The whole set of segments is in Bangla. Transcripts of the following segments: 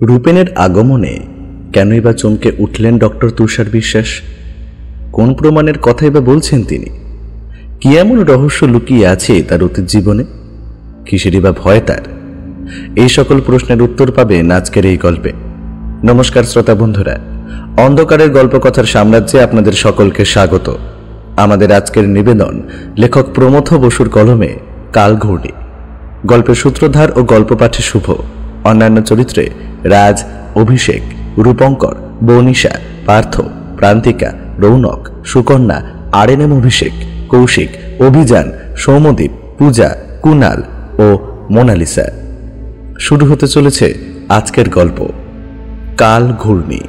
রূপেনের আগমনে কেনই বা চমকে উঠলেন ডক্টর তুষার বিশ্বাস? কোন প্রমাণের কথাই বা বলছেন তিনি? কি এমন রহস্য লুকিয়ে আছে তার অতীত জীবনে? কিসেরই বা ভয় তার? এই সকল প্রশ্নের উত্তর পাবেন আজকের এই গল্পে। নমস্কার শ্রোতা বন্ধুরা, অন্ধকারের গল্পকথার সাম্রাজ্যে আপনাদের সকলকে স্বাগত। আমাদের আজকের নিবেদন লেখক প্রমথ বসুর কলমে কালঘূর্ণি। গল্পের সূত্রধার ও গল্প পাঠে শুভ, অন্যান্য চরিত্রে রাজ, অভিষেক, রূপঙ্কর, বনিশা, পার্থ, প্রান্তিকা, রৌনক, সুকন্যা, আরএনএম অভিষেক, কৌশিক, অভিযান, সৌমদীপ, পূজা, কুনাল ও মোনালিসা। শুরু হতে চলেছে আজকের গল্প কালঘূর্ণি।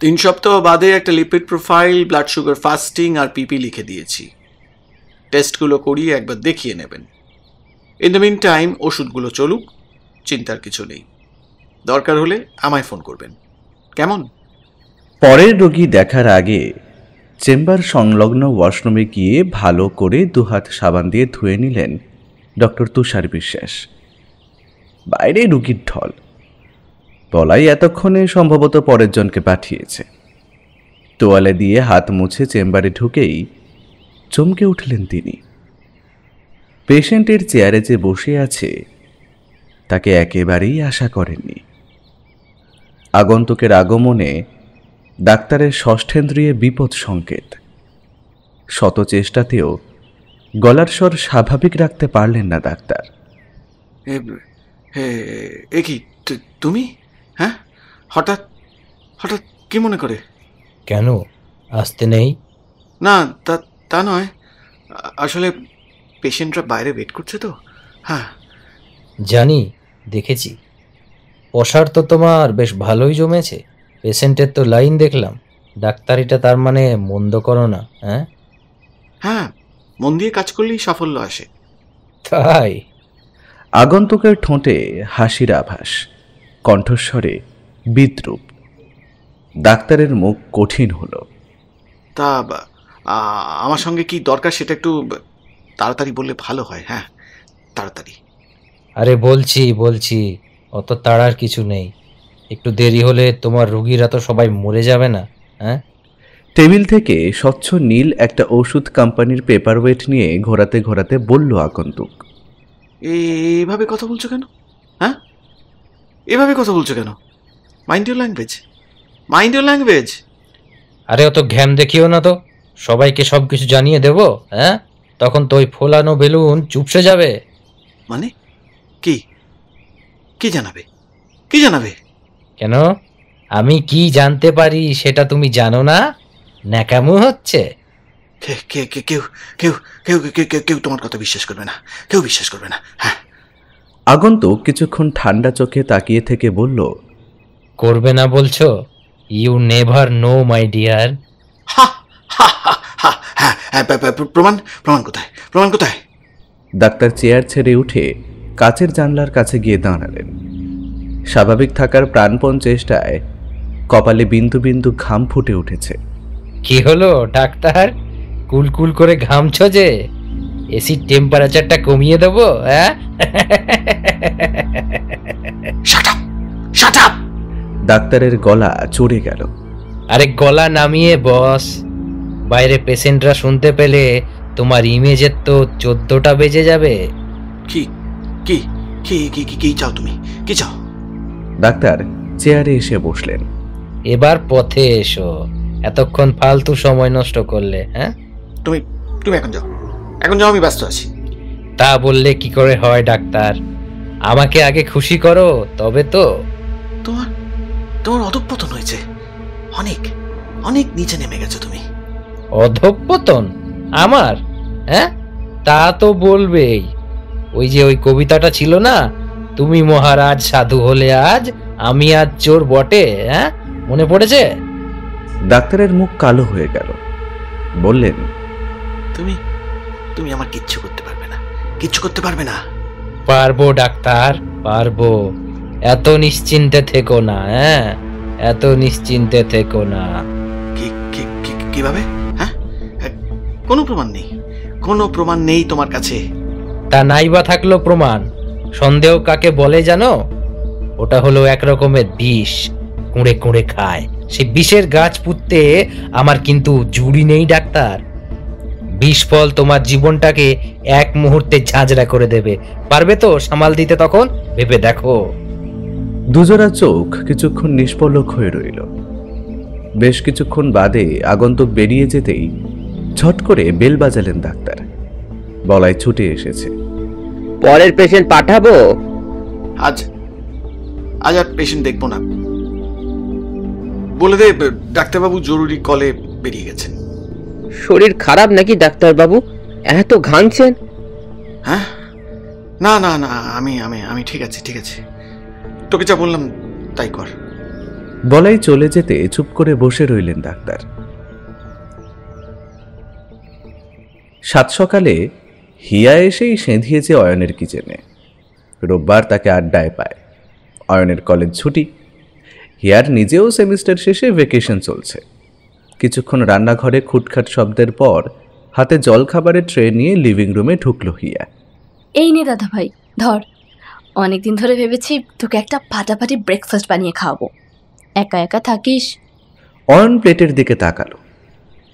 3 সপ্তাহ বাদে একটা lipid profile, blood sugar fasting আর পিপি লিখে দিয়েছি। টেস্টগুলো করিয়ে একবার দেখিয়ে নেবেন। ইন দ্য মিন টাইম ওষুধগুলো চলুক, চিন্তার কিছু নেই। দরকার হলে আমায় ফোন করবেন, কেমন? পরের রোগী দেখার আগে চেম্বার সংলগ্ন ওয়াশরুমে গিয়ে ভালো করে দুহাত সাবান দিয়ে ধুয়ে নিলেন ডক্টর তুষার বিশ্বাস। বাইরে রুগীর ঢল। বলাই এতক্ষণে সম্ভবত পরের জনকে পাঠিয়েছে। তোয়ালে দিয়ে হাত মুছে চেম্বারে ঢুকেই চমকে উঠলেন তিনি। পেশেন্টের চেয়ারে যে বসে আছে তাকে একেবারেই আশা করেননি। আগন্তুকের আগমনে ডাক্তারের ষষ্ঠেন্দ্রিয়ে বিপদ সংকেত। শত চেষ্টাতেও গলার স্বর স্বাভাবিক রাখতে পারলেন না ডাক্তার। এ কি তুমি? হ্যাঁ, হঠাৎ হঠাৎ কি মনে করে? কেন আসতে নেই? না, তা নয়, আসলে পেশেন্টরা বাইরে ওয়েট করছে তো। হ্যাঁ জানি, দেখেছি। পসার তো তোমার বেশ ভালোই জমেছে। পেশেন্টের তো লাইন দেখলাম। ডাক্তারিটা তার মানে মন্দ করো না? হ্যাঁ, মন দিয়ে কাজ করলেই সাফল্য আসে। তাই? আগন্তুকের ঠোঁটে হাসির আভাস, কণ্ঠস্বরে বিদ্রুপ। ডাক্তারের মুখ কঠিন হলো। তা আমার সঙ্গে কি দরকার সেটা একটু তাড়াতাড়ি বললে ভালো হয়। হ্যাঁ, তাড়াতাড়ি। আরে বলছি, অত তাড়ার কিছু নেই। একটু দেরি হলে তোমার রুগীরা তো সবাই মরে যাবে না? টেবিল থেকে স্বচ্ছ নীল একটা ওষুধ কোম্পানির পেপার ওয়েট নিয়ে ঘোরাতে ঘোরাতে বলল আগন্তুক। এভাবে কথা বলছো কেন? হ্যাঁ, এভাবে কথা বলছো কেন? Mind your language. আরে অত ঘ্যাম দেখিও না তো। সবাইকে সব কিছু জানিয়ে দেব? তখন তো ওই ফোলানো বেলুন চুপসে যাবে। মানে কি জানাবে? কেন? আমি কি জানতে পারি সেটা তুমি জানো না? ন্যাকামো হচ্ছে। কেউ তোমার কথা বিশ্বাস করবে না, কেউ বিশ্বাস করবে না। হ্যাঁ। আগন্তুক কিছুক্ষণ ঠান্ডা চোখে তাকিয়ে থেকে বলল, করবে না বলছো? You never know my dear. প্রমাণ কোথায়? ডাক্তার চেয়ার ছেড়ে উঠে কাচের জানলার কাছে গিয়ে দাঁড়ালেন। স্বাভাবিক থাকার প্রাণপণ চেষ্টায় কপালে বিন্দু বিন্দু ঘাম ফুটে উঠেছে। কি হলো ডাক্তার? কুলকুল করে ঘামছ যে? এসির টেম্পারেচারটা কমিয়ে দেবো? Shut up! ডাক্তারের গলা চড়ে গেল। আরে গলা নামিয়ে বস। বাইরে পেশেন্টরা শুনতে পেলে তোমার ইমেজের তো 14টা বেজে যাবে। কি চাও তুমি? কি চাও? ডাক্তার চেয়ারে এসে বসলেন। এবার পথে এসো। এতক্ষণ ফালতু সময় নষ্ট করলে। তুমি এখন যাও, আমি ব্যস্ত আছি। তা বললে কি করে হয় ডাক্তার? আমাকে আগে খুশি করো, তবে তো। তোমার অধঃপতন হয়েছে। অনেক নিচে নেমে গেছো তুমি। অধঃপতন আমার? তা তো বলবেই। ওই যে ওই কবিতাটা ছিল না, তুমি মহারাজ সাধু হলে আজ, আমি আজ চোর বটে। মনে পড়েছে? ডাক্তারের মুখ কালো হয়ে গেল। বললেন, তুমি আমার কিচ্ছু করতে পারবে না। পারবো ডাক্তার, পারবো। এত নিশ্চিন্তে থেকো না। এত নিশ্চিন্তে থেকো না। কিভাবে? কোনো প্রমাণ নেই তোমার কাছে? তা নাইবা থাকলো প্রমাণ, সন্দেহ কাকে বলে জানো? ওটা হলো এক রকমের বিষ, কুঁড়ে কুঁড়ে খায়। সেই বিষের গাছ পুঁততে আমার কিন্তু জুড়ি নেই ডাক্তার। বিষ ফল তোমার জীবনটাকে এক মুহূর্তে ঝাঁঝরা করে দেবে। পারবে তো সামাল দিতে? তখন ভেবে দেখো। দুজোড়া চোখ কিছুক্ষণ নিষ্পলক হয়ে রইল। বেশ কিছুক্ষণ বাদে আগন্তুক বেরিয়ে যেতেই ঝট করে বেল বাজালেন ডাক্তার। বলাই ছুটে এসেছে। পরের পেশেন্ট পাঠাবো? আজ আজ আর পেশেন্ট দেখবো না, বলে দে ডাক্তারবাবু জরুরি কলে বেরিয়ে গেছেন। শরীর খারাপ নাকি ডাক্তারবাবু? এত ঘামছেন? হ্যাঁ, না না না, আমি আমি আমি ঠিক আছে, ঠিক আছে, তোকে যা বললাম তাই কর। বলাই চলে যেতে চুপ করে বসে রইলেন ডাক্তার। সাত সকালে হিয়া এসেই সেঁধিয়েছে অয়নের কিচেনে। রোববার তাকে আড্ডায় পায়। অয়নের কলেজ ছুটি, হিয়ার নিজেও সেমিস্টার শেষে ভেকেশন চলছে। কিছুক্ষণ রান্নাঘরে খুটখাট শব্দের পর হাতে জলখাবারের ট্রে নিয়ে লিভিং রুমে ঢুকলো হিয়া। এই নে দাদা ভাই, ধর। অনেকদিন ধরে ভেবেছি তোকে একটা ফাটাফাটি ব্রেকফাস্ট বানিয়ে খাওয়াবো। একা একা থাকিস। অয়ন প্লেটের দিকে তাকালো।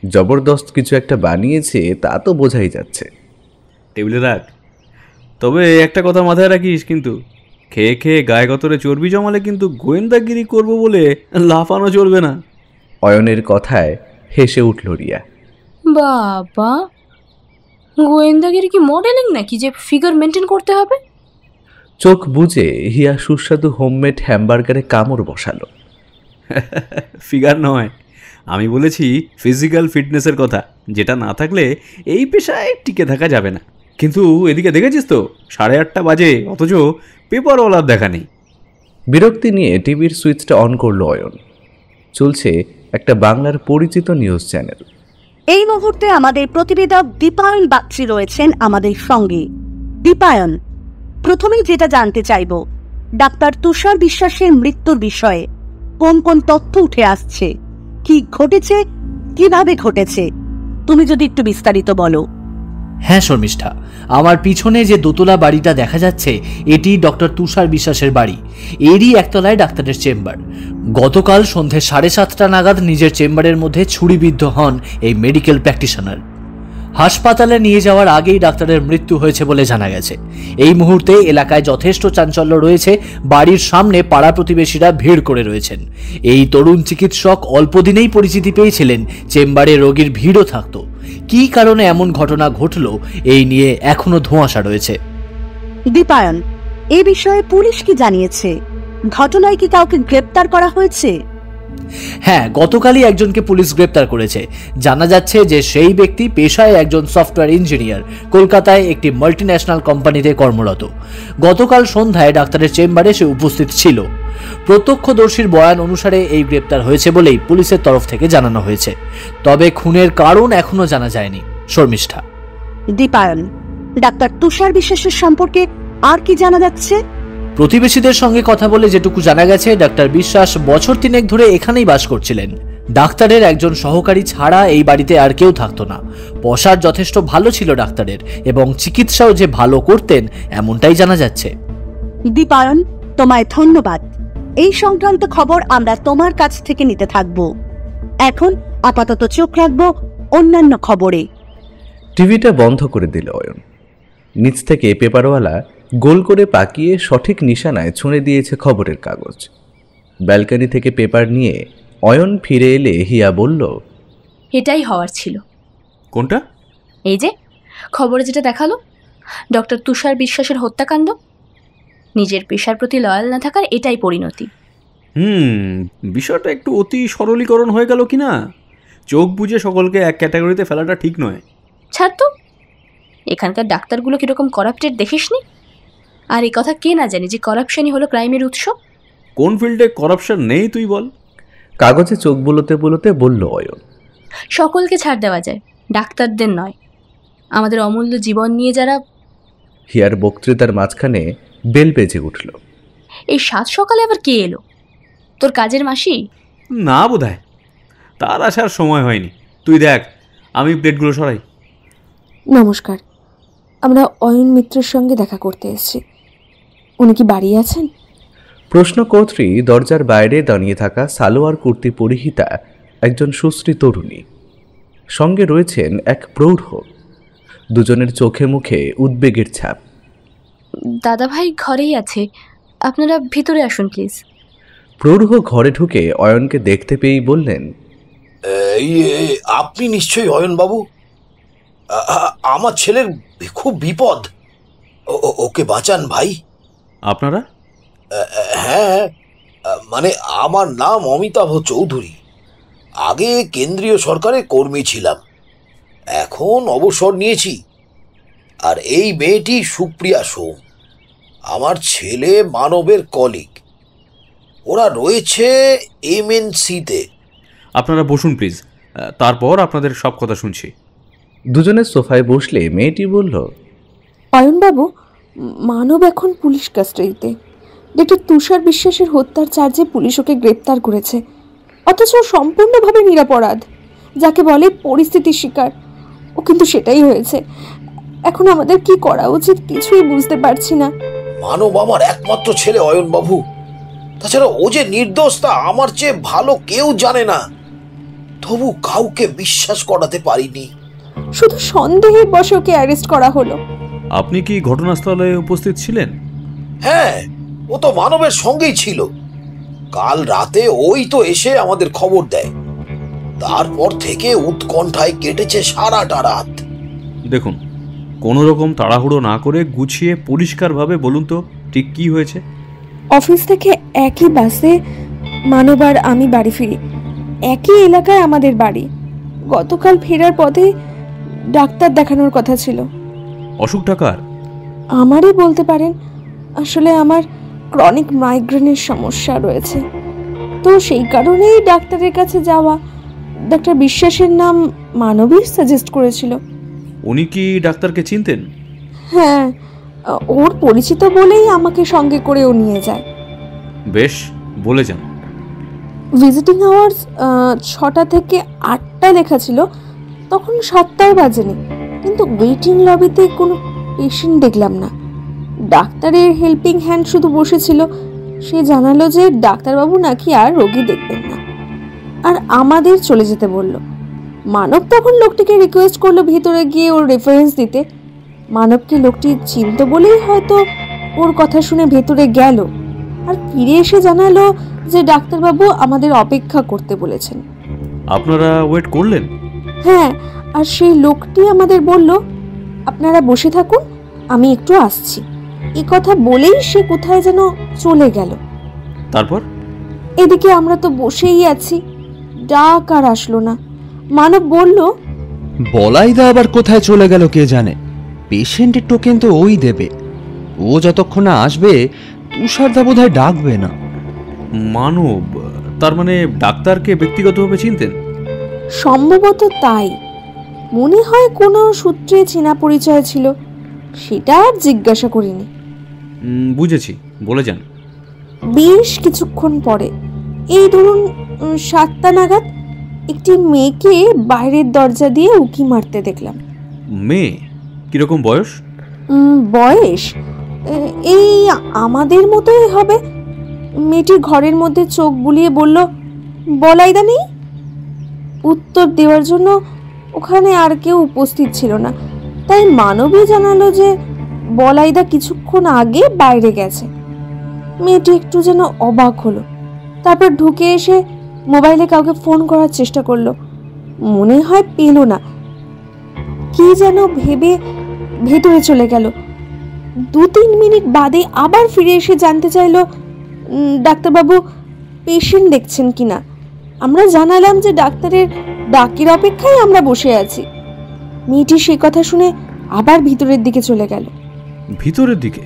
জবরদস্ত কিছু একটা বানিয়েছে তা তো বোঝাই যাচ্ছে। টেবিলে রাখ। তবে একটা কথা মাথায় রাখিস, কিন্তু খেয়ে খেয়ে গায়ে গতরে চর্বি জমালে কিন্তু গোয়েন্দাগিরি করব বলে লাফানো চলবে না। অয়নের কথায় হেসে উঠল রিয়া। বাবা, গোয়েন্দাগিরি কি মডেলিং নাকি যে ফিগার মেনটেন করতে হবে? চোখ বুজে হিয়া সুস্বাদু হোমমেড হ্যামবার্গারে কামড় বসালো। ফিগার নয়, আমি বলেছি ফিজিক্যাল ফিটনেসের কথা, যেটা না থাকলে এই পেশায় টিকে থাকা যাবে না। কিন্তু এদিকে দেখেছিস তো 8:30 বাজে, অথচ পেপারওয়ালার দেখা নেই। বিরক্তি নিয়ে টিভির সুইচটা অন করলো অয়ন। চলছে একটা বাংলার পরিচিত নিউজ চ্যানেল। এই মুহূর্তে আমাদের প্রতিবেদক দীপায়ন বাগচি রয়েছেন আমাদের সঙ্গে। দীপায়ন, প্রথমেই যেটা জানতে চাইব, ডাক্তার তুষার বিশ্বাসের মৃত্যুর বিষয়ে কোন কোন তথ্য উঠে আসছে, কি ঘটেছে, কিভাবে ঘটেছে, তুমি যদি একটু বিস্তারিত বলো। হ্যাঁ শর্মিষ্ঠা, আমার পিছনে যে দোতলা বাড়িটা দেখা যাচ্ছে এটি ডক্টর তুষার বিশ্বাসের বাড়ি। এরই একতলায় ডাক্তারের চেম্বার। গতকাল সন্ধে 7:30 নাগাদ নিজের চেম্বারের মধ্যে ছুরিবিদ্ধ হন এই মেডিকেল প্র্যাকটিশনার। হাসপাতালে নিয়ে যাওয়ার আগেই ডাক্তারের মৃত্যু হয়েছে বলে জানা গেছে। এই মুহূর্তে এলাকায় যথেষ্ট চাঞ্চল্য রয়েছে। বাড়ির সামনে পাড়া প্রতিবেশীরা ভিড় করে রয়েছেন। এই তরুণ চিকিৎসক অল্পদিনেই পরিচিতি পেয়েছিলেন, চেম্বারে রোগীর ভিড়ও থাকত। কী কারণে এমন ঘটনা ঘটল এই নিয়ে এখনো ধোঁয়াশা রয়েছে। দীপায়ন, এই বিষয়ে পুলিশ কি জানিয়েছে? ঘটনায় কি কাউকে গ্রেপ্তার করা হয়েছে? হ্যাঁ, গতকালই একজনকে পুলিশ গ্রেপ্তার করেছে। জানা যাচ্ছে যে সেই ব্যক্তি পেশায় একজন সফটওয়্যার ইঞ্জিনিয়ার, কলকাতায় একটি মাল্টিন্যাশনাল কোম্পানিতে কর্মরত। গতকাল সন্ধ্যায় ডাক্তারের চেম্বারে সে উপস্থিত ছিল। প্রত্যক্ষদর্শীর বয়ান অনুসারে এই গ্রেপ্তার হয়েছে বলেই পুলিশের তরফ থেকে জানানো হয়েছে। তবে খুনের কারণ এখনো জানা যায়নি। শর্মিষ্ঠা। দীপায়ন, ডাক্তার তুষার বিশ্বাসের সম্পর্কে আর কি জানা যাচ্ছে? প্রতিবেশীদের সঙ্গে কথা বলে যেটুকু জানা গেছে, ডাক্তার বিশ্বাস বছর 3 ধরে এখানেই বাস করছিলেন। ডাক্তারের একজন সহকারী ছাড়া এই বাড়িতে আর কেউ থাকতো না। পসার যথেষ্ট ভালো ছিল ডাক্তারের, এবং চিকিৎসাও যে ভালো করতেন এমনটাই জানা যাচ্ছে। দীপায়ন, তোমায় ধন্যবাদ। এই সংক্রান্ত খবর আমরা তোমার কাছ থেকে নিতে থাকব। এখন আপাতত চোখ রাখবো অন্যান্য খবরে। টিভিটা বন্ধ করে দিল অয়ন। নিচ থেকে পেপারওয়ালা গোল করে পাকিয়ে সঠিক নিশানায় ছুঁড়ে দিয়েছে খবরের কাগজ। ব্যালকনি থেকে পেপার নিয়ে অয়ন ফিরে এলে হিয়া বলল, এটাই হওয়ার ছিল। কোনটা? এই যে খবরে যেটা দেখালো, ডক্টর তুষার বিশ্বাসের হত্যাকাণ্ড। নিজের পেশার প্রতি লয়াল না থাকার এটাই পরিণতি। বিষয়টা একটু অতি সরলীকরণ হয়ে গেল কি না? চোখ বুঝে সকলকে এক ক্যাটাগরিতে ফেলাটা ঠিক নয়। ছাড় তো, এখানকার ডাক্তারগুলো কিরকম করাপ্টেড দেখিসনি? আর এই কথা কে না জানি যে করাপশনই হলো ক্রাইমের উৎস? কোন ফিল্ডে করাপশন নেই তুই বল? কাগজে চোখ বুলোতে বুলোতে বলল অয়ন। সকলকে ছাড় দেওয়া যায়, ডাক্তারদের নয়। আমাদের অমূল্য জীবন নিয়ে যারা। হিয়ার বক্তৃতার মাঝখানে বেল বেজে উঠল। এই 7 সকালে আবার কে এলো? তোর কাজের মাসি? না বোধহয়, তার আসার সময় হয়নি। তুই দেখ, আমি প্লেটগুলো সরাই। নমস্কার। আমরা অয়ন মিত্রের সঙ্গে দেখা করতে এসেছি। উনি কি বাড়ি আছেন? প্রশ্নকর্ত্রী দরজার বাইরে দাঁড়িয়ে থাকা সালোয়ার কুর্তি পরিহিতা একজন সুশ্রী তরুণী, সঙ্গে রয়েছেন এক প্রৌঢ়। দুজনের চোখে মুখে উদ্বেগের ছাপ। দাদাভাই ঘরেই আছে, আপনারা ভিতরে আসুন প্লিজ। প্রৌঢ় ঘরে ঢুকে অয়নকে দেখতে পেয়েই বললেন, আপনি নিশ্চয়ই অয়নবাবু? আমার ছেলের খুব বিপদ, ওকে বাঁচান ভাই। আপনারা? হ্যাঁ, মানে আমার নাম অমিতাভ চৌধুরী। আগে কেন্দ্রীয় সরকারের কর্মী ছিলাম, এখন অবসর নিয়েছি। আর এই মেয়েটি সুপ্রিয়া সোম, আমার ছেলে মানবের কলিগ। ওরা রয়েছে MNC-তে। আপনারা বসুন প্লিজ, তারপর আপনাদের সব কথা শুনছি। দুজনের সোফায় বসলে মেয়েটি বলল, অয়নবাবু, মানব এখন পুলিশ কাস্টাডিতে। ডক্টর তুষার বিশ্বাসের হত্যার চার্জে পুলিশ ওকে গ্রেপ্তার করেছে, অথচ সম্পূর্ণভাবে নিরপরাধ, যাকে বলে পরিস্থিতির শিকার। ও কিন্তু সেটাই হয়েছে। এখন আমাদের কি করা উচিত কিছুই বুঝতে পারছি না। মানব আমার একমাত্র ছেলে অয়নবাবু। তাছাড়া ও যে নির্দোষ তা আমার চেয়ে ভালো কেউ জানে না। তবু কাউকে বিশ্বাস করাতে পারিনি। শুধু সন্দেহের বশে ওকে অ্যারেস্ট করা হলো। আপনি কি ঘটনাস্থলে উপস্থিত ছিলেন? হ্যাঁ, ও তো মানবের সঙ্গেই ছিল। কাল রাতে ওই তো এসে আমাদের খবর দেয়। তারপর থেকে উৎকণ্ঠায় কেটেছে সারাটা রাত। দেখুন, কোনো রকম তাড়াহুড়ো না করে গুছিয়ে পরিষ্কারভাবে বলুন তো ঠিক কি হয়েছে। অফিস থেকে একই বাসে মানব আর আমি বাড়ি ফিরি। একই এলাকায় আমাদের বাড়ি। গতকাল ফেরার পথে ডাক্তার দেখানোর কথা ছিল। অসুখটা কার? আমারই বলতে পারেন। আসলে আমার ক্রনিক মাইগ্রেনের সমস্যা রয়েছে, তো সেই কারণেই ডাক্তারের কাছে যাওয়া। ডাক্তার বিশ্বাসের নাম মানবীর সাজেস্ট করেছিল। উনি কি ডাক্তারকে চিনতেন? হ্যাঁ, ওর পরিচিত বলেই আমাকে সঙ্গে করে ও নিয়ে যায়। বেশ, বলে যান। ভিজিটিং আওয়ার্স 6টা থেকে 8টা লেখা ছিল, তখন 7টাও বাজেনি। কিন্তু ওয়েটিং লবিতে কোনো পেশেন্ট দেখলাম না। ডাক্তারের হেল্পিং হ্যান্ড শুধু বসেছিল। সে জানালো যে ডাক্তারবাবু নাকি আর রোগী দেখবেন না, আর আমাদের চলে যেতে বলল। মানব তখন লোকটিকে রিকোয়েস্ট করলো ভিতরে গিয়ে ওর রেফারেন্স দিতে। মানবকে লোকটি চিনত বলেই হয়তো ওর কথা শুনে ভেতরে গেল, আর ফিরে এসে জানালো যে ডাক্তারবাবু আমাদের অপেক্ষা করতে বলেছেন। আপনারা ওয়েট করলেন? হ্যাঁ, আর সেই লোকটি আমাদের বলল, আপনারা বসে থাকুন, আমি একটু আসছি। এই কথা বলেই সে কোথায় যেন চলে গেল। তারপর? এদিকে আমরা তো বসেই আছি, ডাক আর আসলো না। মানব বলল, বলাইদা আবার কোথায় চলে গেল কে জানে। পেশেন্টের টোকেন তো ওই দেবে, ও যতক্ষণ না আসবে তুষারদা বোধহয় ডাকবে না। মানব তার মানে ডাক্তারকে ব্যক্তিগতভাবে চিনতেন? সম্ভবত তাই। মনে হয় কোনো সূত্রে চেনা পরিচয় ছিল, সেটা আর জিজ্ঞাসা করিনি। বুঝেছি, বলে যান। বেশ কিছুক্ষণ পরে, এই ধরুন 7টা নাগাদ, একটি মেয়েকে বাইরের দরজা দিয়ে উকি মারতে দেখলাম। মেয়ে? কিরকম বয়স? বয়স এই আমাদের মতোই হবে। মেয়েটির ঘরের মধ্যে চোখ বুলিয়ে বলল, বলাইদা নেই? উত্তর দেওয়ার জন্য ওখানে আর কেউ উপস্থিত ছিল না, তাই মানবী জানালো যে বলাইদা কিছুক্ষণ আগে বাইরে গেছে। মেয়েটি একটু যেন অবাক হলো, তারপর ঢুকে এসে মোবাইলে কাউকে ফোন করার চেষ্টা করলো। মনে হয় পেল না, কি যেন ভেবে ভেতরে চলে গেল। 2-3 মিনিট বাদে আবার ফিরে এসে জানতে চাইলো ডাক্তারবাবু পেশেন্ট দেখছেন কিনা। আমরা জানালাম যে ডাক্তারের ডাকের অপেক্ষায় আমরা বসে আছি। মেয়েটি সে কথা শুনে আবার ভিতরের দিকে চলে গেল। ভিতরের দিকে?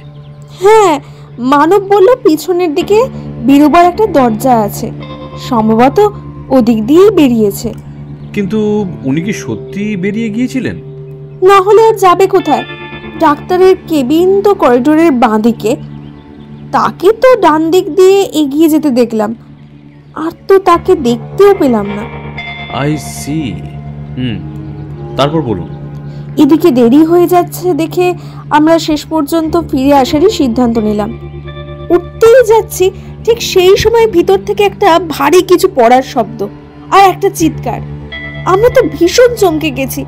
হ্যাঁ, মানব বলল পিছনের দিকে বেরোবার একটা দরজা আছে, সম্ভবত ওদিক দিয়েই বেরিয়েছে। কিন্তু উনি কি সত্যি বেরিয়ে গিয়েছিলেন? না হলে আর যাবে কোথায়? ডাক্তারের কেবিন তো করিডোরের বাঁ দিকে, তাকে তো ডান দিক দিয়ে এগিয়ে যেতে দেখলাম, আর তো তাকে দেখতেও পেলাম না। I see. তারপর বলুন। এদিকে দেরি হয়ে যাচ্ছে দেখে আমরা শেষ পর্যন্ত ফিরে আসারই সিদ্ধান্ত নিলাম। উঠতেই যাচ্ছি, ঠিক সেই সময় ভিতর থেকে একটা ভারী কিছু পড়ার শব্দ আর একটা চিৎকার। আমরা তো ভীষণ চমকে গেছি।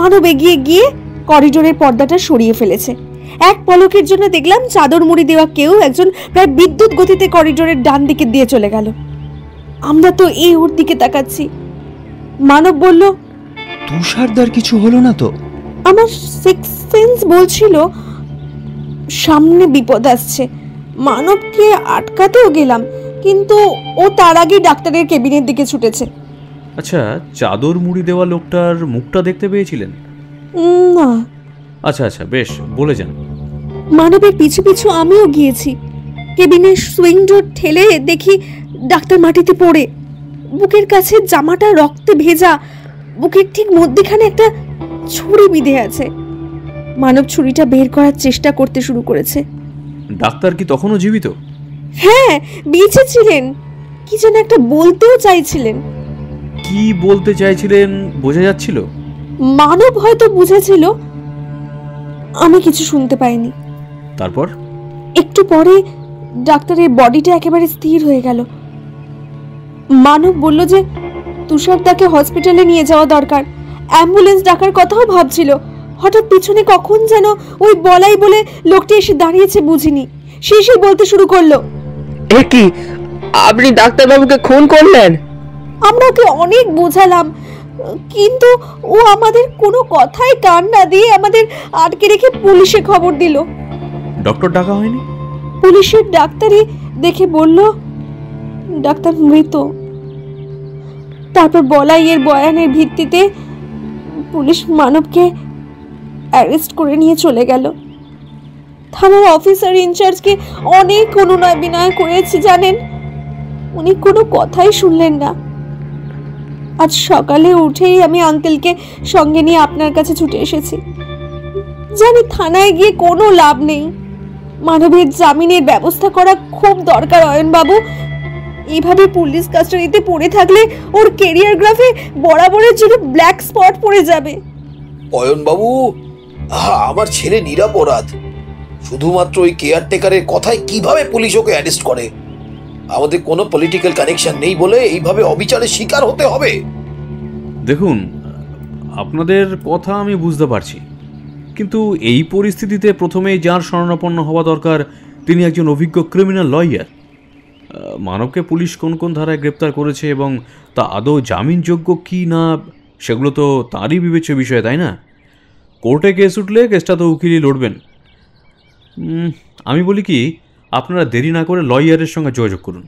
মানব এগিয়ে গিয়ে করিডোরের পর্দাটা সরিয়ে ফেলেছে। এক পলকের জন্য দেখলাম চাদর মুড়ি দেওয়া কেউ একজন প্রায় বিদ্যুৎ গতিতে করিডোরের ডান দিকে দিয়ে চলে গেল। আমরা তো এই ওর দিকে তাকাচ্ছি। মানব বলল, তুষারদার কিছু হলো না তো? আমার সিক্স সেন্স বলছিল সামনে বিপদ আসছে। মানবকে আটকাতেও গেলাম, কিন্তু ও তার আগে ডাক্তারের কেবিনের দিকে ছুটেছে। আচ্ছা, চাদর মুড়ি দেওয়া লোকটার মুখটা দেখতে পেয়েছিলেন? না। আচ্ছা আচ্ছা, বেশ, বলে যান। মানবের পিছু পিছু আমিও গিয়েছি। কেবিনের সুইং ডোর ঠেলে দেখি ডাক্তার মাটিতে পড়ে, বুকের কাছে জামাটা রক্তে ভেজা, বুকের ঠিক মধ্যখানে একটা ছুরি বিঁধে আছে। মানব ছুরিটা বের করার চেষ্টা করতে শুরু করেছে। ডাক্তার কি তখনও জীবিত? হ্যাঁ, বেঁচে ছিলেন। কি যেন একটা বলতেও চাইছিলেন। কি বলতে চাইছিলেন বোঝা যাচ্ছিল? মানব হয়তো বুঝেছিল, আমি কিছু শুনতে পাইনি। তারপর একটু পরে ডাক্তারের বডিটা একেবারে স্থির হয়ে গেল। মানব বলল যে তুষারদাকে হসপিটালে নিয়ে যাওয়া দরকার। অ্যাম্বুলেন্স ডাকার কথাও ভাবছিল। হঠাৎ পিছনে কখন যেন ওই বলাই বলে লোকটি এসে দাঁড়িয়েছে বুঝিনি। সে বলতে শুরু করলো, এ কি, আপনি ডাক্তারবাবুকে খুন করলেন? আমরা ওকে অনেক বোঝালাম, কিন্তু ও আমাদের কোনো কথাই কান না দিয়ে আমাদের আটকে রেখে পুলিশে খবর দিল। ডক্টর ডাকা হয়নি? পুলিশের ডাক্তারই দেখে বলল ডাক্তার মৃত। তারপর বলাইয়ের বয়ানের ভিত্তিতে পুলিশ মানবকে অ্যারেস্ট করে নিয়ে চলে গেল। থানার অফিসার ইনচার্জকে অনেক অনুনয় বিনয় করেছি জানেন, উনি কোনো কথাই শুনলেন না। আজ সকালে উঠেই আমি আঙ্কেলকে সঙ্গে নিয়ে আপনার কাছে ছুটে এসেছি। জানি থানায় গিয়ে কোনো লাভ নেই। মানবের জামিনের ব্যবস্থা করা খুব দরকার অয়নবাবু। এইভাবে পুলিশ কাস্টাডিতে পড়ে থাকলে ওর ক্যারিয়ার গ্রাফে বরাবরের জন্য ব্ল্যাক স্পট পড়ে যাবে। অয়নবাবু, আমার ছেলে নিরপরাধ। শুধুমাত্র ওই কেয়ারটেকারের কথায় কিভাবে পুলিশ ওকে অ্যারেস্ট করে? আমাদের কোনো পলিটিক্যাল কানেকশন নেই বলে এইভাবে অবিচারের শিকার হতে হবে? দেখুন, আপনাদের কথা আমি বুঝতে পারছি, কিন্তু এই পরিস্থিতিতে প্রথমেই যার শরণাপন্ন হওয়া দরকার তিনি একজন অভিজ্ঞ ক্রিমিনাল লয়ার। মানবকে পুলিশ কোন কোন ধারায় গ্রেপ্তার করেছে এবং তা আদৌ জামিনযোগ্য কি না সেগুলো তো তারই বিবেচ্য বিষয়, তাই না? কোর্টে কেস উঠলে কেসটা তো উকিলই লড়বেন। আমি বলি কি, আপনারা দেরি না করে লয়ারের সঙ্গে যোগাযোগ করুন।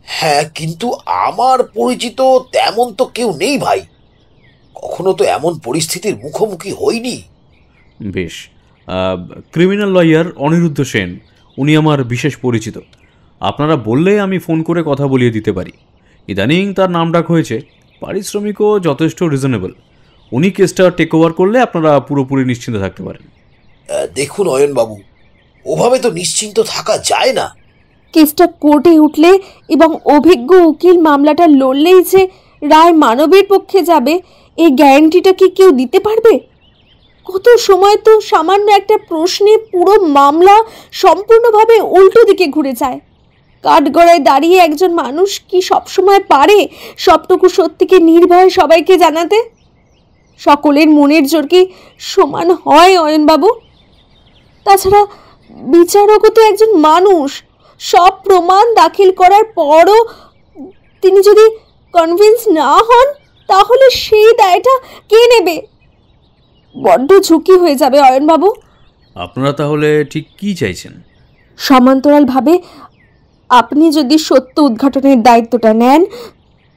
হ্যাঁ, কিন্তু আমার পরিচিত তেমন তো কেউ নেই ভাই। কখনো তো এমন পরিস্থিতির মুখোমুখি হইনি। বেশ, ক্রিমিনাল লয়ার অনিরুদ্ধ সেন, উনি আমার বিশেষ পরিচিত। আপনারা বললে আমি ফোন করে কথা বলিয়ে দিতে পারি। ইদানিং তার নামডাক হয়েছে, পারিশ্রমিকও যথেষ্ট রিজনেবল। উনি কেসটা টেক ওভার করলে আপনারা পুরোপুরি নিশ্চিন্ত থাকতে পারেন। দেখুন অয়নবাবু, ওভাবে তো নিশ্চিন্ত থাকা যায় না। কেসটা কোর্টে উঠলে এবং অভিজ্ঞ উকিল মামলাটা লড়লেই যে রায় মানবের পক্ষে যাবে, এই গ্যারান্টিটা কি কেউ দিতে পারবে? কত সময় তো সামান্য একটা প্রশ্নে পুরো মামলা সম্পূর্ণভাবে উল্টো দিকে ঘুরে যায়। কাঠগড়ায় দাঁড়িয়ে একজন মানুষ কি সবসময় পারে সবটুকু সত্যিকে নির্ভয়ে সবাইকে জানাতে? সকলের মনের জোর কি সমান হয় অয়নবাবু? তাছাড়া বিচারকও তো একজন মানুষ। সব প্রমাণ দাখিল করার পরও তিনি যদি কনভিন্স না হন, তাহলে সেই দায়টা কে নেবে? বড্ড ঝুঁকি হয়ে যাবে অয়নবাবু। আপনারা তাহলে ঠিক কি চাইছেন? সমান্তরালভাবে আপনি যদি সত্য উদ্ঘাটনের দায়িত্বটা নেন,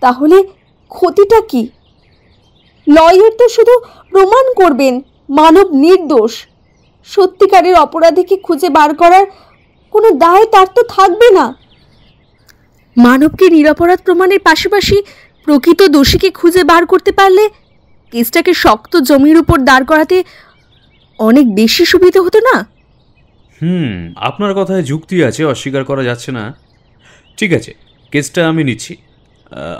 তাহলে ক্ষতিটা কি? লয়ার তো শুধু প্রমাণ করবেন মানব নির্দোষ। সত্যিকারের অপরাধীকে খুঁজে বার করার কোনো দায় তার তো থাকবে না। মানবকে নিরপরাধ প্রমাণের পাশাপাশি প্রকৃত দোষীকে খুঁজে বার করতে পারলে কেসটাকে শক্ত জমির উপর দাঁড় করাতে অনেক বেশি সুবিধা হতো না? আপনার কথায় যুক্তি আছে, অস্বীকার করা যাচ্ছে না। ঠিক আছে, কেসটা আমি নিচ্ছি।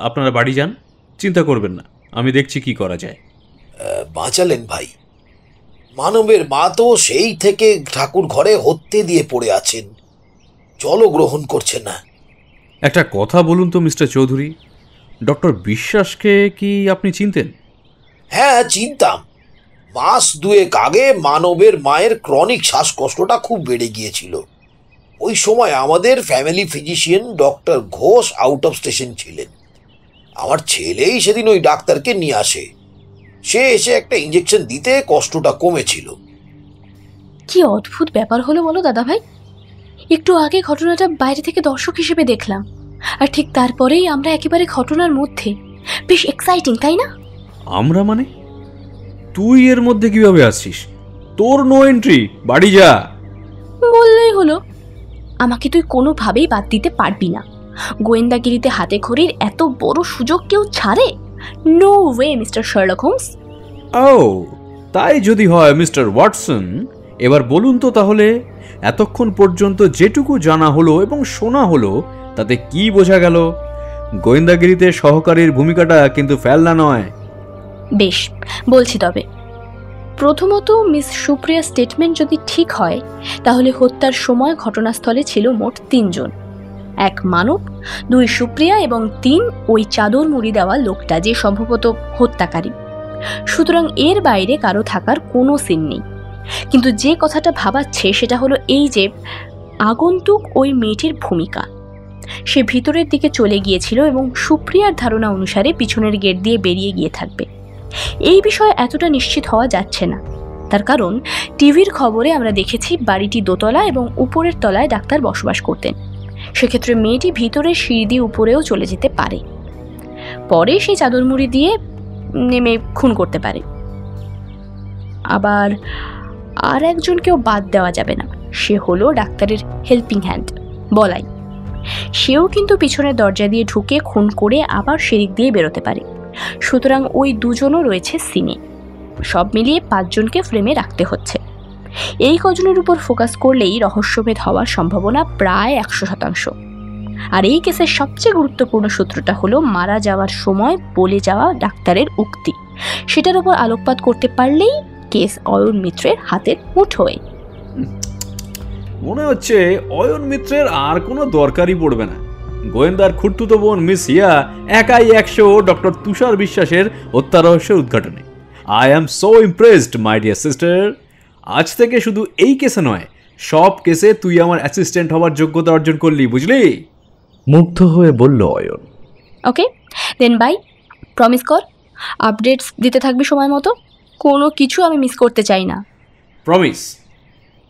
আপনারা বাড়ি যান, চিন্তা করবেন না, আমি দেখছি কি করা যায়। বাঁচালেন ভাই। মানবের মা তো সেই থেকে ঠাকুর ঘরে হত্যে দিয়ে পড়ে আছেন, জলও গ্রহণ করছেন না। একটা কথা বলুন তো মিস্টার চৌধুরী, ডক্টর বিশ্বাসকে কি আপনি চিনতেন? হ্যাঁ, চিনতাম। মাস দুয়েক আগে মানবের মায়ের ক্রনিক শ্বাসকষ্টটা খুব বেড়ে গিয়েছিল। ওই সময় আমাদের family physician doctor Ghosh out of station ছিলেন। আমার ছেলেই সেদিন ওই ডাক্তারকে নিয়ে আসে। সে এসে একটা ইঞ্জেকশন দিতে কষ্টটা কমেছিল। কি অদ্ভুত ব্যাপার হলো বলো দাদা ভাই। একটু আগে ঘটনাটা বাইরে থেকে দর্শক হিসেবে দেখলাম, আর ঠিক তারপরেই আমরা একেবারে ঘটনার মধ্যে। বেশ এক্সাইটিং, তাই না? আমরা মানে? তুই এর মধ্যে কিভাবে আসছিস? তোর নো এন্ট্রি, বাড়ি যা। বললেই হলো। আমাকে তুই কোনোভাবেই বাদ দিতে পারবি না। গোয়েন্দাগিরিতে হাতে খড়ির এত বড় সুযোগ কেউ ছাড়ে? No way mister Sherlock Holmes. ও তাই যদি হয় মিস্টার ওয়াটসন, এবার বলুন তো তাহলে এতক্ষণ পর্যন্ত যেটুকু জানা হলো এবং শোনা হলো তাতে কি বোঝা গেল? গোয়েন্দাগিরিতে সহকারীর ভূমিকাটা কিন্তু ফেলনা নয়। বেশ, বলছি তবে। প্রথমত, মিস সুপ্রিয়ার স্টেটমেন্ট যদি ঠিক হয় তাহলে হত্যার সময় ঘটনাস্থলে ছিল মোট 3 জন। 1 মানব, 2 সুপ্রিয়া এবং 3 ওই চাদর মুড়ি দেওয়া লোকটা, যে সম্ভবত হত্যাকারী। সুতরাং এর বাইরে কারো থাকার কোনো সিন নেই। কিন্তু যে কথাটা ভাবাচ্ছে সেটা হলো এই যে আগন্তুক ওই মেয়েটির ভূমিকা। সে ভিতরের দিকে চলে গিয়েছিল এবং সুপ্রিয়ার ধারণা অনুসারে পিছনের গেট দিয়ে বেরিয়ে গিয়ে থাকবে। এই বিষয়ে এতটা নিশ্চিত হওয়া যাচ্ছে না, তার কারণ টিভির খবরে আমরা দেখেছি বাড়িটি দোতলা এবং উপরের তলায় ডাক্তার বসবাস করতেন। সেক্ষেত্রে মেয়েটি ভিতরের সিঁড়ি দিয়ে উপরেও চলে যেতে পারে, পরে সেই চাদর মুড়ি দিয়ে নেমে খুন করতে পারে। আবার আর একজনকেও বাদ দেওয়া যাবে না, সে হলো ডাক্তারের হেল্পিং হ্যান্ড বলাই। সেও কিন্তু পিছনের দরজা দিয়ে ঢুকে খুন করে আবার সেদিক দিয়ে বেরোতে পারে। সুতরাং ওই 2 জনও রয়েছে সিনে। সব মিলিয়ে 5 জনকে ফ্রেমে রাখতে হচ্ছে। এই কজনের উপর ফোকাস করলেই রহস্যভেদ হওয়ার সম্ভাবনা প্রায় 100%। আর এই কেসের সবচেয়ে গুরুত্বপূর্ণ সূত্রটা হলো মারা যাওয়ার সময় বলে যাওয়া ডাক্তারের উক্তি। সেটার উপর আলোকপাত করতে পারলেই কেস অয়ন মিত্রের হাতের মুঠোয়। মনে হচ্ছে অয়ন মিত্রের আর কোনো দরকারই পড়বে না। গোয়েন্দার খুঁড়তুতো বোন মিস হিয়া একাই 100 ডক্টর তুষার বিশ্বাসের হত্যা রহস্যের উদ্ঘাটনে। I am so impressed my dear sister. আজ থেকে শুধু এই কেসে নয়, সব কেসে তুই আমার অ্যাসিস্ট্যান্ট হওয়ার যোগ্যতা অর্জন করলি, বুঝলি? মুগ্ধ হয়ে বলল অয়ন। ওকে দেন বাই, প্রমিস কর আপডেটস দিতে থাকবি সময় মতো। কোনো কিছু আমি মিস করতে চাই না। প্রমিস।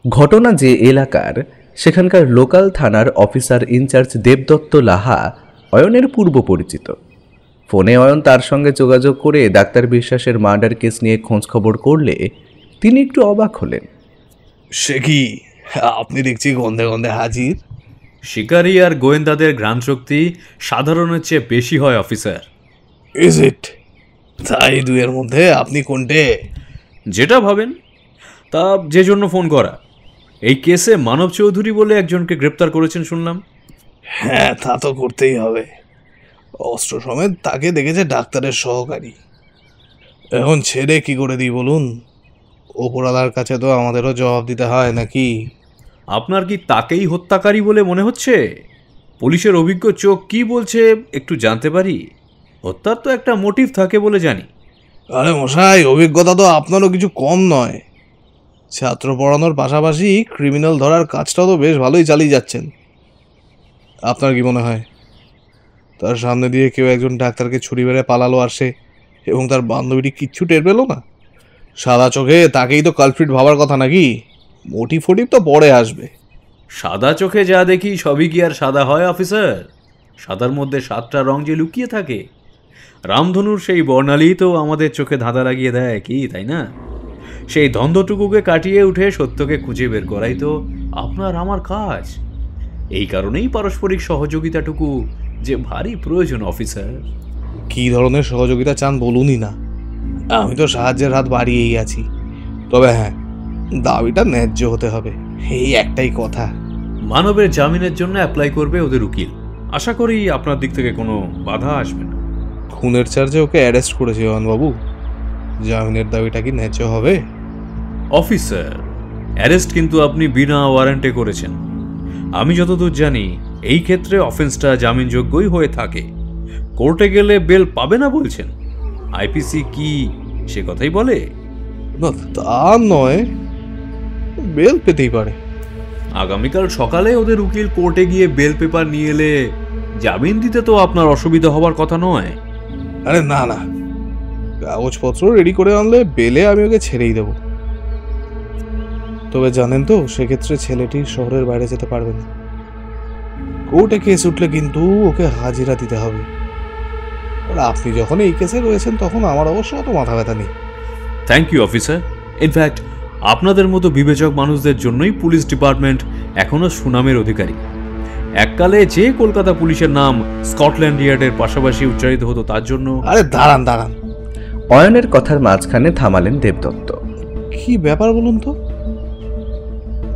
ঘটনা যে এলাকার, সেখানকার লোকাল থানার অফিসার ইনচার্জ দেবদত্ত লাহা অয়নের পূর্ব পরিচিত। ফোনে অয়ন তার সঙ্গে যোগাযোগ করে ডাক্তার বিশ্বাসের মার্ডার কেস নিয়ে খোঁজ খবর করলে তিনি একটু অবাক হলেন। সে কি, আপনি দেখছি গন্ধে গন্ধে হাজির। শিকারী আর গোয়েন্দাদের ঘ্রাণ শক্তি সাধারণের চেয়ে বেশি হয় অফিসার। Is it? তাই দুয়ের মধ্যে আপনি কোনটে? যেটা ভাবেন। তা যে জন্য ফোন করা, এই কেসে মানব চৌধুরী বলে একজনকে গ্রেপ্তার করেছেন শুনলাম। হ্যাঁ, তা তো করতেই হবে। অস্ত্র সমেত তাকে দেখেছে ডাক্তারের সহকারী। এখন ছেড়ে কি করে দিই বলুন? ওপরওয়ালার কাছে তো আমাদেরও জবাব দিতে হয় নাকি? আপনার কি তাকেই হত্যাকারী বলে মনে হচ্ছে? পুলিশের অভিজ্ঞ চোখ কি বলছে একটু জানতে পারি? হত্যার তো একটা মোটিভ থাকে বলে জানি। আরে মশাই, অভিজ্ঞতা তো আপনারও কিছু কম নয়। ছাত্র পড়ানোর পাশাপাশি ক্রিমিনাল ধরার কাজটাও তো বেশ ভালোই চালিয়ে যাচ্ছেন। আপনার কি মনে হয় তার সামনে দিয়ে কেউ একজন ডাক্তারকে ছুরি মেরে পালালো আর সে এবং তার বান্ধবীটি কিচ্ছু টের পেল না? সাদা চোখে তাকেই তো কালপ্রিট ভাবার কথা নাকি? মোটিভ ফোটিভ তো পরে আসবে। সাদা চোখে যা দেখি সবই কি আর সাদা হয় অফিসার? সাদার মধ্যে 7টা রং যে লুকিয়ে থাকে। রামধনুর সেই বর্ণালী তো আমাদের চোখে ধাঁধা লাগিয়ে দেয় কি, তাই না? সেই দ্বন্দ্বটুকুকে কাটিয়ে উঠে সত্যকে খুঁজে বের করাই তো আপনার আমার কাজ। এই কারণেই পারস্পরিক সহযোগিতাটুকু যে ভারী প্রয়োজন অফিসার। কি ধরনের সহযোগিতা চান বলুনই না, আমি তো সাহায্যের হাত বাড়িয়েই আছি। তবে হ্যাঁ, দাবিটা ন্যায্য হতে হবে, এই একটাই কথা। মানবের জামিনের জন্য অ্যাপ্লাই করবে ওদের উকিল। আশা করি আপনার দিক থেকে কোনো বাধা আসবে না। খুনের চার্জে ওকে অ্যারেস্ট করেছে বাবু, জামিনের দাবিটা কি ন্যায্য হবে? অফিসার, অ্যারেস্ট কিন্তু আপনি বিনা ওয়ারেন্টে করেছেন। আমি যতদূর জানি এই ক্ষেত্রে অফেন্সটা জামিনযোগ্যই হয়ে থাকে। কোর্টে গেলে বেল পাবে না বলছেন? আইপিসি কি সে কথাই বলে? না, তা নয়, বেল পেতেই পারে। আগামীকাল সকালে ওদের উকিল কোর্টে গিয়ে বেল পেপার নিয়ে এলে জামিন দিতে তো আপনার অসুবিধা হবার কথা নয়। আরে না না, কাগজপত্র রেডি করে আনলে বেলে আমি ওকে ছেড়েই দেব। তবে জানেন তো, সেক্ষেত্রে ছেলেটি শহরের বাইরে যেতে পারবে না। কোর্টে কেস উঠলে কিন্তু ওকে হাজিরা দিতে হবে। আর আপনি যখন এই কেসে রয়েছেন তখন আমার অবশ্য অত মাথা ব্যথা নেই। Thank you officer. ইনফ্যাক্ট আপনাদের মতো বিবেচক মানুষদের জন্যই পুলিশ ডিপার্টমেন্ট এখনো সুনামের অধিকারী। এককালে যে কলকাতা পুলিশের নাম স্কটল্যান্ড ইয়ার্ডের পাশাপাশি উচ্চারিত হতো তার জন্য। আরে দাঁড়ান দাঁড়ান, অয়নের কথার মাঝখানে থামালেন দেবদত্ত। কি ব্যাপার বলুন তো?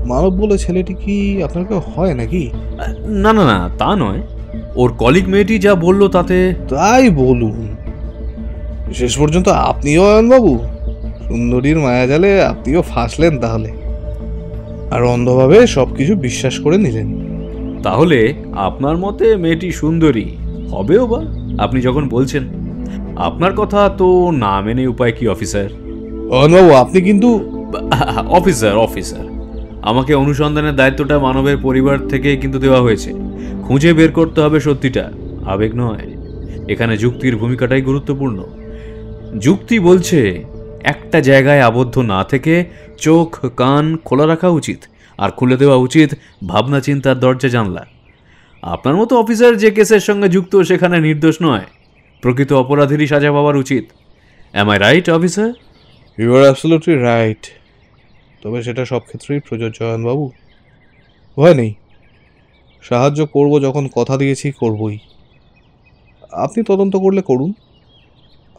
মানব বলে ছেলেটি কি আপনার কেউ হয় নাকি? না না না, তা নয়। ওর কলিগ মেয়েটি যা বলল তাতে। তাই বলুন। শেষ পর্যন্ত আপনিও অয়নবাবু, সুন্দরীর মায়াজালে আপনিও ফাঁসলেন তাহলে, আর অন্ধভাবে সবকিছু বিশ্বাস করে নিলেন। তাহলে আপনার মতে মেয়েটি সুন্দরী হবেও বা আপনি যখন বলছেন? আপনার কথা তো না মেনে উপায় কি অফিসার? অয়নবাবু, আপনি কিন্তু অফিসার অফিসার আমাকে অনুসন্ধানের দায়িত্বটা মানবের পরিবার থেকে কিন্তু দেওয়া হয়েছে। খুঁজে বের করতে হবে সত্যিটা, আবেগ নয়। এখানে যুক্তির ভূমিকাটাই গুরুত্বপূর্ণ। যুক্তি বলছে একটা জায়গায় আবদ্ধ না থেকে চোখ কান খোলা রাখা উচিত, আর খুলে দেওয়া উচিত ভাবনা চিন্তার দরজা জানলা। আপনার মতো অফিসার যে কেসের সঙ্গে যুক্ত সেখানে নির্দোষ নয়, প্রকৃত অপরাধীরই সাজা পাওয়ার উচিত। Am I right officer? You are absolutely right. তবে সেটা সব ক্ষেত্রেই প্রযোজ্য অয়নবাবু। ভয় নেই, সাহায্য করব যখন কথা দিয়েছি করবই। আপনি তদন্ত করলে করুন,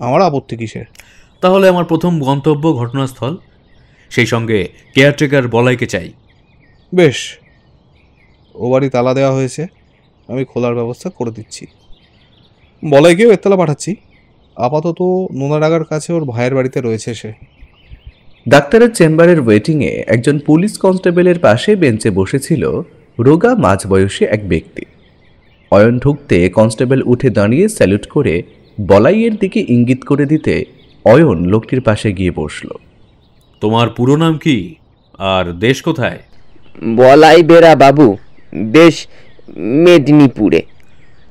আমার আপত্তি কিসের? তাহলে আমার প্রথম গন্তব্য ঘটনাস্থল, সেই সঙ্গে কেয়ারটেকার বলাইকে চাই। বেশ, ও বাড়ি তালা দেওয়া হয়েছে, আমি খোলার ব্যবস্থা করে দিচ্ছি। বলাইকেও এতলা পাঠাচ্ছি। আপাতত নোনাডাঙ্গার কাছে ওর ভাইয়ের বাড়িতে রয়েছে সে। ডাক্তারের চেম্বারের ওয়েটিংয়ে একজন পুলিশ কনস্টেবলের পাশে বেঞ্চে বসেছিল রোগা মাঝবয়সী এক ব্যক্তি। অয়ন ঢুকতে কনস্টেবল উঠে দাঁড়িয়ে স্যালুট করে বলাইয়ের দিকে ইঙ্গিত করে দিতে অয়ন লোকটির পাশে গিয়ে বসল। তোমার পুরো নাম কি আর দেশ কোথায়? বলাই বেরা বাবু, দেশ মেদিনীপুরে।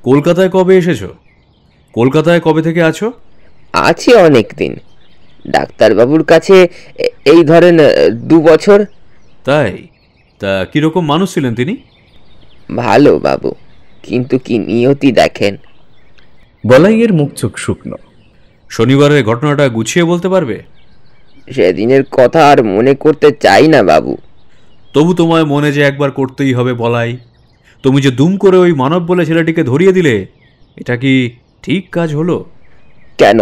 কলকাতায় কবে এসেছো? কলকাতায় কবে থেকে আছো? আছে অনেক দিন। ডাক্তারবাবুর কাছে এই ধরেন 2 বছর। তাই? তা কিরকম মানুষ ছিলেন তিনি? ভালো বাবু, কিন্তু কি নিয়তি দেখেন। বলাইয়ের মুখ চোখ শুকনো। শনিবারের ঘটনাটা গুছিয়ে বলতে পারবে? সেদিনের কথা আর মনে করতে চাই না বাবু। তবু তোমায় মনে যে একবার করতেই হবে বলাই। তুমি যে দুম করে ওই মানব বলে ছেলেটিকে ধরিয়ে দিলে, এটা কি ঠিক কাজ হলো? কেন,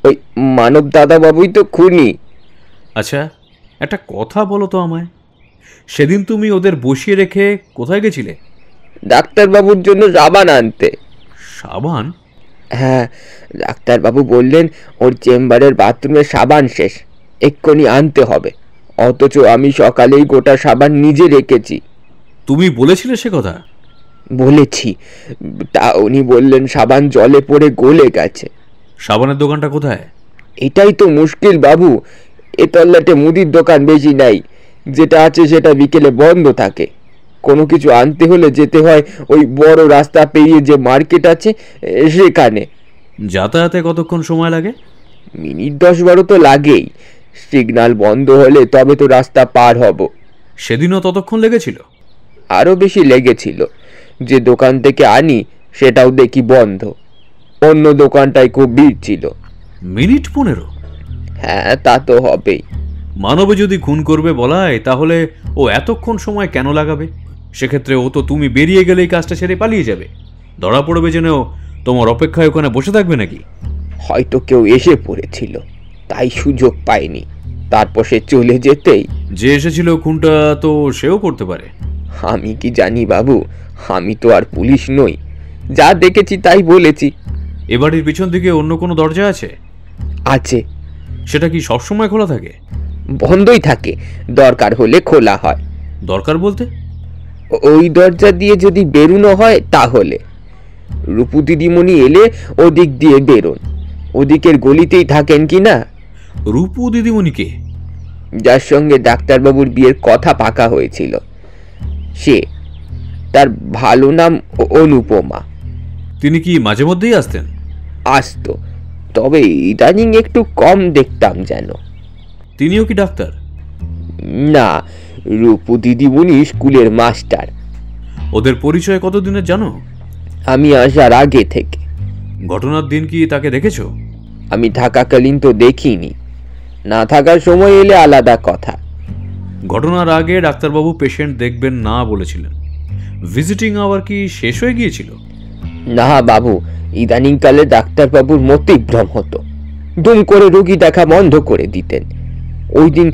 ওই মানব দাদা বাবুই তো খুনি। আচ্ছা, একটা কথা বলো তো আমায়, সেদিন তুমি ওদের বসিয়ে রেখে কোথায় গেছিলে? ডাক্তারবাবুর জন্য সাবান আনতে। সাবান? হ্যাঁ, ডাক্তারবাবু বললেন ওর চেম্বারের বাথরুমে সাবান শেষ, এক্ষুনি আনতে হবে। অথচ আমি সকালেই গোটা সাবান নিজে রেখেছি। তুমি বলেছিলে সে কথা? বলেছি, তা উনি বললেন সাবান জলে পড়ে গলে গেছে। সাবানের দোকানটা কোথায়? এটাই তো মুশকিল বাবু। এ তল্লাটে মুদির দোকান বেশি নাই, যেটা আছে সেটা বিকেলে বন্ধ থাকে। কোনো কিছু আনতে হলে যেতে হয় ওই বড় রাস্তা পেরিয়ে যে মার্কেট আছে সেখানে। যাতায়াতে কতক্ষণ সময় লাগে? মিনিট 10-12 তো লাগেই। সিগন্যাল বন্ধ হলে তবে তো রাস্তা পার হব। সেদিনও ততক্ষণ লেগেছিল? আরো বেশি লেগেছিল। যে দোকান থেকে আনি সেটাও দেখি বন্ধ, অন্য দোকানটায় খুব ভিড় ছিল। মিনিট 15? হ্যাঁ, তা তো হবেই। মানবে যদি খুন করবে বলায়, তাহলে ও এতক্ষণ সময় কেন লাগাবে? সেক্ষেত্রে ও তো তুমি বেরিয়ে গেলেই কাজটা ছেড়ে পালিয়ে যাবে। ধরা পড়বে জেনেও তোমার অপেক্ষায় ওখানে বসে থাকবে নাকি? হয়তো কেউ এসে পড়েছিল, তাই সুযোগ পায়নি। তারপর সে চলে যেতেই। যে এসেছিল খুনটা তো সেও করতে পারে। আমি কি জানি বাবু, আমি তো আর পুলিশ নই। যা দেখেছি তাই বলেছি। এ বাড়ির পিছন দিকে অন্য কোনো দরজা আছে? আছে। সেটা কি সবসময় খোলা থাকে? বন্ধই থাকে, দরকার হলে খোলা হয়। দরকার বলতে? ওই দরজা দিয়ে যদি বেরোনো হয় তাহলে। রূপু দিদিমণি এলে ওদিক দিয়ে বেরোন, ওদিকের গলিতেই থাকেন কি না। রূপু দিদিমণিকে? যার সঙ্গে ডাক্তারবাবুর বিয়ের কথা পাকা হয়েছিল সে, তার ভালো নাম অনুপমা। তিনি কি মাঝে মধ্যেই আসতেন? আসতো, তবে ইদানিং একটু কম দেখতাম যেন। তিনিও কি ডাক্তার? না, রূপু দিদিমণি স্কুলের মাস্টার। ওদের পরিচয় কতদিনের জানো? আমি আসার আগে থেকে। ঘটনার দিন কি তাকে দেখেছো? আমি থাকাকালীন তো দেখিনি, না থাকার সময় এলে আলাদা কথা। ঘটনার আগে ডাক্তারবাবু পেশেন্ট দেখবেন না বলেছিলেন। ভিজিটিং আওয়ার কি শেষ হয়ে গিয়েছিল? না বাবু, ইদানিংকালে ডাক্তারবাবুর মতিভ্রম হতো, দুম করে রোগী দেখা বন্ধ করে দিতেন। ওই দিন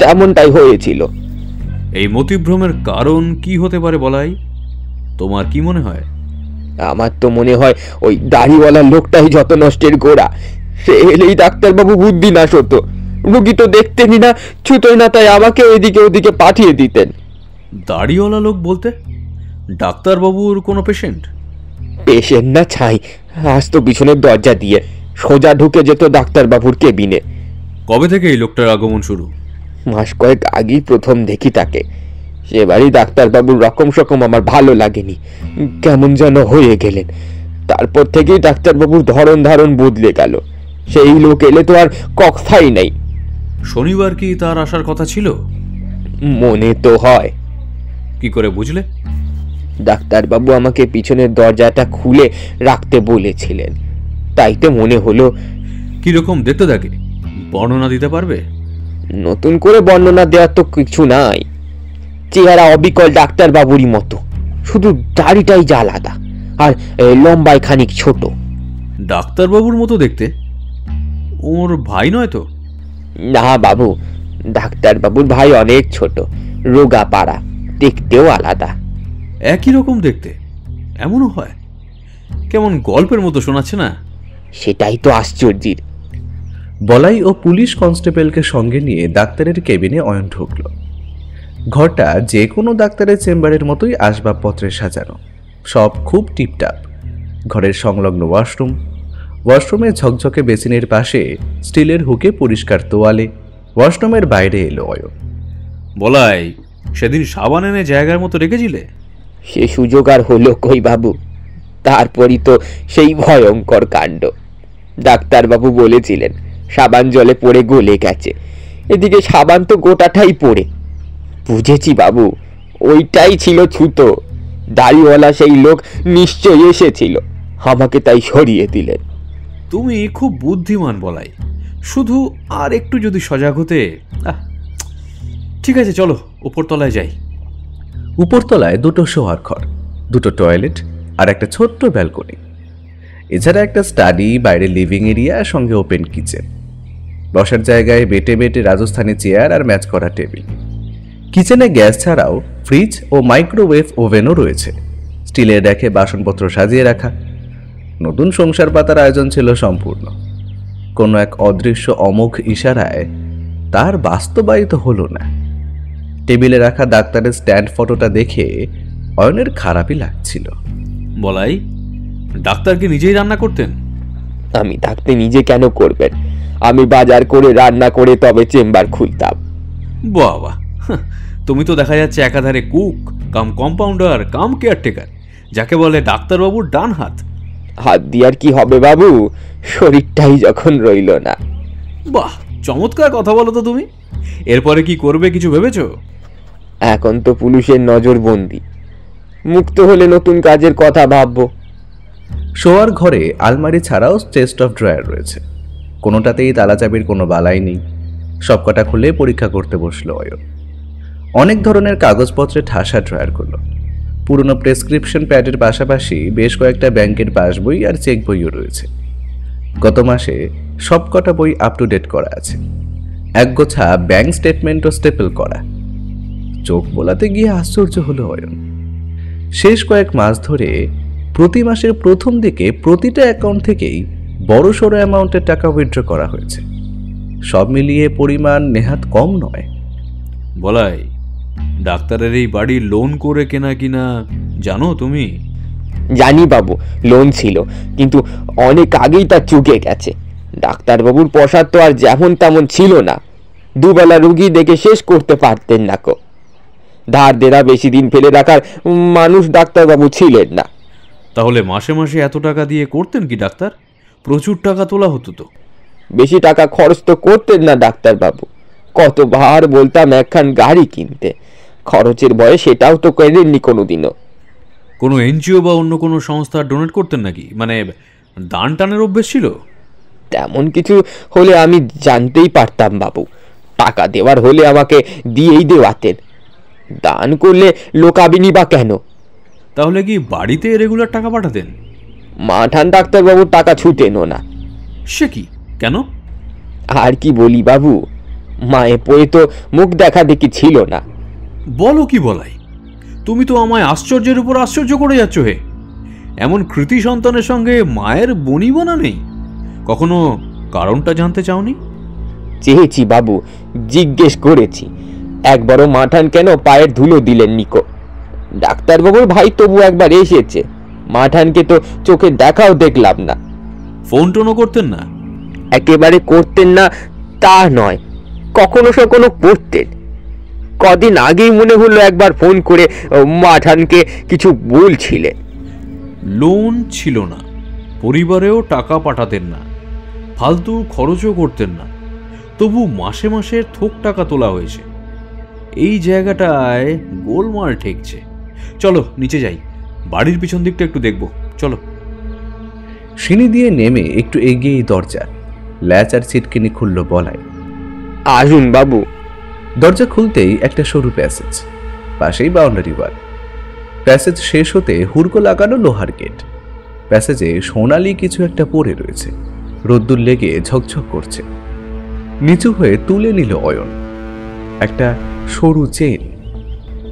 তেমনটাই হয়েছিল। এই মতিভ্রমের কারণ কি হতে পারে বলাই? তোমার কি মনে হয়? আমার তো মনে হয় ওই দাড়িওয়ালা লোকটাই যত নষ্টের গোড়া। সে এলেই ডাক্তারবাবু বুদ্ধি নাশ হতো। রুগী তো দেখতেনই না, ছুতোই না, তাই আমাকে এদিকে ওদিকে পাঠিয়ে দিতেন। দাড়িওয়ালা লোক বলতে ডাক্তারবাবুর কোনো পেশেন্ট? পেশেন্ট না ছাই, আসতো পিছনের দরজা দিয়ে, সোজা ঢুকে যেত ডাক্তারবাবুর কেবিনে। কবে থেকে এই লোকটার আগমন শুরু? মাস কয়েক আগেই প্রথম দেখি তাকে। সেবারই ডাক্তারবাবুর রকম সকম আমার ভালো লাগেনি, কেমন যেন হয়ে গেলেন। তারপর থেকেই ডাক্তারবাবুর ধরন ধারণ বদলে গেল। সেই লোক এলে তো আর কথাই নাই। শনিবার কি তার আসার কথা ছিল? মনে তো হয়। কি করে বুঝলে? ডাক্তারবাবু আমাকে পিছনের দরজাটা খুলে রাখতে বলেছিলেন, তাইতে মনে হলো। কিরকম দেখতে থাকে, বর্ণনা দিতে পারবে? নতুন করে বর্ণনা দেওয়ার তো কিছু নাই। চেহারা অবিকল ডাক্তারবাবুরই মতো, শুধু দাড়িটাই যা আলাদা, আর লম্বায় খানিক ছোট। ডাক্তারবাবুর মতো দেখতে? ওর ভাই নয় তো? না বাবু, ডাক্তারবাবুর ভাই অনেক ছোট, রোগা পাড়া, দেখতেও আলাদা। একই রকম দেখতে? এমনও হয়? কেমন গল্পের মতো শোনাচ্ছে না? সেটাই তো আশ্চর্যের। বলাই ও পুলিশ কনস্টেবলকে সঙ্গে নিয়ে ডাক্তারের কেবিনে অয়ন ঢুকল। ঘরটা যে কোনো ডাক্তারের চেম্বারের মতোই আসবাবপত্রে সাজানো, সব খুব টিপটাপ। ঘরের সংলগ্ন ওয়াশরুমে ঝকঝকে বেসিনের পাশে স্টিলের হুকে পরিষ্কার তোয়ালে। ওয়াশরুমের বাইরে এলো অয়ন। বলাই, সেদিন সাবান এনে জায়গার মতো রেখেছিলে? সে সুযোগ আর হলো কই বাবু, তারপরই তো সেই ভয়ঙ্কর কাণ্ড। ডাক্তারবাবু বলেছিলেন সাবান জলে পড়ে গলে গেছে, এদিকে সাবান তো গোটাটাই পড়ে। বুঝেছি বাবু, ওইটাই ছিল ছুতো। দাড়িওয়ালা সেই লোক নিশ্চয়ই এসেছিল, আমাকে তাই সরিয়ে দিলেন। তুমি খুব বুদ্ধিমান বলাই, শুধু আর একটু যদি সজাগ হতে। ঠিক আছে, চলো উপরতলায় যাই। উপরতলায় দুটো শোয়ার ঘর, দুটো টয়লেট আর একটা ছোট্ট ব্যালকনি। এছাড়া একটা স্টাডি, বাইরে লিভিং এরিয়া, সঙ্গে ওপেন কিচেন। বসার জায়গায় বেটে বেটে রাজস্থানি চেয়ার আর ম্যাচ করা টেবিল। কিচেনে গ্যাস ছাড়াও ফ্রিজ ও মাইক্রোওয়েভ ওভেনও রয়েছে। স্টিলের র্যাকে বাসনপত্র সাজিয়ে রাখা। নতুন সংসার পাতার আয়োজন ছিল সম্পূর্ণ। কোনো এক অদৃশ্য অমোঘ ইশারায় তার বাস্তবায়িত হলো না। টেবিলে রাখা ডাক্তারের স্ট্যান্ড ফটোটা দেখে অয়নের খারাপই লাগছিল। বলাই, ডাক্তার কি নিজেই রান্না করতেন? আমি থাকতে নিজে কেন করবেন? আমি বাজার করে রান্না করে তবে চেম্বার খুলতাম। বাবা, তুমি তো দেখা যাচ্ছে একাধারে কুক কাম কম্পাউন্ডার কাম কেয়ারটেকার, যাকে বলে ডাক্তারবাবুর ডান হাত। হাত দিয়ে আর কি হবে বাবু, শরীরটাই যখন রইল না। বাহ, চমৎকার কথা বলো তো তুমি। এরপরে কি করবে কিছু ভেবেছো? এখন তো পুলিশের নজরবন্দি, মুক্ত হলে নতুন কাজের কথা ভাববো। শোয়ার ঘরে আলমারি ছাড়াও চেস্ট অফ ড্রয়ার রয়েছে। কোনোটাতেই তালা চাবির কোনো বালাই নেই। সবকটা খুলে পরীক্ষা করতে বসলো অয়ন। অনেক ধরনের কাগজপত্রে ঠাসা ড্রয়ারগুলো। পুরনো প্রেসক্রিপশন প্যাডের পাশাপাশি বেশ কয়েকটা ব্যাংকের পাসবই আর চেক বইও রয়েছে। গত মাসে সবকটা বই আপ টু ডেট করা আছে। একগোছা ব্যাংক স্টেটমেন্টও স্টেপল করা। চোখ বোলাতে গিয়ে আশ্চর্য হলো অয়ন। শেষ কয়েক মাস ধরে প্রতি মাসের প্রথম দিকে প্রতিটা অ্যাকাউন্ট থেকেই বড়সড় অ্যামাউন্টের টাকা উইথড্র করা হয়েছে। সব মিলিয়ে পরিমাণ নেহাত কম নয়। বলাই, ডাক্তারের এই বাড়ি লোন করে কেনা কিনা জানো তুমি? জানি বাবু, লোন ছিল, কিন্তু অনেক আগেই তা চুকে গেছে। ডাক্তারবাবুর প্রসাদ তো আর যেমন তেমন ছিল না, দুবেলা রুগী দেখে শেষ করতে পারতেন না কো। ধার দেনা বেশি দিন ফেলে রাখার মানুষ ডাক্তারবাবু ছিলেন না। তাহলে মাসে মাসে এত টাকা দিয়ে করতেন কি ডাক্তার? প্রচুর টাকা তোলা হতো তো। বেশি টাকা খরচ তো করতেন না ডাক্তারবাবু, কতবার বলতাম একখান গাড়ি কিনতে, খরচের ভয়ে সেটাও তো করেননি কোনোদিনও। কোনো এনজিও বা অন্য কোনো সংস্থা ডোনেট করতেন নাকি? মানে দান টানের অভ্যেস ছিল? তেমন কিছু হলে আমি জানতেই পারতাম বাবু, টাকা দেওয়ার হলে আমাকে দিয়েই দেওয়াতেন, দান করলে লোকাবিনি বা কেন? তাহলে কি বাড়িতে রেগুলার টাকা পাঠাতেন? মাঠান ডাক্তারবাবুর টাকা ছুটেনও না। সে কি, কেন? আর কি বলি বাবু, মায়ে পড়ে তো মুখ দেখা দেখি ছিল না। বলো কি বলাই, তুমি তো আমায় আশ্চর্যের উপর আশ্চর্য করে যাচ্ছ হে। এমন কৃতি সন্তানের সঙ্গে মায়ের বনিবনা নেই? কখনো কারণটা জানতে চাওনি? চেয়েছি বাবু, জিজ্ঞেস করেছি, একবারও মাঠান কেন পায়ের ধুলো দিলেন নিকো। ডাক্তারবাবুর ভাই তবু একবার এসেছে, মাঠানকে তো চোখে দেখাও দেখলাম না। ফোন টোনও করতেন না? একেবারে করতেন না তা নয়, কখনো সখনো করতেন। কদিন আগেই মনে হলো একবার ফোন করে মাঠানকে কিছু বলছিলেন। লোন ছিল না, পরিবারেও টাকা পাঠাতেন না, ফালতু খরচও করতেন না, তবু মাসে মাসে থোক টাকা তোলা হয়েছে। এই জায়গাটায় গোলমাল ঠেকছে। চলো নিচে যাই, বাড়ির পিছন দিকটা একটু দেখবো, চলো। সিঁড়ি দিয়ে নেমে একটু এগিয়েই দরজা, ল্যাচ আর ছিটকিনি খুলল বলাই। আসুন বাবু। দরজা খুলতেই একটা সরু প্যাসেজ, পাশেই বাউন্ডারি ওয়াল। প্যাসেজ শেষ হতে হুড়কো লাগানো লোহার গেট। প্যাসেজে সোনালি কিছু একটা পড়ে রয়েছে, রোদ্দুর লেগে ঝকঝক করছে। নিচু হয়ে তুলে নিল অয়ন একটা সরু চেন।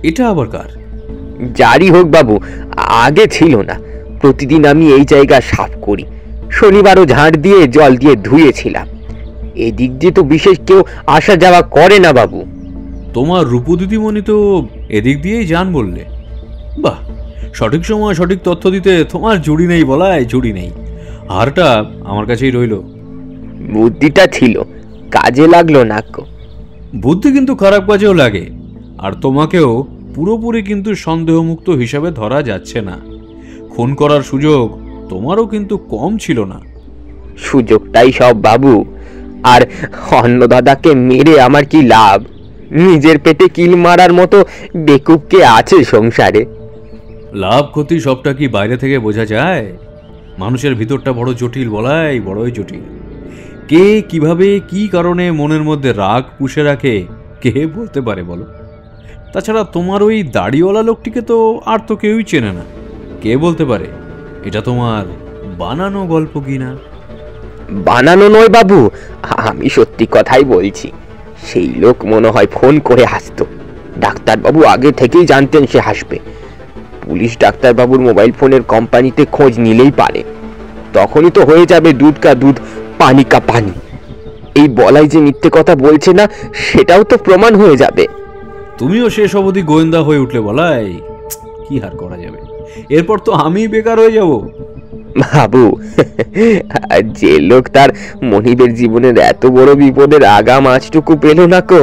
এটা আবার কার? যারই হোক বাবু, আগে ছিল না। প্রতিদিন আমি এই জায়গা সাফ করি, শনিবারও ঝাড় দিয়ে জল দিয়ে ধুয়েছিলাম। এদিক দিয়ে তো বিশেষ কেউ আসা যাওয়া করে না বাবু। তোমার রূপু দিদিমণি তো এদিক দিয়েই যান বললে। বাহ, সঠিক সময় সঠিক তথ্য দিতে তোমার জুড়ি নেই বলাই, জুড়ি নেই। হারটা আমার কাছেই রইল। বুদ্ধিটা ছিল, কাজে লাগলো না। বুদ্ধি কিন্তু খারাপ কাজেও লাগে, আর তোমাকেও পুরোপুরি কিন্তু সন্দেহমুক্ত হিসাবে ধরা যাচ্ছে না। খুন করার সুযোগ তোমারও কিন্তু কম ছিল না। সুযোগটাই সব বাবু, আর অন্নদাদাকে মেরে আমার কি লাভ? নিজের পেটে কিল মারার মতো বেকুব কে আছে সংসারে? লাভ ক্ষতি সবটা কি বাইরে থেকে বোঝা যায়? মানুষের ভিতরটা বড় জটিল বলাই, বড়ই জটিল। কে কিভাবে কি কারণে মনের মধ্যে রাগ পুষে রাখে কে বলতে পারে বলো? তাছাড়া তোমার ওই দাড়িওয়ালা লোকটিকে তো আর তো কেউই চেনে না। কে বলতে পারে এটা তোমার বানানো গল্প কিনা? বানানো নয় বাবু, আমি সত্যি কথাই বলছি। সেই লোক মনে হয় ফোন করে হাসতো। ডাক্তারবাবু আগে থেকেই জানতেন সে হাসবে। পুলিশ ডাক্তারবাবুর মোবাইল ফোনের কোম্পানিতে খোঁজ নিলেই পারে, তখনই তো হয়ে যাবে দুধ কা দুধ পানি কা পানি। এই বলাই যে মিথ্যে কথা বলছে না সেটাও তো প্রমাণ হয়ে যাবে। তুমিও শেষ অবধি গোয়েন্দা হয়ে উঠলে বলাই, কি হার করা যাবে? এরপর তো আমি বেকার হয়ে যাব। বাবু, যে লোক তার মনিবের জীবনের এত বড় বিপদের আগাম আঁচটুকু পেল না কো,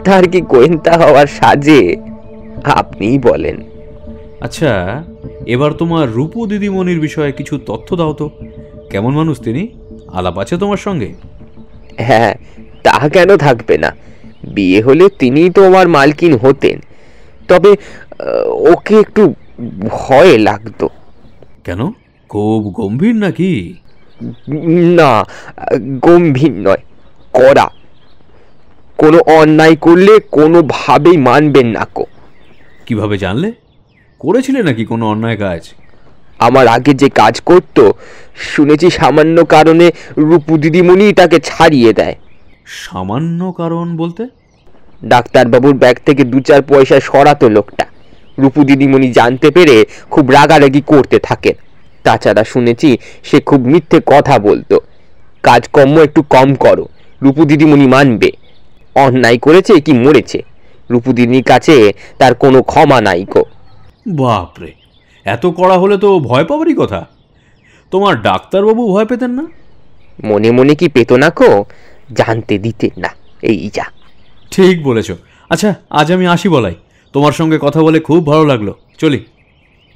তার কি গোয়েন্দা হওয়ার সাজে? আপনিই বলেন। আচ্ছা, এবার তোমার রূপু দিদিমণির বিষয়ে কিছু তথ্য দাও তো। কেমন মানুষ তিনি? আলাপ আছে তোমার সঙ্গে? হ্যাঁ, তা কেন থাকবে না? বিয়ে হলে তিনিই তো আমার মালকিন হতেন। তবে ওকে একটু ভয় লাগতো। কেন? খুব গম্ভীর নাকি? না, গম্ভীর নয়, কড়া। কোনো অন্যায় করলে কোনোভাবেই মানবেন না কো। কিভাবে জানলে? করেছিলে নাকি কোনো অন্যায় কাজ? আমার আগে যে কাজ করতো, শুনেছি সামান্য কারণে রূপু দিদিমণি তাকে ছাড়িয়ে দেয়। সামান্য কারণ বলতে? ডাক্তারবাবুর ব্যাগ থেকে 2-4 পয়সা সরাতো লোকটা। রূপু দিদিমণি জানতে পেরে খুব রাগারাগি করতে থাকেন। তাছাড়া শুনেছি সে খুব মিথ্যে কথা বলতো। কাজকর্ম একটু কম করো, রূপু দিদিমণি মানবে অন্যায় করেছে কি মরেছে। রূপু দিদির কাছে তার কোনো ক্ষমা নাই গো। বাপরে, এত কড়া হলে তো ভয় পাবারই কথা। তোমার ডাক্তারবাবু ভয় পেতেন না? মনে মনে কি পেত না কো, জানতে দিতেন না, এই যা। ঠিক বলেছ। আচ্ছা, আজ আমি আসি বলাই। তোমার সঙ্গে কথা বলে খুব ভালো লাগলো, চলি।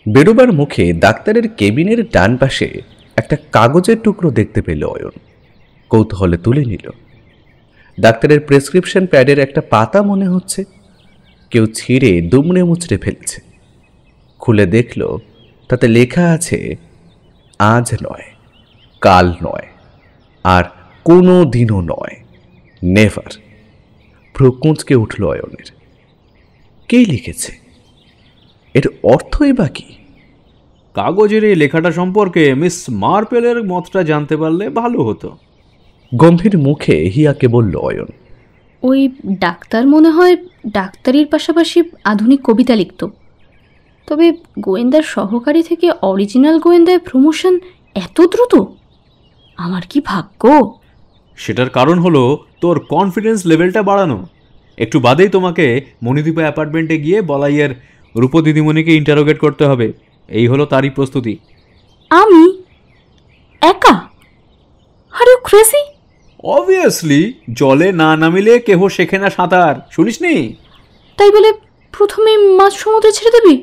বেরোবার মুখে ডাক্তারের কেবিনের ডান পাশে একটা কাগজের টুকরো দেখতে পেল অয়ন। কৌতূহলে তুলে নিল। ডাক্তারের প্রেসক্রিপশন প্যাডের একটা পাতা মনে হচ্ছে, কেউ ছিঁড়ে দুমড়ে মুচড়ে ফেলছে। খুলে দেখল তাতে লেখা আছে, আজ নয়, কাল নয়, আর কোনো দিনও নয়, নেভার। প্রকুঁচকে উঠল অয়নের। কে লিখেছে? এর অর্থই বা কি? কাগজের এই লেখাটা সম্পর্কে মিস মার্পেলের মতটা জানতে পারলে ভালো হতো। গম্ভীর মুখে হিয়াকে বলল অয়ন। ওই ডাক্তার মনে হয় ডাক্তারির পাশাপাশি আধুনিক কবিতা লিখত। তবে গোয়েন্দার সহকারী থেকে অরিজিনাল গোয়েন্দায় প্রমোশন এত দ্রুত, আমার কি ভাগ্য! সেটার কারণ হলো তোর কনফিডেন্স লেভেলটা বাড়ানো। একটু বাদেই তোমাকে মণিদীপা অ্যাপার্টমেন্টে গিয়ে বলাইয়ের রূপ দিদিমণিকে ইন্টারোগেট করতে হবে। এই হলো তারই প্রস্তুতি। আমি একা? Are you crazy? অবভিয়াসলি, জলে না নামিলে কেহ শেখে না সাঁতার, শুনিসনি? তাই বলে প্রথমে মাছ সমুদ্রে ছেড়ে দিবি?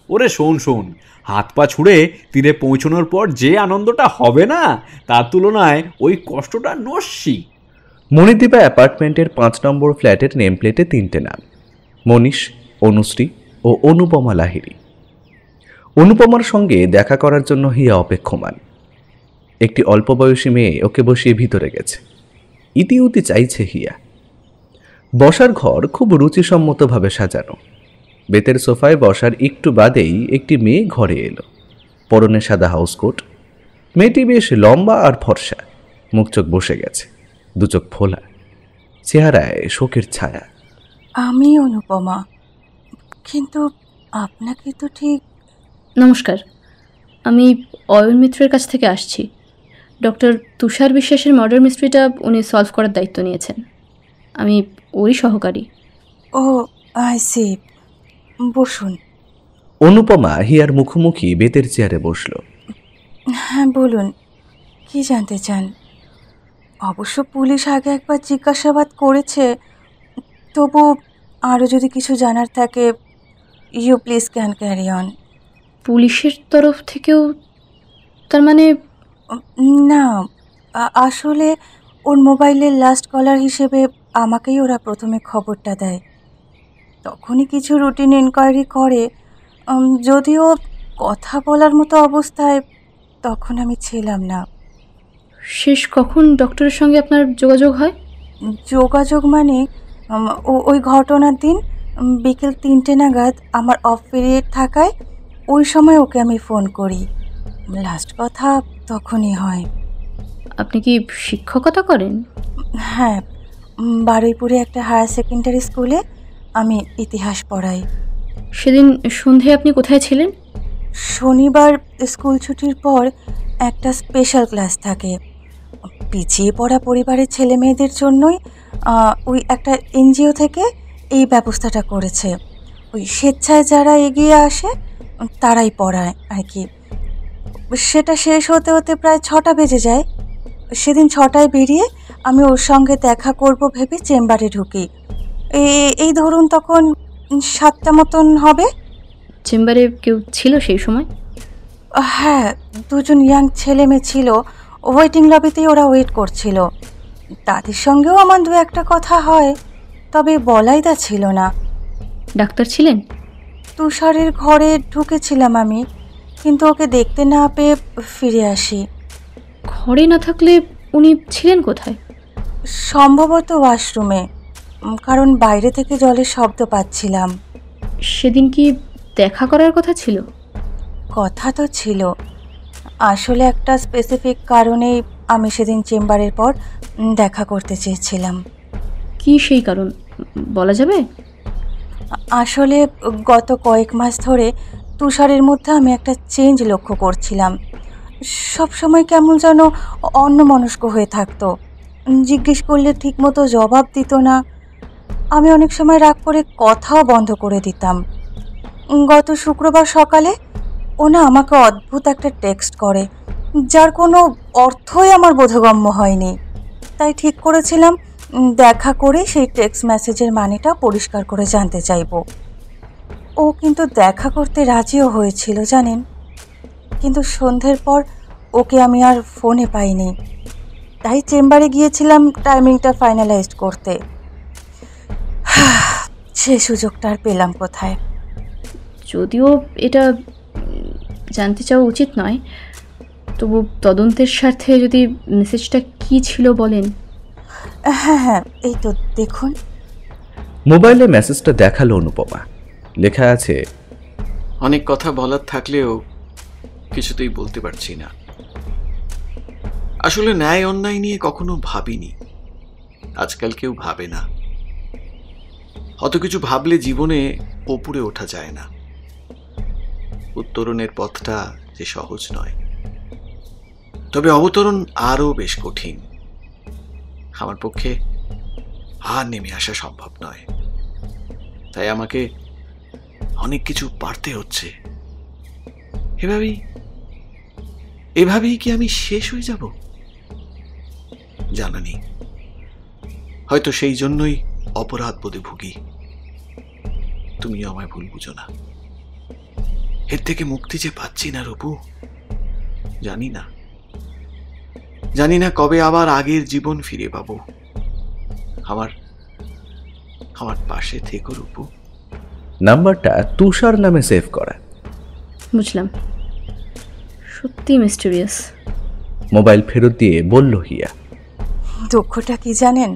ওরে শোন শোন, হাত পা ছুঁড়ে তীরে পৌঁছানোর পর যে আনন্দটা হবে না, তার তুলনায় ওই কষ্টটা নস্যি। মণিদীপা অ্যাপার্টমেন্টের 5 নম্বর ফ্ল্যাটের নেম প্লেটে 3টে নাম, মনীষ, অনুশ্রী ও অনুপমা লাহিড়ী। অনুপমার সঙ্গে দেখা করার জন্য হিয়া অপেক্ষমান। একটি অল্প বয়সী মেয়ে ওকে বসিয়ে ভিতরে গেছে। ইতিউতি চাইছে হিয়া। বসার ঘর খুব রুচিসম্মতভাবে সাজানো। বেতের সোফায় বসার একটু বাদেই একটি মেয়ে ঘরে এলো। পরনে সাদা হাউসকোট। মেয়েটি বেশ লম্বা আর ফর্সা, মুখ চোখ বসে গেছে, দুচোখ ফোলা, চেহারায় শোকের ছায়া। আমি অনুপমা, কিন্তু আপনাকে তো ঠিক... নমস্কার, আমি অয়ন মিত্রের কাছ থেকে আসছি। ডক্টর তুষার বিশ্বাসের মার্ডার মিস্ট্রিটা উনি সলভ করার দায়িত্ব নিয়েছেন। আমি ওরই সহকারী। ও আই সি, বসুন। অনুপমা হিয়ার মুখোমুখি বেতের চেয়ারে বসল। হ্যাঁ বলুন, কি জানতে চান? অবশ্য পুলিশ আগে একবার জিজ্ঞাসাবাদ করেছে, তবু আরও যদি কিছু জানার থাকে, you please can carry on. পুলিশের তরফ থেকেও? তার মানে? না, আসলে ওর মোবাইলের লাস্ট কলার হিসেবে আমাকেই ওরা প্রথমে খবরটা দেয়। তখনই কিছু রুটিন এনকোয়ারি করে, যদিও কথা বলার মতো অবস্থায় তখন আমি ছিলাম না। শেষ কখন ডক্টরের সঙ্গে আপনার যোগাযোগ হয়? যোগাযোগ মানে ওই ঘটনার দিন বিকেল 3টে নাগাদ আমার অফ পিরিয়ড থাকায় ওই সময় ওকে আমি ফোন করি। লাস্ট কথা তখনই হয়। আপনি কি শিক্ষকতা করেন? হ্যাঁ, বারুইপুরে একটা হায়ার সেকেন্ডারি স্কুলে আমি ইতিহাস পড়াই। সেদিন সন্ধে আপনি কোথায় ছিলেন? শনিবার স্কুল ছুটির পর একটা স্পেশাল ক্লাস থাকে। পিছিয়ে পড়া পরিবারের ছেলে মেয়েদের জন্যই ওই একটা এনজিও থেকে এই ব্যবস্থাটা করেছে। ওই স্বেচ্ছায় যারা এগিয়ে আসে তারাই পড়ায় আর কি। সেটা শেষ হতে হতে প্রায় 6টা বেজে যায়। সেদিন 6টায় বেরিয়ে আমি ওর সঙ্গে দেখা করব ভেবে চেম্বারে ঢুকি। এই ধরুন তখন 7টা মতন হবে। চেম্বারে কেউ ছিল সেই সময়? হ্যাঁ, 2জন ইয়াং ছেলে মেয়ে ছিল। ওয়েটিং লবিতেই ওরা ওয়েট করছিল। তাদের সঙ্গেও আমার 2-একটা কথা হয়, তবে বলাইদা ছিল না। ডাক্তার ছিলেন? তুষারের ঘরে ঢুকেছিলাম আমি, কিন্তু ওকে দেখতে না পেয়ে ফিরে আসি। ঘরে না থাকলে উনি ছিলেন কোথায়? সম্ভবত ওয়াশরুমে, কারণ বাইরে থেকে জলের শব্দ পাচ্ছিলাম। সেদিন কি দেখা করার কথা ছিল? কথা তো ছিল, আসলে একটা স্পেসিফিক কারণেই আমি সেদিন চেম্বারের পর দেখা করতে চেয়েছিলাম। কি সেই কারণ বলা যাবে? আসলে গত কয়েক মাস ধরে তুষারের মধ্যে আমি একটা চেঞ্জ লক্ষ্য করছিলাম। সবসময় কেমন যেন অন্যমনস্ক হয়ে থাকতো। জিজ্ঞেস করলে ঠিকমতো জবাব দিত না। আমি অনেক সময় রাগ করে কথাও বন্ধ করে দিতাম। গত শুক্রবার সকালে ও না আমাকে অদ্ভুত একটা টেক্সট করে, যার কোনো অর্থই আমার বোধগম্য হয়নি। তাই ঠিক করেছিলাম দেখা করে সেই টেক্সট মেসেজের মানেটা পরিষ্কার করে জানতে চাইব। ও কিন্তু দেখা করতে রাজিও হয়েছিল জানেন, কিন্তু সন্ধ্যের পর ওকে আমি আর ফোনে পাইনি। তাই চেম্বারে গিয়েছিলাম টাইমিংটা ফাইনালাইজড করতে। সে সুযোগটা আর পেলাম কোথায়। যদিও এটা জানতে চাওয়া উচিত নয়, তবু তদন্তের স্বার্থে যদি মেসেজটা কি ছিল বলেন। হ্যাঁ হ্যাঁ, এই তো দেখুন। মোবাইলে মেসেজটা দেখালো অনুপমা। লেখা আছে, অনেক কথা বলার থাকলেও কিছুতেই বলতে পারছি না। আসলে ন্যায় অন্যায় নিয়ে কখনো ভাবিনি, আজকাল কেউ ভাবে না। অত কিছু ভাবলে জীবনে ওপরে ওঠা যায় না। উত্তরণের পথটা যে সহজ নয়, তবে অবতরণ আরও বেশ কঠিন। আমার পক্ষে আর নেমে আসা সম্ভব নয়, তাই আমাকে অনেক কিছু পারতে হচ্ছে। এভাবেই কি আমি শেষ হয়ে যাব? জানা নেই, হয়তো সেই জন্যই অপরাধ বোধে ভুগি। তুমিও আমায় ভুল বুঝো না। এর থেকে মুক্তি যে পাচ্ছি না রূপু, জানি না কবে আবার আগের জীবন ফিরে পাবো। আমার পাশে থেকো রূপু। নাম্বারটা তুষার নামে সেভ করা। বুঝলাম, সত্যি মিস্টেরিয়াস। মোবাইল ফেরত দিয়ে বলল হিয়া, দুঃখটা কি জানেন,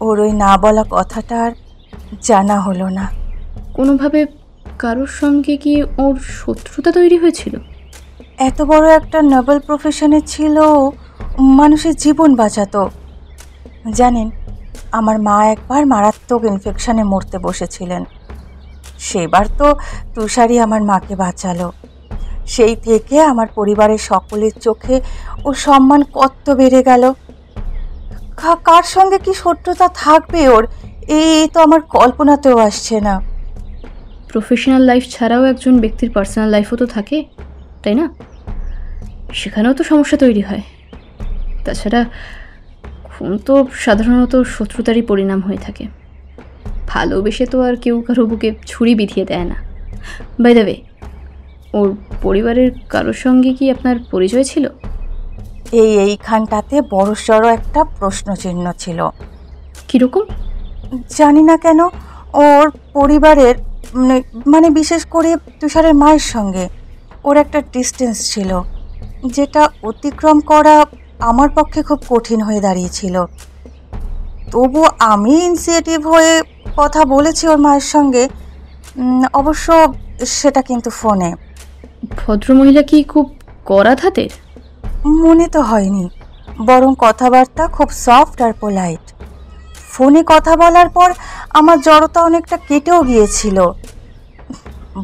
ওর ওই না বলা কথাটা আর জানা হলো না। কোনোভাবে কারোর সঙ্গে কি ওর শত্রুতা তৈরি হয়েছিল? এত বড় একটা নোবেল প্রফেশনে ছিল, মানুষের জীবন বাঁচাতো। জানেন, আমার মা একবার মারাত্মক ইনফেকশনে মরতে বসেছিলেন। সেবার তো তুষারই আমার মাকে বাঁচালো। সেই থেকে আমার পরিবারের সকলের চোখে ওর সম্মান কত বেড়ে গেল। কার সঙ্গে কি শত্রুতা থাকবে ওর, এই তো আমার কল্পনাতেও আসছে না। প্রফেশনাল লাইফ ছাড়াও একজন ব্যক্তির পার্সোনাল লাইফও তো থাকে, তাই না? সেখানেও তো সমস্যা তৈরি হয়। তাছাড়া খুন তো সাধারণত শত্রুতারই পরিণাম হয়ে থাকে। ভালোবেসে তো আর কেউ কারো বুকে ছুরি বিধিয়ে দেয় না। বাই দ্য ওয়ে, ওর পরিবারের কারোর সঙ্গে কি আপনার পরিচয় ছিল? এইখানটাতে বড়সড় একটা প্রশ্নচিহ্ন ছিল। কীরকম? জানি না কেন ওর পরিবারের মানে বিশেষ করে তুষারের মায়ের সঙ্গে ওর একটা ডিস্টেন্স ছিল, যেটা অতিক্রম করা আমার পক্ষে খুব কঠিন হয়ে দাঁড়িয়েছিল। তবু আমি ইনিশিয়েটিভ হয়ে কথা বলেছি ওর মায়ের সঙ্গে, অবশ্য সেটা কিন্তু ফোনে। ভদ্রমহিলা কি খুব কড়া ধাতের? মনে তো হয়নি, বরং কথাবার্তা খুব সফট আর পোলাইট। ফোনে কথা বলার পর আমার জড়তা অনেকটা কেটেও গিয়েছিল,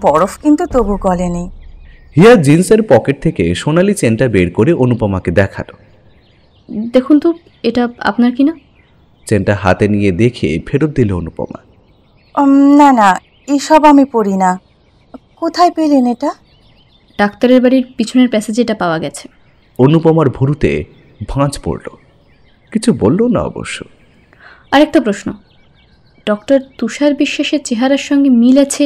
বরফ কিন্তু তবু গলেনি। হিয়া জিন্সের পকেট থেকে সোনালি চেনটা বের করে অনুপমাকে দেখালো। দেখুন তো, এটা আপনার কিনা? চেনটা হাতে নিয়ে দেখে ফেরত দিল অনুপমা। না না, এসব আমি পড়ি না। কোথায় পেলেন এটা? ডাক্তারের বাড়ির পিছনের প্যাসেজে এটা পাওয়া গেছে। অনুপমার ভুরুতে ভাঁজ পড়ল, কিছু বলল না অবশ্য। আরেকটা প্রশ্ন, ডক্টর তুষার বিশ্বাসের চেহারার সঙ্গে মিল আছে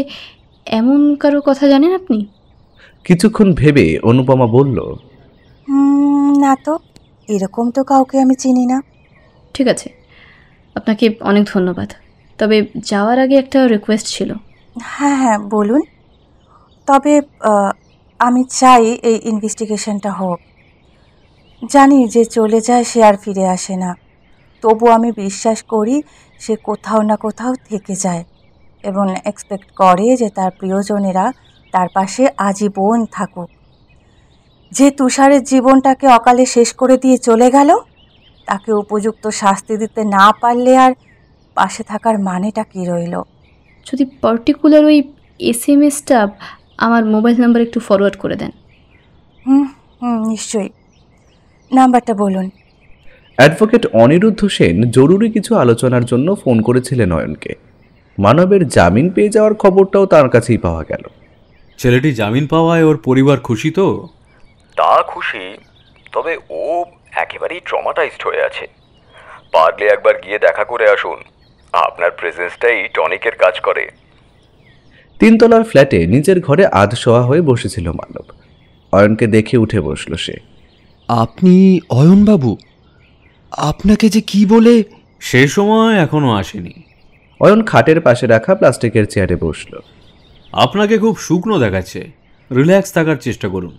এমন কারো কথা জানেন আপনি? কিছুক্ষণ ভেবে অনুপমা বলল, না তো, এরকম তো কাউকে আমি চিনি না। ঠিক আছে, আপনাকে অনেক ধন্যবাদ। তবে যাওয়ার আগে একটা রিকোয়েস্ট ছিল। হ্যাঁ হ্যাঁ বলুন। তবে আমি চাই এই ইনভেস্টিগেশনটা হোক। জানি যে চলে যায় সে আর ফিরে আসে না, তবু আমি বিশ্বাস করি সে কোথাও না কোথাও থেকে যায় এবং এক্সপেক্ট করে যে তার প্রিয়জনেরা তার পাশে আজীবন থাকুক। যে তুষারের জীবনটাকে অকালে শেষ করে দিয়ে চলে গেল, তাকে উপযুক্ত শাস্তি দিতে না পারলে আর পাশে থাকার মানেটা কী রইল? যদি পার্টিকুলার ওই SMS-টা আমার মোবাইল নাম্বার একটু ফরওয়ার্ড করে দেন। নিশ্চয়ই। নাম্বারটা বলুন। অ্যাডভোকেট অনিরুদ্ধ সেন জরুরি কিছু আলোচনার জন্য ফোন করেছিলেন অয়নকে। মানবের জামিন পেয়ে যাওয়ার খবরটাও তার কাছেই পাওয়া গেল। ছেলেটি জামিন পাওয়ায় ওর পরিবার খুশি তো? তা খুশি, তবে ও একেবারেই ট্রমাটাইজড হয়ে আছে। পারলে একবার গিয়ে দেখা করে আসুন, আপনার প্রেজেন্সটাই টনিকের কাজ করে। 3 তলার ফ্ল্যাটে নিজের ঘরে আধশোয়া হয়ে বসেছিল মানব। অয়নকে দেখে উঠে বসল সে। আপনি অয়নবাবু? আপনাকে যে কি বলে। সে সময় এখনো আসেনি। অয়ন খাটের পাশে রাখা প্লাস্টিকের চেয়ারে বসল। আপনাকে খুব শুকনো দেখাচ্ছে, রিল্যাক্স থাকার চেষ্টা করুন।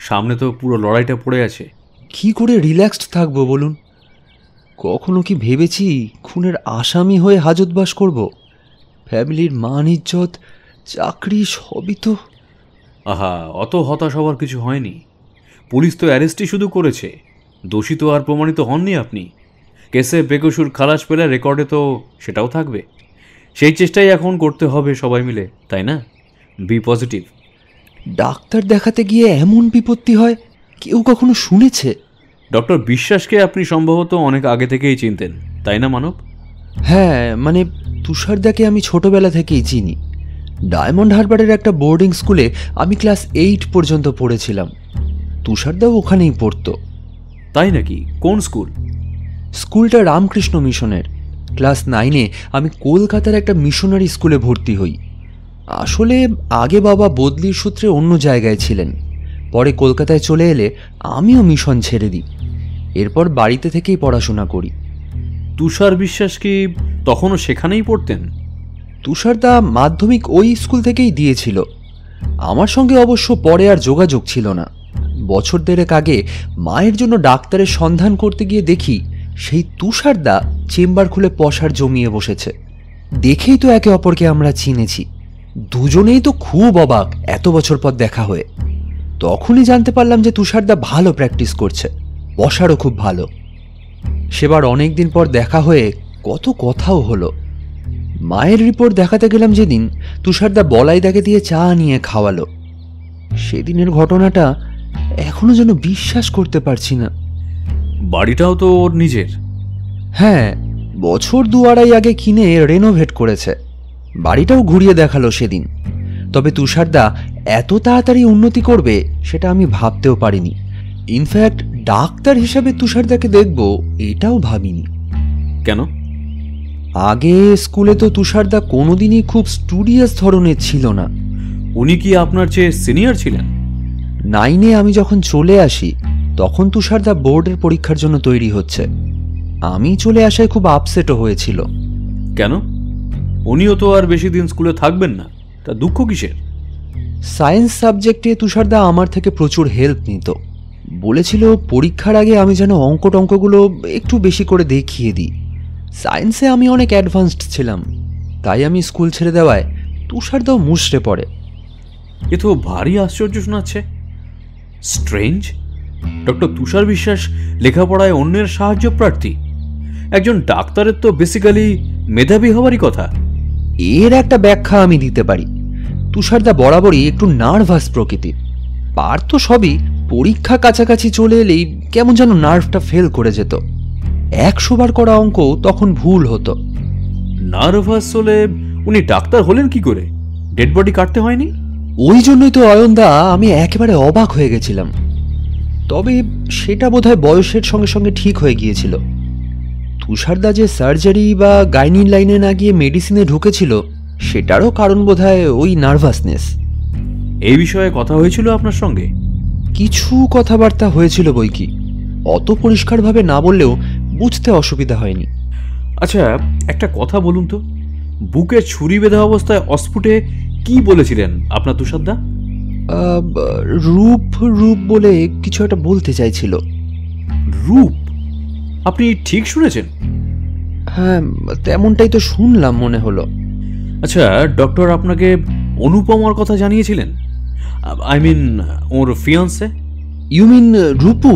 সামনে তো পুরো লড়াইটা পড়ে আছে। কি করে রিল্যাক্সড থাকবো বলুন? কখনো কি ভেবেছি খুনের আসামি হয়ে হাজতবাস করব? ফ্যামিলির মান ইজ্জত, চাকরি সবই তো। আহা, অত হতাশ হওয়ার কিছু হয়নি। পুলিশ তো অ্যারেস্টই শুধু করেছে, দোষী তো আর প্রমাণিত হননি আপনি। কেসে বেকসুর খালাস পেলে রেকর্ডে তো সেটাও থাকবে। সেই চেষ্টাই এখন করতে হবে সবাই মিলে, তাই না? B positive. ডাক্তার দেখাতে গিয়ে এমন বিপত্তি হয় কেউ কখনো শুনেছে? ডক্টর বিশ্বাসকে আপনি সম্ভবত অনেক আগে থেকেই চিনতেন, তাই না মানব? হ্যাঁ, মানে তুষারদাকে আমি ছোটবেলা থেকেই চিনি। ডায়মন্ড হারবারের একটা বোর্ডিং স্কুলে আমি ক্লাস 8 পর্যন্ত পড়েছিলাম। তুষারদাও ওখানেই পড়তো। তাই নাকি? কোন স্কুল? স্কুলটা রামকৃষ্ণ মিশনের। ক্লাস 9-এ আমি কলকাতার একটা মিশনারি স্কুলে ভর্তি হই। আসলে আগে বাবা বদলির সূত্রে অন্য জায়গায় ছিলেন, পরে কলকাতায় চলে এলে আমিও মিশন ছেড়ে দিই। এরপর বাড়িতে থেকেই পড়াশোনা করি। তুষার বিশ্বাস কি তখনও সেখানেই পড়তেন? তুষারদা মাধ্যমিক ওই স্কুল থেকেই দিয়েছিল। আমার সঙ্গে অবশ্য পরে আর যোগাযোগ ছিল না। বছর দেড়েক আগে মায়ের জন্য ডাক্তারের সন্ধান করতে গিয়ে দেখি সেই তুষারদা চেম্বার খুলে পসার জমিয়ে বসেছে। দেখেই তো একে অপরকে আমরা চিনেছি। দুজনেই তো খুব অবাক এত বছর পর দেখা হয়ে। তখনই জানতে পারলাম যে তুষারদা ভালো প্র্যাকটিস করছে, পসারও খুব ভালো। সেবার অনেকদিন পর দেখা হয়ে কত কথাও হলো। মায়ের রিপোর্ট দেখাতে গেলাম যেদিন, তুষারদা বলাইদাকে দিয়ে চা নিয়ে খাওয়ালো। সেদিনের ঘটনাটা এখনো যেন বিশ্বাস করতে পারছি না। বাড়িটাও তো ওর নিজের? হ্যাঁ, বছর 2-2.5 আগে কিনে রেনোভেট করেছে। বাড়িটাও ঘুরিয়ে দেখালো সেদিন। তবে তুষারদা এত তাড়াতাড়ি উন্নতি করবে সেটা আমি ভাবতেও পারিনি। ইনফ্যাক্ট ডাক্তার হিসাবে তুষারদাকে দেখব এটাও ভাবিনি। কেন? আগে স্কুলে তো তুষারদা কোনোদিনই খুব স্টুডিয়াস ধরনের ছিল না। উনি কি আপনার চেয়ে সিনিয়র ছিলেন? 9-এ আমি যখন চলে আসি তখন তুষারদা বোর্ডের পরীক্ষার জন্য তৈরি হচ্ছে। আমি চলে আসায় খুব আপসেটও হয়েছিল। কেন? উনিও তো আর বেশি দিন স্কুলে থাকবেন না, তা দুঃখ কিসের? সায়েন্স সাবজেক্টে তুষারদা আমার থেকে প্রচুর হেল্প নিত। বলেছিল পরীক্ষার আগে আমি যেন অঙ্কগুলো একটু বেশি করে দেখিয়ে দিই। সায়েন্সে আমি অনেক অ্যাডভান্সড ছিলাম, তাই আমি স্কুল ছেড়ে দেওয়ায় তুষারদাও মুষড়ে পড়ে। এ তো ভারী আশ্চর্য শোনাচ্ছে। স্ট্রেঞ্জ। ডক্টর তুষার বিশ্বাস লেখাপড়ায় অন্যের সাহায্য প্রার্থী। একজন ডাক্তারের তো বেসিক্যালি মেধাবী হওয়ারই কথা। এর একটা ব্যাখ্যা আমি দিতে পারি। তুষারদা বরাবরই একটু নার্ভাস প্রকৃতির। পারত সবই, পরীক্ষা কাছাকাছি চলে এলেই কেমন যেন নার্ভটা ফেল করে যেত। 100 বার করা অঙ্ক তখন ভুল হতো। নার্ভাস হলে উনি ডাক্তার হলেন কি করে? ডেড বডি কাটতে হয়নি? ওই জন্যই তো অয়নদা আমি একেবারে অবাক হয়ে গেছিলাম। তবে সেটা বোধহয় বয়সের সঙ্গে সঙ্গে ঠিক হয়ে গিয়েছিল। তুষারদা যে সার্জারি বা গাইনির লাইনে না গিয়ে মেডিসিনে ঢুকেছিল সেটারও কারণ বোধহয় ওই নার্ভাসনেস। এই বিষয়ে কথা হয়েছিল আপনার সঙ্গে? কিছু কথাবার্তা হয়েছিল বইকি, অত পরিষ্কারভাবে না বললেও বুঝতে অসুবিধা হয়নি। আচ্ছা, একটা কথা বলুন তো, বুকে ছুরি বেঁধা অবস্থায় অস্ফুটে কি বলেছিলেন আপনার তুষারদা? রূপ রূপ বলে কিছু একটা বলতে চাইছিল। রূপ? আপনি ঠিক শুনেছেন? হ্যাঁ, তেমনটাই তো শুনলাম মনে হলো। আচ্ছা, ডক্টর আপনাকে অনুপমার কথা জানিয়েছিলেন? আই মিন ওর ফিয়ান্সে। You mean Rupu?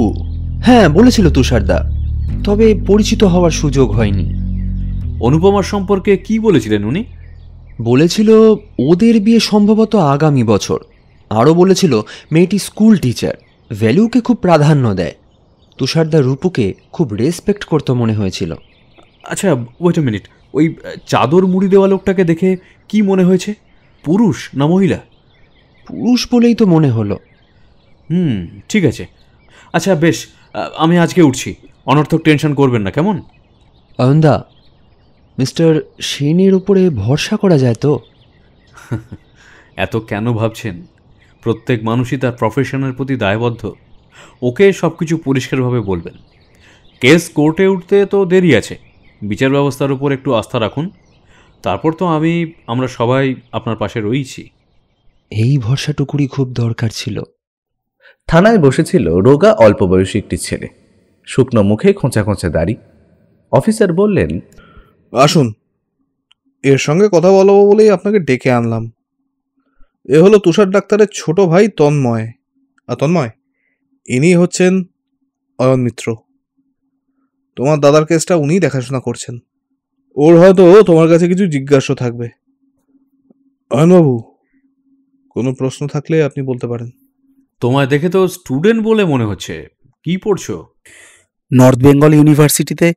হ্যাঁ, বলেছিল তুষারদা, তবে পরিচিত হওয়ার সুযোগ হয়নি। অনুপমার সম্পর্কে কি বলেছিলেন উনি? বলেছিল ওদের বিয়ে সম্ভবত আগামী বছর। আরও বলেছিল মেয়েটি স্কুল টিচার, ভ্যালুকে খুব প্রাধান্য দেয়। তুষারদা রূপুকে খুব রেসপেক্ট করতো মনে হয়েছিল। আচ্ছা ওয়েট এ মিনিট, ওই চাদর মুড়ি দেওয়া লোকটাকে দেখে কি মনে হয়েছে, পুরুষ না মহিলা? পুরুষ বলেই তো মনে হলো। ঠিক আছে, আচ্ছা বেশ, আমি আজকে উঠছি, অনর্থক টেনশন করবেন না কেমন? অয়নদা, মিস্টার সেনের উপরে ভরসা করা যায় তো? এত কেন ভাবছেন? প্রত্যেক মানুষই তার প্রফেশনের প্রতি দায়বদ্ধ। ওকে সব কিছু পরিষ্কারভাবে বলবেন। কেস কোর্টে উঠতে তো দেরি আছে, বিচার ব্যবস্থার উপর একটু আস্থা রাখুন, তারপর তো আমরা সবাই আপনার পাশে রয়েছি। এই ভরসাটুকুরই খুব দরকার ছিল। থানায় বসেছিল রোগা অল্প বয়সী একটি ছেলে, শুকনো মুখে খোঁচা খোঁচা দাড়ি। অফিসার বললেন, আসুন, এর সঙ্গে কথা বলবো বলেই আপনাকে ডেকে আনলাম। এ হলো তুষার ডাক্তারের ছোট ভাই তন্ময়। আর তন্ময়, ইনি হচ্ছেন অয়ন মিত্র। তোমার দাদার কেসটা উনিই দেখাশোনা করছেন। ওর হয়তো তোমার কাছে কিছু জিজ্ঞাসা থাকবে। অয়নবাবু, কোনো প্রশ্ন থাকলে আপনি বলতে পারেন। তোমায় দেখে তো স্টুডেন্ট বলে মনে হচ্ছে, কি পড়ছো? নর্থ বেঙ্গল ইউনিভার্সিটিতে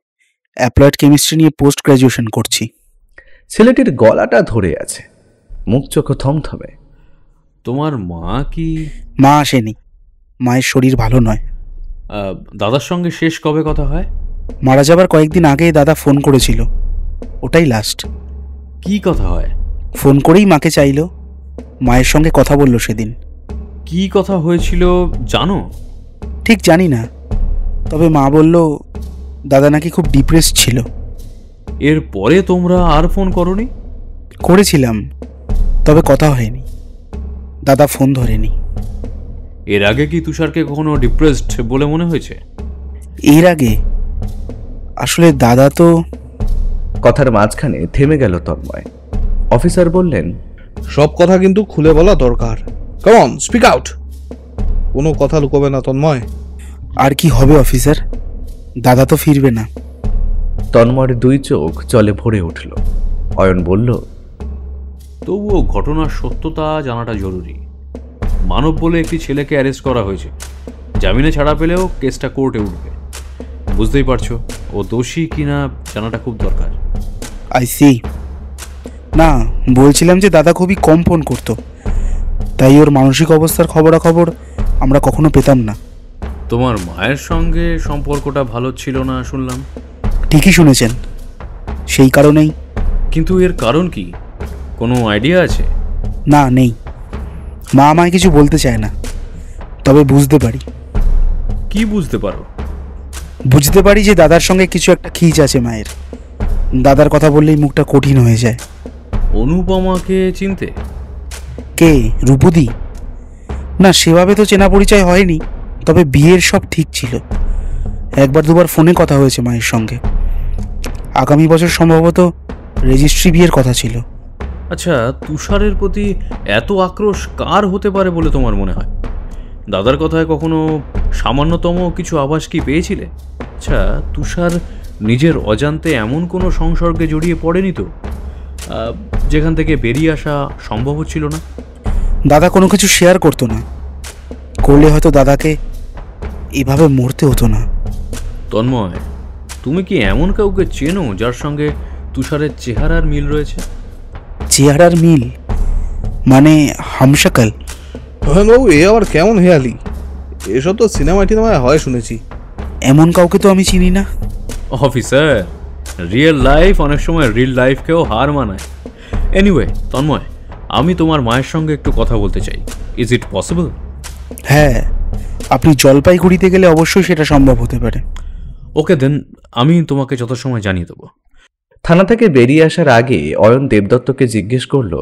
অ্যাপ্লায়েড কেমিস্ট্রি নিয়ে পোস্ট গ্র্যাজুয়েশন করছি। ছেলেটির গলাটা ধরে আছে, মুখ চোখ থমথমে। তোমার মা কি? মা আসেনি, মায়ের শরীর ভালো নয়। দাদার সঙ্গে শেষ কবে কথা হয়? মারা যাবার কয়েকদিন আগে দাদা ফোন করেছিল, ওটাই লাস্ট। কি কথা হয়? ফোন করেই মাকে চাইলো, মায়ের সঙ্গে কথা বলল সেদিন। কি কথা হয়েছিল জানো? ঠিক জানি না, তবে মা বলল দাদা নাকি খুব ডিপ্রেসড ছিল। এরপরে তোমরা আর ফোন করোনি? করেছিলাম, তবে কথা হয়নি, দাদা ফোন ধরেনি। এর আগে কি তুষারকে কখনো ডিপ্রেসড বলে মনে হয়েছে? এর আগে আসলে দাদা তো... কথার মাঝখানে থেমে গেল তন্ময়। অফিসার বললেন, সব কথা কিন্তু খুলে বলা দরকার। Come on, speak out. কোনো কথা লুকোবে না তন্ময়। আর কি হবে অফিসার, দাদা তো ফিরবে না। তন্ময়ের দুই চোখ জলে ভরে উঠল। অয়ন বলল, তবুও ঘটনার সত্যতা জানাটা জরুরি। মানব বলে একটি ছেলেকে অ্যারেস্ট করা হয়েছে, জামিনে ছাড়া পেলেও কেসটা কোর্টে উঠবে। বুঝতেই পারছো, ও দোষী কিনা জানাটা খুব দরকার। I see. না, বলছিলাম যে দাদা খুবই কম ফোন করতো, তাই ওর মানসিক অবস্থার খবরাখবর আমরা কখনো পেতাম না। তোমার মায়ের সঙ্গে সম্পর্কটা ভালো ছিল না শুনলাম। ঠিকই শুনেছেন, সেই কারণেই। কিন্তু এর কারণ কি, কোনো আইডিয়া আছে? না, নেই। মা আমায় কিছু বলতে চায় না, তবে বুঝতে পারি। কি বুঝতে পারো? বুঝতে পারি যে দাদার সঙ্গে কিছু একটা খিচ আছে মায়ের। দাদার কথা বললেই মুখটা কঠিন হয়ে যায়। অনুপমাকে চিনতে? কে, রূপদি? না, সেভাবে তো চেনা পরিচয় হয়নি, তবে বিয়ের সব ঠিক ছিল। একবার দুবার ফোনে কথা হয়েছে মায়ের সঙ্গে। আগামী বছর সম্ভবত রেজিস্ট্রি বিয়ের কথা ছিল। আচ্ছা, তুষারের প্রতি এত আক্রোশ কার হতে পারে বলে তোমার মনে হয়? দাদার কথায় কখনো সামান্যতম কিছু আভাস কি পেয়েছিলে? আচ্ছা, তুষার নিজের অজান্তে এমন কোনো সংসর্গে জড়িয়ে পড়েনি তো যেখান থেকে বেরিয়ে আসা সম্ভব হচ্ছিল না? দাদা কোনো কিছু শেয়ার করতো না, করলে হয়তো দাদাকে এভাবে মরতে হতো না। তন্ময়, তুমি কি এমন কাউকে চেনো যার সঙ্গে তুষারের চেহারার মিল রয়েছে? চেহারার মিল মানে হামশাকল? বাবু, এ আবার কেমন হেয়ালি? এসব তো সিনেমা টিনেমায় হয় শুনেছি। এমন কাউকে তো আমি চিনি না। অফিসার, রিয়েল লাইফ অনেক সময় রিয়েল লাইফকেও হার মানায়। এনিওয়ে তন্ময়, আমি তোমার মায়ের সঙ্গে একটু কথা বলতে চাই। Is it possible? হ্যাঁ, আপনি জলপাইগুড়িতে গেলে অবশ্যই সেটা সম্ভব হতে পারে। ওকে দেন, আমি তোমাকে যত সময় জানিয়ে দেবো। থানা থেকে বেরিয়ে আসার আগে অয়ন দেবদত্তকে জিজ্ঞেস করল,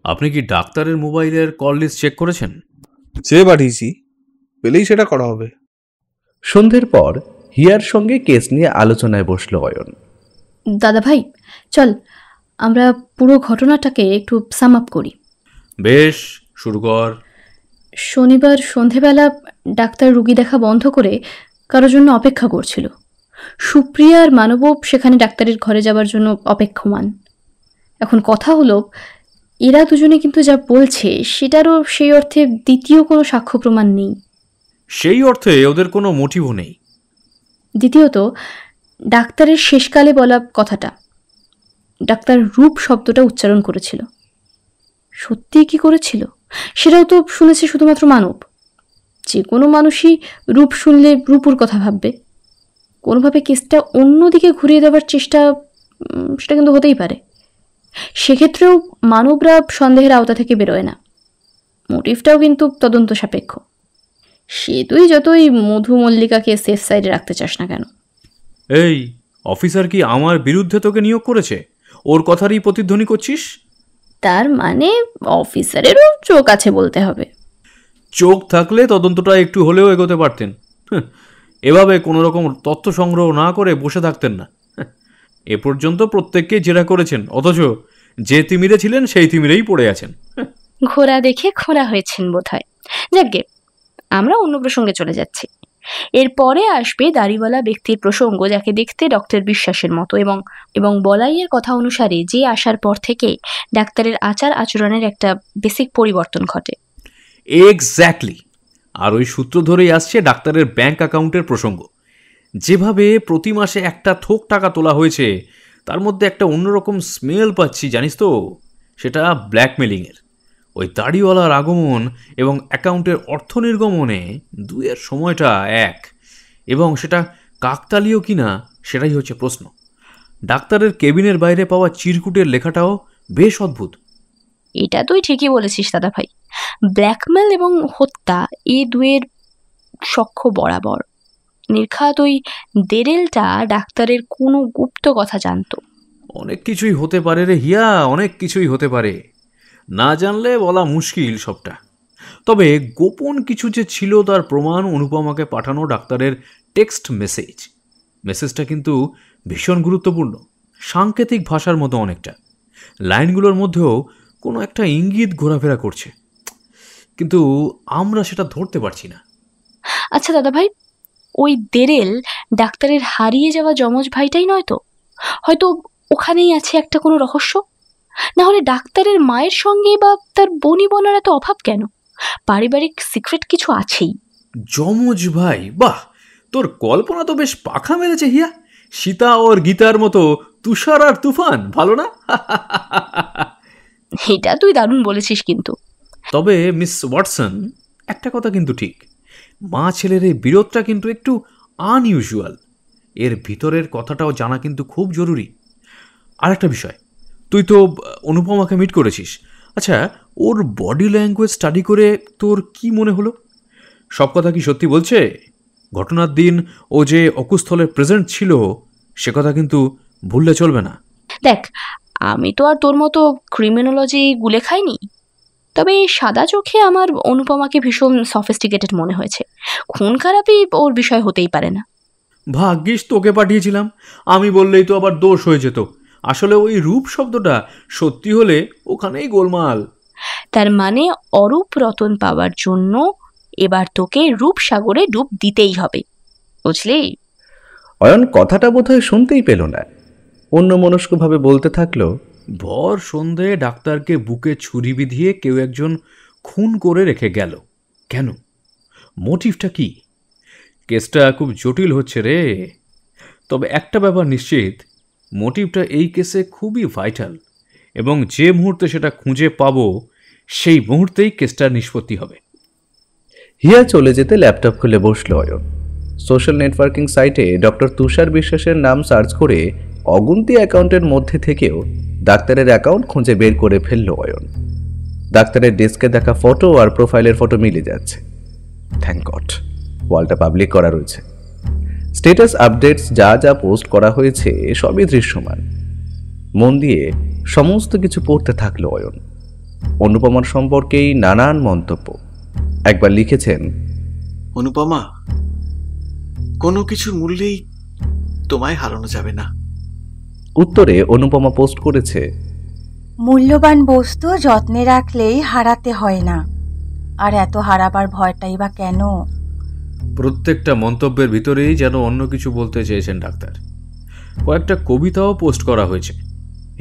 আপনি কি ডাক্তারের মোবাইলের কল লিস্ট চেক করেছেন? চেয়ে পাঠিয়েছি, পেলেই সেটা করা হবে। সন্ধ্যের পর হিয়ার সঙ্গে কেস নিয়ে আলোচনায় বসল অয়ন। দাদা ভাই, চল আমরা পুরো ঘটনাটাকে একটু সাম আপ করি। বেশ, শুরু কর। শনিবার সন্ধেবেলা ডাক্তার রুগী দেখা বন্ধ করে কারোর জন্য অপেক্ষা করছিল। সুপ্রিয়া আর মানব সেখানে ডাক্তারের ঘরে যাবার জন্য অপেক্ষমান। এখন কথা হলো, এরা দুজনে কিন্তু যা বলছে সেটারও সেই অর্থে দ্বিতীয় কোনো সাক্ষ্য প্রমাণ নেই। সেই অর্থে ওদের কোনো মোটিভও নেই। দ্বিতীয়ত, ডাক্তারের শেষকালে বলা কথাটা, ডাক্তার রূপ শব্দটা উচ্চারণ করেছিল, সত্যিই কি করেছিল সেটাও তো শুনেছে শুধুমাত্র মানব। যে কোনো মানুষই রূপ শুনলে রূপুর কথা ভাববে। কোনোভাবে কেসটা অন্যদিকে ঘুরিয়ে দেওয়ার চেষ্টা, সেটা কিন্তু হতেই পারে। সেক্ষেত্রেও মানবরা সন্দেহের আওতা থেকে বেরোয় না। মোটিভটাও কিন্তু তদন্ত সাপেক্ষ। সে তুই যতই মধু মল্লিকাকে সেফ সাইডে রাখতে চাস না কেন। এই অফিসার কি আমার বিরুদ্ধে তোকে নিয়োগ করেছে? ওর কথারই প্রতিধ্বনি করছিস? তার মানে অফিসারেরও চোখ আছে বলতে হবে। চোখ থাকলে তদন্তটা একটু হলেও এগোতে পারতেন। এভাবে কোনো রকম তথ্য সংগ্রহ না করে বসে থাকতেন না। এ পর্যন্ত প্রত্যেককে জেরা করেছেন, অথচ যে তিমিরে ছিলেন সেই তিমিরেই পড়ে আছেন। ঘোড়া দেখে খোঁড়া হয়েছেন বোধহয়। যাকগে, আমরা অন্য প্রসঙ্গে চলে যাচ্ছি। এরপরে আসবে দাড়িওয়ালা ব্যক্তির প্রসঙ্গ, যাকে দেখতে ডক্টর বিশ্বাসের মতো এবং বলাইয়ের কথা অনুসারে যে আসার পর থেকে ডাক্তারের আচার আচরণের একটা বেসিক পরিবর্তন ঘটে। এক্স্যাক্টলি। আর ওই সূত্র ধরেই আসছে ডাক্তারের ব্যাংক অ্যাকাউন্টের প্রসঙ্গ। যেভাবে প্রতি মাসে একটা থোক টাকা তোলা হয়েছে, তার মধ্যে একটা অন্যরকম স্মেল পাচ্ছি, জানিস তো? সেটা ব্ল্যাকমেলিংয়ের। ওই দাড়িওয়ালার আগমন এবং অ্যাকাউন্টের অর্থ নির্গমনে দুয়ের সময়টা এক, এবং সেটা কাকতালীয় কিনা সেটাই হচ্ছে প্রশ্ন। ডাক্তারের কেবিনের বাইরে পাওয়া চিরকুটের লেখাটাও বেশ অদ্ভুত। এটা তুই ঠিকই বলেছিস দাদা ভাই। ব্ল্যাকমেল এবং হত্যা এই দুয়ের সখ্য বরাবর। নির্ঘাত ওই দেরেলটা ডাক্তারের কোনো গুপ্ত কথা জানতো। অনেক কিছুই হতে পারে রে হিয়া, অনেক কিছুই হতে পারে। না জানলে বলা মুশকিল সবটা। তবে গোপন কিছু যে ছিল তার প্রমাণ অনুপমাকে পাঠানো ডাক্তারের টেক্সট মেসেজটা কিন্তু ভীষণ গুরুত্বপূর্ণ। সাংকেতিক ভাষার মতো অনেকটা। লাইনগুলোর মধ্যেও কোনো একটা ইঙ্গিত ঘোরাফেরা করছে, কিন্তু আমরা সেটা ধরতে পারছি না। আচ্ছা দাদা ভাই, ওই দেরেল ডাক্তারের হারিয়ে যাওয়া যমজ ভাইটাই নয় তো? হয়তো ওখানেই আছে একটা কোনো রহস্য। না হলে ডাক্তারের মায়ের সঙ্গে বা তার বনি বোনের এত অভাব কেন? পারিবারিক সিক্রেট কিছু আছেই। যমজ ভাই? বাহ, তোর কল্পনা তো বেশ পাখা মেলেছে হিয়া। সীতা ওর গীতার মতো তুষার আর তুফান, ভালো না? এটা তুই দারুণ বলেছিস। কিন্তু তবে মিস ওয়াটসন, একটা কথা কিন্তু ঠিক, মা ছেলের এই বিরোধটা কিন্তু একটু আনইউজুয়াল। এর ভিতরের কথাটাও জানা কিন্তু খুব জরুরি। আর একটা বিষয়, তুই তো অনুপমাকে মিট করেছিস। আচ্ছা, ওর বডি ল্যাঙ্গুয়েজ স্টাডি করে তোর কি মনে হলো? সব কথা কি সত্যি বলছে? ঘটনার দিন ও যে অকুস্থলে প্রেজেন্ট ছিল সে কথা কিন্তু ভুললে চলবে না। দেখ, আমি তো আর তোর মতো ক্রিমিনোলজি গুলে খাইনি। তবে সাদা চোখে আমার অনুপমাকে ভীষণ সফিস্টিকেটেড মনে হয়েছে। খুন খারাপই ওর বিষয় হতেই পারে না। ভাগ্যিস তোকে পাঠিয়েছিলাম, আমি বললেই তো আবার দোষ হয়ে যেত। আসলে ওই রূপ শব্দটা সত্যি হলে ওখানেই গোলমাল। তার মানে অরূপ রতন পাওয়ার জন্য এবার তোকে রূপসাগরে ডুব দিতেই হবে, বুঝলি? অয়ন কথাটা বোধহয় শুনতেই পেল না, অন্যমনস্কভাবে বলতে থাকলো, ভর সন্ধে ডাক্তারকে বুকে ছুরি বিধিয়ে কেউ একজন খুন করে রেখে গেল। কেন? মোটিভটা কি? কেসটা খুব জটিল হচ্ছে রে। তবে একটা ব্যাপার নিশ্চিত, মোটিভটা এই কেসে খুবই ভাইটাল, এবং যে মুহূর্তে সেটা খুঁজে পাবো সেই মুহূর্তেই কেসটার নিষ্পত্তি হবে। হিয়া চলে যেতে ল্যাপটপ খুলে বসল অয়ন। সোশ্যাল নেটওয়ার্কিং সাইটে ডক্টর তুষার বিশ্বাসের নাম সার্চ করে অগুন্তি অ্যাকাউন্টের মধ্যে থেকেও ডাক্তারের অ্যাকাউন্ট খুঁজে বের করে ফেলল অয়ন। ডাক্তারের ডেস্কে দেখা ফটো আর প্রোফাইলের ফটো মিলে যাচ্ছে। থ্যাংক গড, ওয়ালটা পাবলিক করা রয়েছে। স্ট্যাটাস আপডেটস যা যা পোস্ট করা হয়েছে সবই দৃশ্যমান। মন দিয়ে সমস্ত কিছু পড়তে থাকলো অয়ন। অনুপমার সম্পর্কেই নানান মন্তব্য। একবার লিখেছেন, অনুপমা, কোনো কিছুর মূল্যেই তোমায় হারানো যাবে না। উত্তরে অনুপমা পোস্ট করেছে, মূল্যবান বস্তু যত্নে রাখলেই হারাতে হয় না, আর এত হারাবার ভয়টাই বা কেন? প্রত্যেকটা মন্তব্যের ভিতরেই যেন অন্য কিছু বলতে চেয়েছেন ডাক্তার। কয়েকটা কবিতাও পোস্ট করা হয়েছে।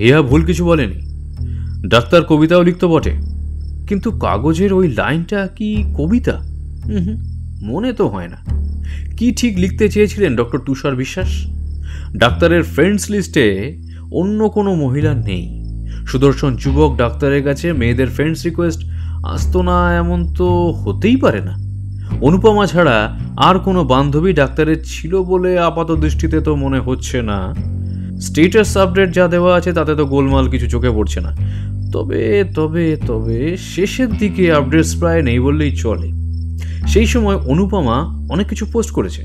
হিয়া ভুল কিছু বলেনি। ডাক্তার কবিতাও লিখত বটে, কিন্তু কাগজের ওই লাইনটা কি কবিতা? মনে তো হয় না। কি ঠিক লিখতে চেয়েছিলেন ডক্টর তুষার বিশ্বাস? ডাক্তারের ফ্রেন্ডস লিস্টে অন্য কোনো মহিলা নেই। সুদর্শন যুবক ডাক্তারের কাছে মেয়েদের ফ্রেন্ডস রিকোয়েস্ট আসতো না এমন তো হতেই পারে না। অনুপমা ছাড়া আর কোনো বান্ধবী ডাক্তারের ছিল বলে আপাত দৃষ্টিতে তো মনে হচ্ছে না। স্টেটাস আপডেট যা দেওয়া আছে তাতে তো গোলমাল কিছু চোখে পড়ছে না। তবে তবে তবে শেষের দিকে আপডেটস প্রায় নেই বললেই চলে। সেই সময় অনুপমা অনেক কিছু পোস্ট করেছে,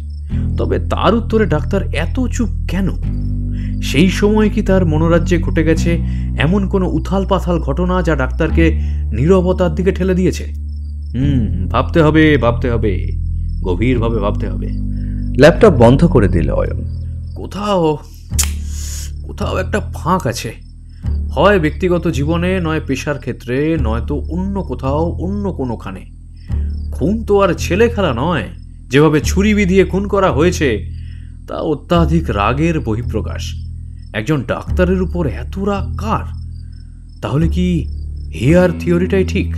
তবে তার উত্তরে ডাক্তার এত চুপ কেন? সেই সময় কি তার মনোরাজ্যে ঘটে গেছে এমন কোনো উথাল পাথাল ঘটনা যা ডাক্তারকে নীরবতার দিকে ঠেলে দিয়েছে? ভাবতে হবে, গভীরভাবে ভাবতে হবে। ল্যাপটপ বন্ধ করে দিল অয়ন। কোথাও একটা ফাঁক আছে, হয় ব্যক্তিগত জীবনে, নয় পেশার ক্ষেত্রে, নয়তো অন্য কোথাও, অন্য কোনোখানে। খুন তো আর ছেলে খেলা নয়। যেভাবে ছুরি বিধিয়ে খুন করা হয়েছে তা অত্যাধিক রাগের বহিঃপ্রকাশ। একজন ডাক্তারের উপর এত রাগ কার? তাহলে কি হেয়ার থিওরিটাই ঠিক?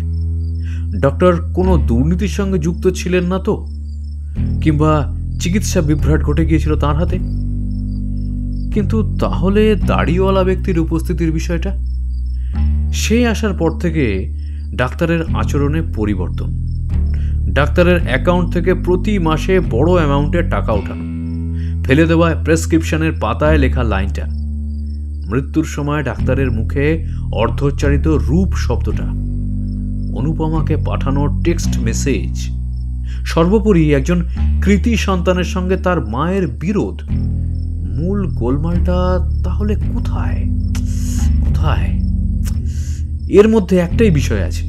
ডক্টর কোনো দুর্নীতির সঙ্গে যুক্ত ছিলেন না তো? কিংবা চিকিৎসা বিভ্রাট ঘটে গিয়েছিল তার হাতে? কিন্তু তাহলে দাড়িওয়ালা ব্যক্তির উপস্থিতির বিষয়টা? সে আসার পর থেকে ডাক্তারের আচরণে পরিবর্তন। ডাক্তারের অ্যাকাউন্ট থেকে প্রতি মাসে বড় অ্যামাউন্টের টাকা ওঠানো, ফেলে দেওয়া প্রেসক্রিপশনের পাতায় লেখা লাইনটা, মৃত্যুর সময় ডাক্তারের মুখে অর্ধোচ্চারিত রূপ শব্দটা, অনুপমাকে পাঠানো টেক্সট মেসেজ, সর্বোপরি একজন কৃতি সন্তানের সঙ্গে তার মায়ের বিরোধ। মূল গোলমালটা তাহলে কোথায়? এর মধ্যে একটাই বিষয় আছে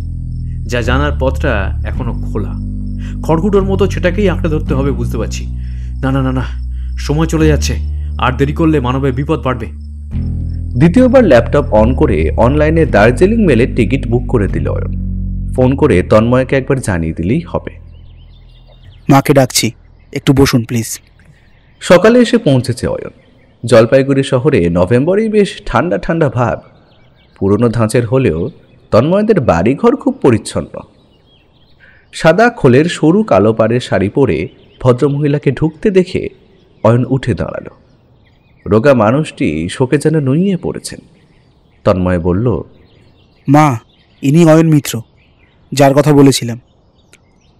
যা জানার পথটা এখনো খোলা। খড়কুটোর মতো সেটাকেই আঁকড়ে ধরতে হবে, বুঝতে পারছি। না, সময় চলে যাচ্ছে, আর দেরি করলে মানবের বিপদ বাড়বে। দ্বিতীয়বার ল্যাপটপ অন করে অনলাইনে দার্জিলিং মেলের টিকিট বুক করে দিল অয়ন। ফোন করে তন্ময়কে একবার জানিয়ে দিলেই হবে। মাকে ডাকছি, একটু বসুন প্লিজ। সকালে এসে পৌঁছেছে অয়ন। জলপাইগুড়ি শহরে নভেম্বরেই বেশ ঠান্ডা ঠান্ডা ভাব। পুরনো ধাঁচের হলেও তন্ময়দের বাড়িঘর খুব পরিচ্ছন্ন। সাদা খোলের সরু কালো পাড়ের শাড়ি পরে ভদ্রমহিলাকে ঢুকতে দেখে অয়ন উঠে দাঁড়ালো। রোগা মানুষটি শোকে যেন নুইয়ে পড়েছেন। তন্ময় বলল, মা, ইনি অয়ন মিত্র, যার কথা বলেছিলাম।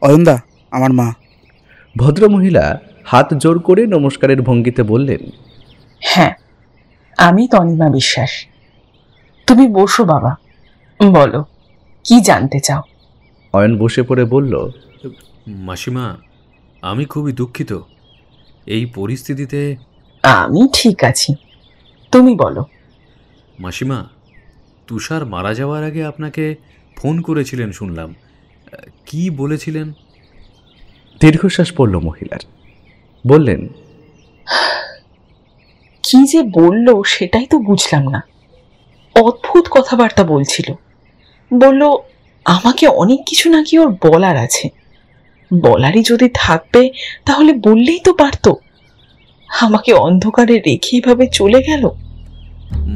অয়নদা আমার মা। ভদ্রমহিলা হাত জোর করে নমস্কারের ভঙ্গিতে বললেন, হ্যাঁ, আমি তনিমা বিশ্বাস। তুমি বসো বাবা, বলো কি জানতে চাও। অয়ন বসে পড়ে বলল, মাসিমা, আমি খুবই দুঃখিত এই পরিস্থিতিতে। আমি ঠিক আছি, তুমি বলো। মাসিমা, তুষার মারা যাওয়ার আগে আপনাকে ফোন করেছিলেন শুনলাম, কি বলেছিলেন? দীর্ঘশ্বাস পড়ল মহিলার। বললেন, কি যে বললো সেটাই তো বুঝলাম না। অদ্ভুত কথাবার্তা বলছিল। বলল আমাকে অনেক কিছু নাকি ওর বলার আছে। বলারই যদি থাকবে তাহলে বললেই তো পারতো। আমাকে অন্ধকারে রেখে এভাবে চলে গেল।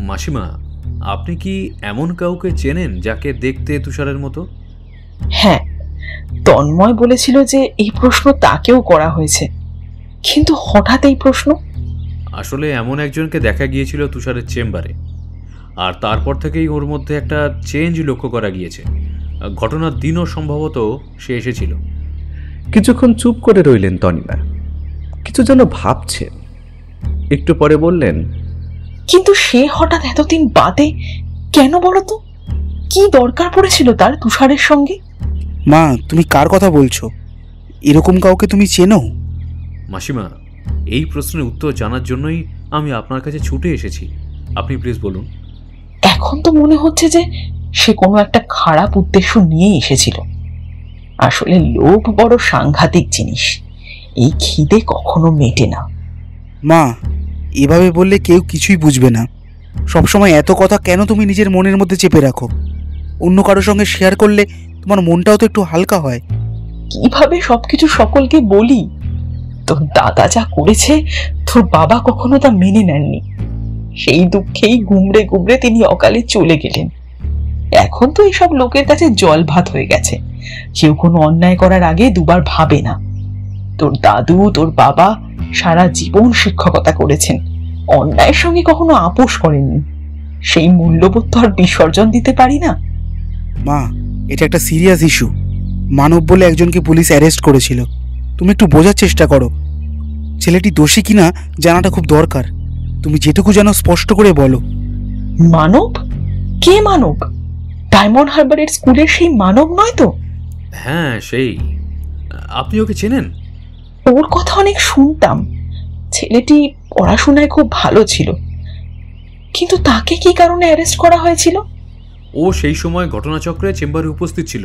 মাসিমা, আপনি কি এমন কাউকে চেনেন যাকে দেখতে তুষারের মতো? হ্যাঁ, তন্ময় বলেছিল যে এই প্রশ্ন তাকেও করা হয়েছে, কিন্তু হঠাৎ এই প্রশ্ন। আসলে এমন একজনকে দেখা গিয়েছিল তুষারের চেম্বারে, আর তারপর থেকেই ওর মধ্যে একটা চেঞ্জ লক্ষ্য করা গিয়েছে। ঘটনার দিনও সম্ভবত সে এসেছিল। কিছুক্ষণ চুপ করে রইলেন তনিমা, কিছু যেন ভাবছেন। একটু পরে বললেন, কিন্তু সে হঠাৎ এতদিন বাদে কেন বলো তো? কি দরকার পড়েছিল তার তুষারের সঙ্গে? মা, তুমি কার কথা বলছো? এরকম কাউকে তুমি চেনো? মাসিমা, এই প্রশ্নের উত্তর জানার জন্যই আমি আপনার কাছে ছুটে এসেছি। আপনি প্লিজ বলুন। এখন তো মনে হচ্ছে যে সে কোনো একটা খারাপ উদ্দেশ্য নিয়ে এসেছিল। আসলে লোভ বড় সাংঘাতিক জিনিস, এই খিদে কখনো মেটে না। মা, এভাবে বললে কেউ কিছুই বুঝবে না। সবসময় এত কথা কেন তুমি নিজের মনের মধ্যে চেপে রাখো? অন্য কারোর সঙ্গে শেয়ার করলে তোমার মনটাও তো একটু হালকা হয়। কিভাবে সবকিছু সকলকে বলি? তোর দাদা যা করেছে তোর বাবা কখনো তা মেনে নেননি। সেই দুঃখেই গুমড়ে গুমড়ে তিনি অকালে চলে গেলেন। এখন তো এসব লোকের কাছে জল ভাত হয়ে গেছে। কেউ কোনো অন্যায় করার আগে দুবার ভাবে না। তোর দাদু তোর বাবা সারা জীবন শিক্ষকতা করেছেন, অন্যায়ের সঙ্গে কখনো আপোষ করেননি। সেই মূল্যবোধ তো আর বিসর্জন দিতে পারি না। মা, এটা একটা সিরিয়াস ইস্যু। মানব বলে একজনকে পুলিশ অ্যারেস্ট করেছিল। তুমি একটু বোঝার চেষ্টা করো। ছেলেটি দোষী কিনা জানাটা খুব দরকার। তুমি যেটুকু জানো স্পষ্ট করে বলো। মানব? কে মানব? ডায়মন্ড হারবারের স্কুলের সেই মানব নয় তো? হ্যাঁ, সেই। আপনি ওকে চেনেন? ওর কথা অনেক শুনতাম। ছেলেটি পড়াশোনায় খুব ভালো ছিল, কিন্তু তাকে কি কারণে অ্যারেস্ট করা হয়েছিল? ও সেই সময় ঘটনাচক্রে চেম্বারে উপস্থিত ছিল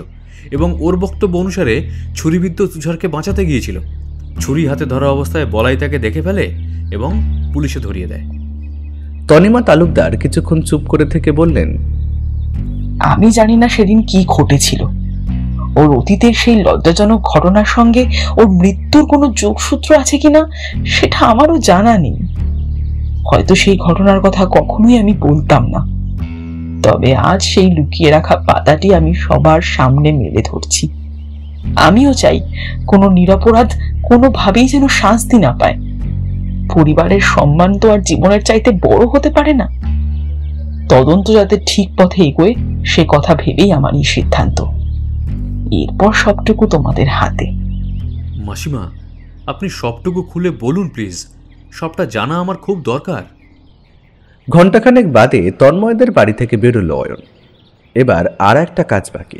এবং ওর বক্তব্য অনুসারে ছুরিবিদ্ধ তুষারকে বাঁচাতে গিয়েছিল। ছুরি হাতে ধরা অবস্থায় বলাই তাকে দেখে ফেলে এবং পুলিশে ধরিয়ে দেয়। তনিমা তালুকদার কিছুক্ষণ চুপ করে থেকে বললেন, আমি জানি না সেদিন কি ঘটেছিল। ওর অতীতের সেই লজ্জাজনক ঘটনার সঙ্গে ওর মৃত্যুর কোনো যোগসূত্র আছে কিনা সেটা আমারও জানা নেই। হয়তো সেই ঘটনার কথা কখনোই আমি বলতাম না, তবে আজ সেই লুকিয়ে রাখা পাতাটি আমি সবার সামনে মেলে ধরছি। আমিও চাই কোনো নিরপরাধ কোনোভাবেই যেন শাস্তি না পায়। পরিবারের সম্মান তো আর জীবনের চাইতে বড় হতে পারে না। তদন্ত যাতে ঠিক পথে এগোয় সে কথা ভেবেই আমার এই সিদ্ধান্ত। এরপর সবটুকু তোমাদের হাতে। মাসিমা, আপনি সবটুকু খুলে বলুন প্লিজ, সবটা জানা আমার খুব দরকার। ঘণ্টাখানেক বাদে তন্ময়দের বাড়ি থেকে বেরোলো অয়ন। এবার আর একটা কাজ বাকি।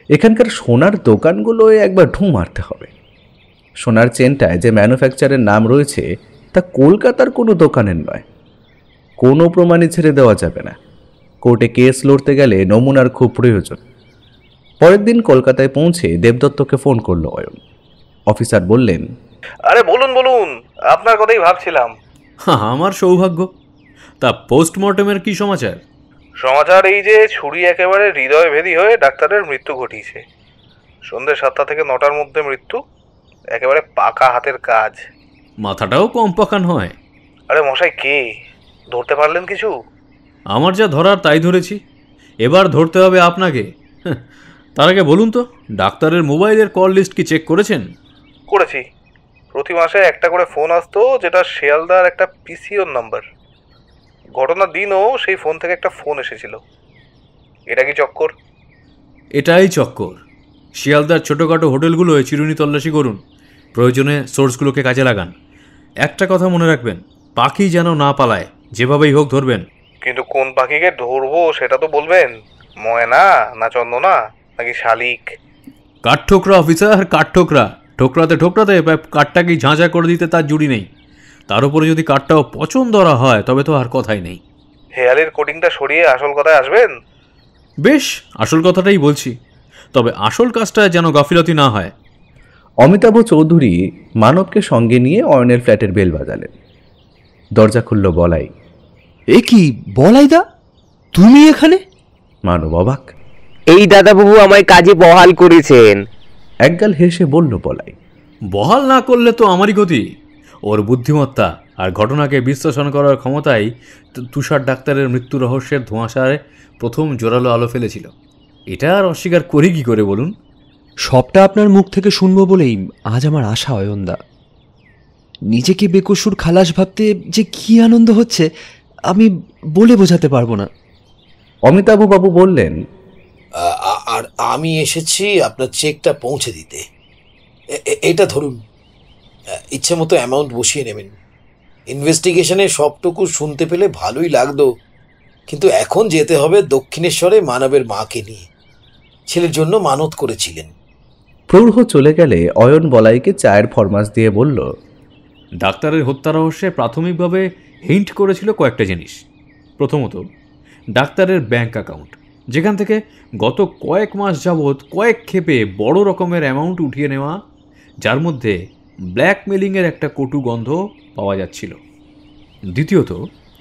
এখানকার সোনার দোকানগুলোয় একবার ঢুঁ মারতে হবে। সোনার চেনটায় যে ম্যানুফ্যাকচারের নাম রয়েছে তা কলকাতার কোনো দোকানের নয়। কোনো প্রমাণই ছেড়ে দেওয়া যাবে না। কোর্টে কেস লড়তে গেলে নমুনার খুব প্রয়োজন। পরের দিন কলকাতায় পৌঁছে দেবদত্তকে ফোন করলো অয়ন। অফিসার বললেন, আরে বলুন বলুন, আপনার কথাই ভাবছিলাম। আমার সৌভাগ্য। তা পোস্টমর্টমের কি সমাচার? সমাচার এই যে ছুরি একেবারে হৃদয়ভেদী হয়ে ডাক্তারের মৃত্যু ঘটিয়েছে। সন্ধ্যে 7টা থেকে 9টার মধ্যে মৃত্যু। একেবারে পাকা হাতের কাজ। মাথাটাও কম পাকান হয়। আরে মশাই, কে ধরতে পারলেন কিছু? আমার যা ধরার তাই ধরেছি, এবার ধরতে হবে আপনাকে। তার আগে বলুন তো, ডাক্তারের মোবাইলের কল লিস্ট কি চেক করেছেন? করেছি। প্রতি মাসে একটা করে ফোন আসতো, যেটা শিয়ালদার একটা পিসিওর নাম্বার। ঘটনার দিনও সেই ফোন থেকে একটা ফোন এসেছিল। এটা কি চক্কর? এটাই চক্কর। শিয়ালদার ছোটোখাটো হোটেলগুলোয় চিরুনি তল্লাশি করুন, প্রয়োজনে সোর্সগুলোকে কাজে লাগান। একটা কথা মনে রাখবেন, পাখি যেন না পালায়, যেভাবেই হোক ধরবেন। কিন্তু কোন পাখিকে ধরবো সেটা তো বলবেন। ময়না না চন্দনা নাকি শালিক? কাঠঠোকরা অফিসার, কাঠঠোকরা। ঠোকরাতে ঠোকরাতে কাঠটাকেই ঝাঁঝা করে দিতে তার জুড়ি নেই। তার উপরে যদি কাঠটাও পছন্দ ধরা হয় তবে তো আর কথাই নেই। হেয়ালের কোটিংটা সরিয়ে আসল কথায় আসবেন। বেশ, আসল কথাটাই বলছি, তবে আসল কাজটা যেন গাফিলতি না হয়। অমিতাভ চৌধুরী মানবকে সঙ্গে নিয়ে অয়নের ফ্ল্যাটের বেল বাজালেন। দরজা খুলল বলাই। এ কি বলাইদা, তুমি এখানে? মানব অবাক। এই দাদাবাবু আমায় কাজে বহাল করেছেন। একগাল হেসে বলল বলাই। বহাল না করলে তো আমারই ক্ষতি। ওর বুদ্ধিমত্তা আর ঘটনাকে বিশ্লেষণ করার ক্ষমতাই তুষার ডাক্তারের মৃত্যু রহস্যের ধোঁয়াশায় প্রথম জোরালো আলো ফেলেছিল। এটা আর অস্বীকার করি কি করে বলুন? সবটা আপনার মুখ থেকে শুনবো বলেই আজ আমার আশা অয়নদা। নিজেকে বেকসুর খালাস ভাবতে যে কি আনন্দ হচ্ছে আমি বলে বোঝাতে পারবো না। অমিতাভ বাবু বললেন, আর আমি এসেছি আপনার চেকটা পৌঁছে দিতে। এটা ধরুন, ইচ্ছে মতো অ্যামাউন্ট বসিয়ে নেবেন। ইনভেস্টিগেশনে সবটুকু শুনতে পেলে ভালোই লাগতো, কিন্তু এখন যেতে হবে দক্ষিণেশ্বরে মানবের মাকে নিয়ে। ছেলের জন্য মানত করেছিলেন। প্রৌঢ় চলে গেলে অয়ন বলাইকে চায়ের ফরমাস দিয়ে বলল, ডাক্তারের হত্যা রহস্যে প্রাথমিকভাবে হিন্ট করেছিল কয়েকটা জিনিস। প্রথমত, ডাক্তারের ব্যাংক অ্যাকাউন্ট, যেখান থেকে গত কয়েক মাস যাবৎ কয়েক ক্ষেপে বড় রকমের অ্যামাউন্ট উঠিয়ে নেওয়া, যার মধ্যে ব্ল্যাকমেলিংয়ের একটা কটু গন্ধ পাওয়া যাচ্ছিল। দ্বিতীয়ত,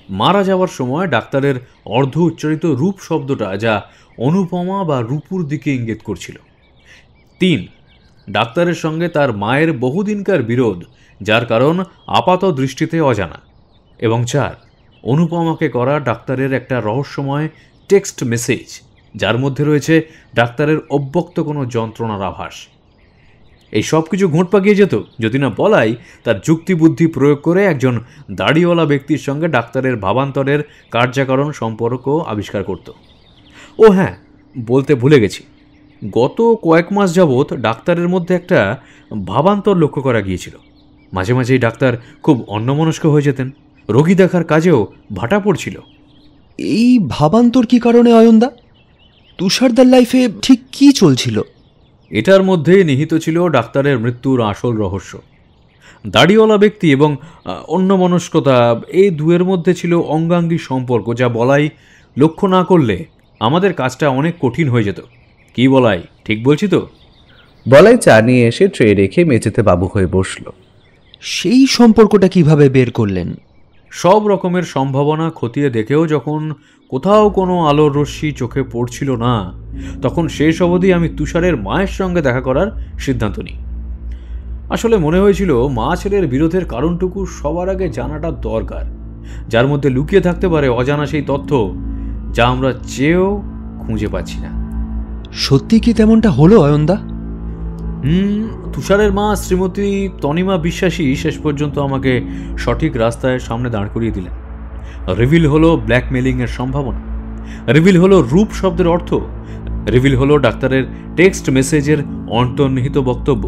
মারা যাওয়ার সময় ডাক্তারের অর্ধ উচ্চারিত রূপ শব্দটা, যা অনুপমা বা রূপুর দিকে ইঙ্গিত করছিল। 3, ডাক্তারের সঙ্গে তার মায়ের বহুদিনকার বিরোধ, যার কারণ আপাত দৃষ্টিতে অজানা। এবং 4, অনুপমাকে করা ডাক্তারের একটা রহস্যময় টেক্সট মেসেজ, যার মধ্যে রয়েছে ডাক্তারের অব্যক্ত কোনো যন্ত্রণার আভাস। এই সব কিছু ঘোঁট পাকিয়ে যেত যদি না বলাই তার যুক্তি বুদ্ধি প্রয়োগ করে একজন দাড়িওয়ালা ব্যক্তির সঙ্গে ডাক্তারের ভাবান্তরের কার্যকারণ সম্পর্ক আবিষ্কার করত। ও হ্যাঁ, বলতে ভুলে গেছি, গত কয়েক মাস যাবৎ ডাক্তারের মধ্যে একটা ভাবান্তর লক্ষ্য করা গিয়েছিল। মাঝে মাঝেই ডাক্তার খুব অন্যমনস্ক হয়ে যেতেন, রোগী দেখার কাজেও ভাটা পড়ছিল। এই ভাবান্তর কি কারণে অয়নদা? তুষারদার লাইফে ঠিক কি চলছিল? এটার মধ্যে নিহিত ছিল ডাক্তারের মৃত্যুর আসল রহস্য। দাড়িওয়ালা ব্যক্তি এবং অন্যমনস্কতা, এই দুয়ের মধ্যে ছিল অঙ্গাঙ্গী সম্পর্ক, যা বলাই লক্ষ্য না করলে আমাদের কাজটা অনেক কঠিন হয়ে যেত। কি বলাই, ঠিক বলছি তো? বলাই চা নিয়ে এসে ট্রে রেখে মেঝেতে বাবু হয়ে বসল। সেই সম্পর্কটা কিভাবে বের করলেন? সব রকমের সম্ভাবনা খতিয়ে দেখেও যখন কোথাও কোনো আলোর রশ্মি চোখে পড়ছিল না, তখন শেষ অবধি আমি তুষারের মায়ের সঙ্গে দেখা করার সিদ্ধান্ত নিই। আসলে মনে হয়েছিল মা ছেলের বিরোধের কারণটুকু সবার আগে জানাটা দরকার, যার মধ্যে লুকিয়ে থাকতে পারে অজানা সেই তথ্য যা আমরা চেয়েও খুঁজে পাচ্ছি না। সত্যি কি তেমনটা হলো অয়নদা? তুষারের মা শ্রীমতী তনিমা বিশ্বাসী শেষ পর্যন্ত আমাকে সঠিক রাস্তায় সামনে দাঁড় করিয়ে দিলেন। রিভিল হলো ব্ল্যাকমেলিংয়ের সম্ভাবনা, রিভিল হলো রূপ শব্দের অর্থ, রিভিল হলো ডাক্তারের টেক্সট মেসেজের অন্তর্নিহিত বক্তব্য,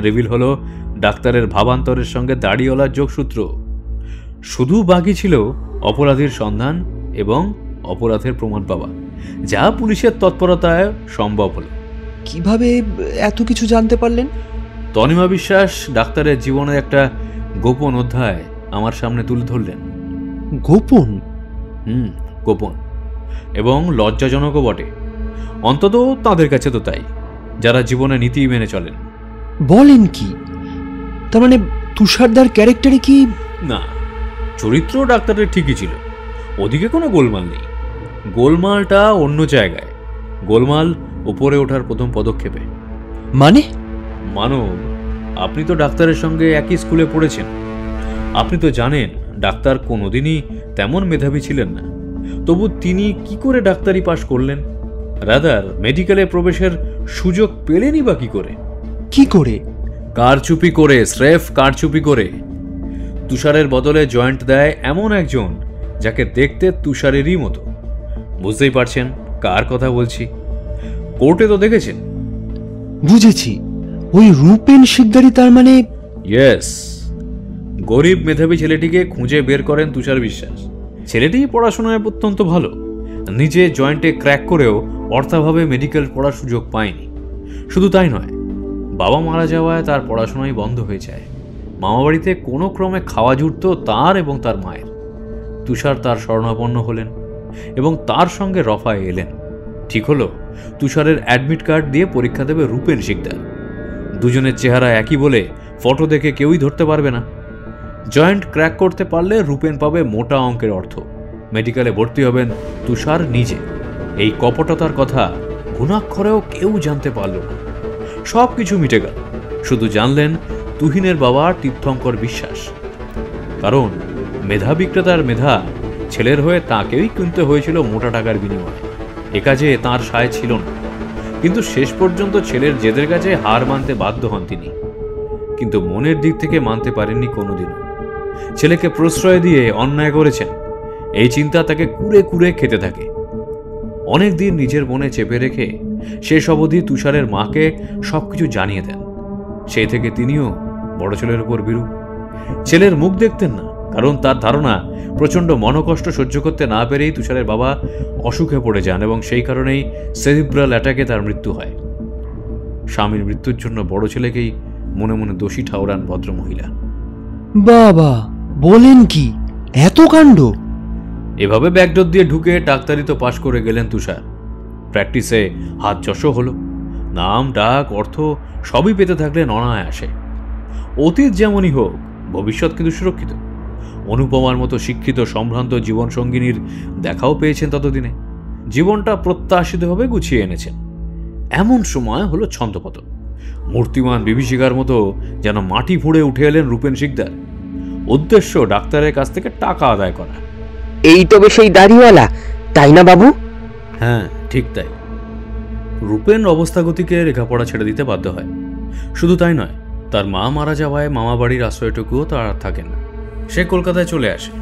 রিভিল হলো ডাক্তারের ভাবান্তরের সঙ্গে দাড়িওয়ালার যোগসূত্র। শুধু বাকি ছিল অপরাধীর সন্ধান এবং অপরাধের প্রমাণ পাওয়া, যা পুলিশের তৎপরতায় সম্ভব হলো। কিভাবে এত কিছু জানতে পারলেন? তনিমা বিশ্বাস ডাক্তারের জীবনের একটা গোপন অধ্যায় আমার সামনে তুলে ধরলেন। গোপন? গোপন এবং লজ্জাজনকও বটে, অন্তত তাদের কাছে তো তাই, যারা জীবনে নীতি মেনে চলেন। বলেন কি? তার মানে তুষারদার ক্যারেক্টারে কি? না, চরিত্র ডাক্তারের ঠিকই ছিল, ওদিকে কোনো গোলমাল নেই। গোলমালটা অন্য জায়গায়, গোলমাল উপরে ওঠার প্রথম পদক্ষেপে। মানে? মানব, আপনি তো ডাক্তারের সঙ্গে একই স্কুলে পড়েছেন, আপনি তো জানেন ডাক্তার কোনোদিনই তেমন মেধাবী ছিলেন না। তবু তিনি কি করে ডাক্তারি পাশ করলেন? রাদার মেডিকেলে প্রবেশের সুযোগ পেলেনই বা কি করে? কি করে? কারচুপি করে, স্রেফ কারচুপি করে। তুষারের বদলে জয়েন্ট দেয় এমন একজন যাকে দেখতে তুষারেরই মতো। বুঝতেই পারছেন কার কথা বলছি। কোর্টে তো দেখেছেন। বুঝেছি, ওই রূপেন শিকদারি তার মানে? ইয়েস, গরিব মেধাবী ছেলেটিকে খুঁজে বের করেন তুষার বিশ্বাস। ছেলেটি পড়াশোনায় অত্যন্ত ভালো, নিজে জয়েন্টে ক্র্যাক করেও অর্থাভাবে মেডিকেল পড়ার সুযোগ পায়নি। শুধু তাই নয়, বাবা মারা যাওয়ায় তার পড়াশোনাই বন্ধ হয়ে যায়। মামাবাড়িতে কোনো ক্রমে খাওয়া জুটত তার এবং তার মায়ের। তুষার তার শরণাপন্ন হলেন এবং তার সঙ্গে রফায় এলেন। ঠিক হলো তুষারের অ্যাডমিট কার্ড দিয়ে পরীক্ষা দেবে রূপেন শিকদার। দুজনের চেহারা একই বলে ফটো দেখে কেউই ধরতে পারবে না। জয়েন্ট ক্র্যাক করতে পারলে রূপেন পাবে মোটা অঙ্কের অর্থ, মেডিকেলে ভর্তি হবেন তুষার নিজে। এই কপটতার কথা ঘুণাক্ষরেও কেউ জানতে পারল না। সব কিছু মিটে গেল, শুধু জানলেন তুহিনের বাবা তীর্থঙ্কর বিশ্বাস। কারণ মেধা বিক্রেতার মেধা ছেলের হয়ে তাকেই কিনতে হয়েছিল মোটা টাকার বিনিময়ে। এ কাজে তাঁর সায় ছিল না, কিন্তু শেষ পর্যন্ত ছেলের জেদের কাছে হার মানতে বাধ্য হন তিনি। কিন্তু মনের দিক থেকে মানতে পারেননি কোনোদিনও। ছেলেকে প্রশ্রয় দিয়ে অন্যায় করেছেন, এই চিন্তা তাকে কুরে কুরে খেতে থাকে। অনেকদিন নিজের মনে চেপে রেখে শেষ অবধি তুষারের মাকে সবকিছু জানিয়ে দেন। সেই থেকে তিনিও বড় ছেলের উপর বিরূপ। ছেলের মুখ দেখতেন না, কারণ তার ধারণা প্রচণ্ড মনোকষ্ট সহ্য করতে না পেরেই তুষারের বাবা অসুখে পড়ে যান এবং সেই কারণেই সেরিব্রাল অ্যাটাকে তার মৃত্যু হয়। স্বামীর মৃত্যুর জন্য বড় ছেলেকেই মনে মনে দোষী ঠাওরান ভদ্রমহিলা। বাবা, বলেন কি? এত কাণ্ড! এভাবে ব্যাকডোর দিয়ে ঢুকে ডাক্তারি তো পাশ করে গেলেন তুষার। প্র্যাকটিসে হাত যশও হলো, নাম ডাক অর্থ সবই পেতে থাকলেন অনায়াসে। অতীত যেমনই হোক, ভবিষ্যৎ কিন্তু সুরক্ষিত। অনুপমার মতো শিক্ষিত সম্ভ্রান্ত জীবনসঙ্গিনীর দেখাও পেয়েছেন ততদিনে। জীবনটা প্রত্যাশিতভাবে গুছিয়ে এনেছেন। এমন সময় হলো ছন্দপতন। মূর্তিমান বিভীষিকার মতো যেন মাটি ফুঁড়ে উঠে এলেন রূপেন শিকদার। উদ্দেশ্য ডাক্তারের কাছ থেকে টাকা আদায় করা। এই তবে সেই দাড়িওয়ালা, তাই না বাবু? হ্যাঁ, ঠিক তাই। রূপেন অবস্থাগতিকে লেখাপড়া ছেড়ে দিতে বাধ্য হয়। শুধু তাই নয়, তার মা মারা যাওয়ায় মামা বাড়ির আশ্রয়টুকুও তার আর থাকে না। সে কলকাতায় চলে আসে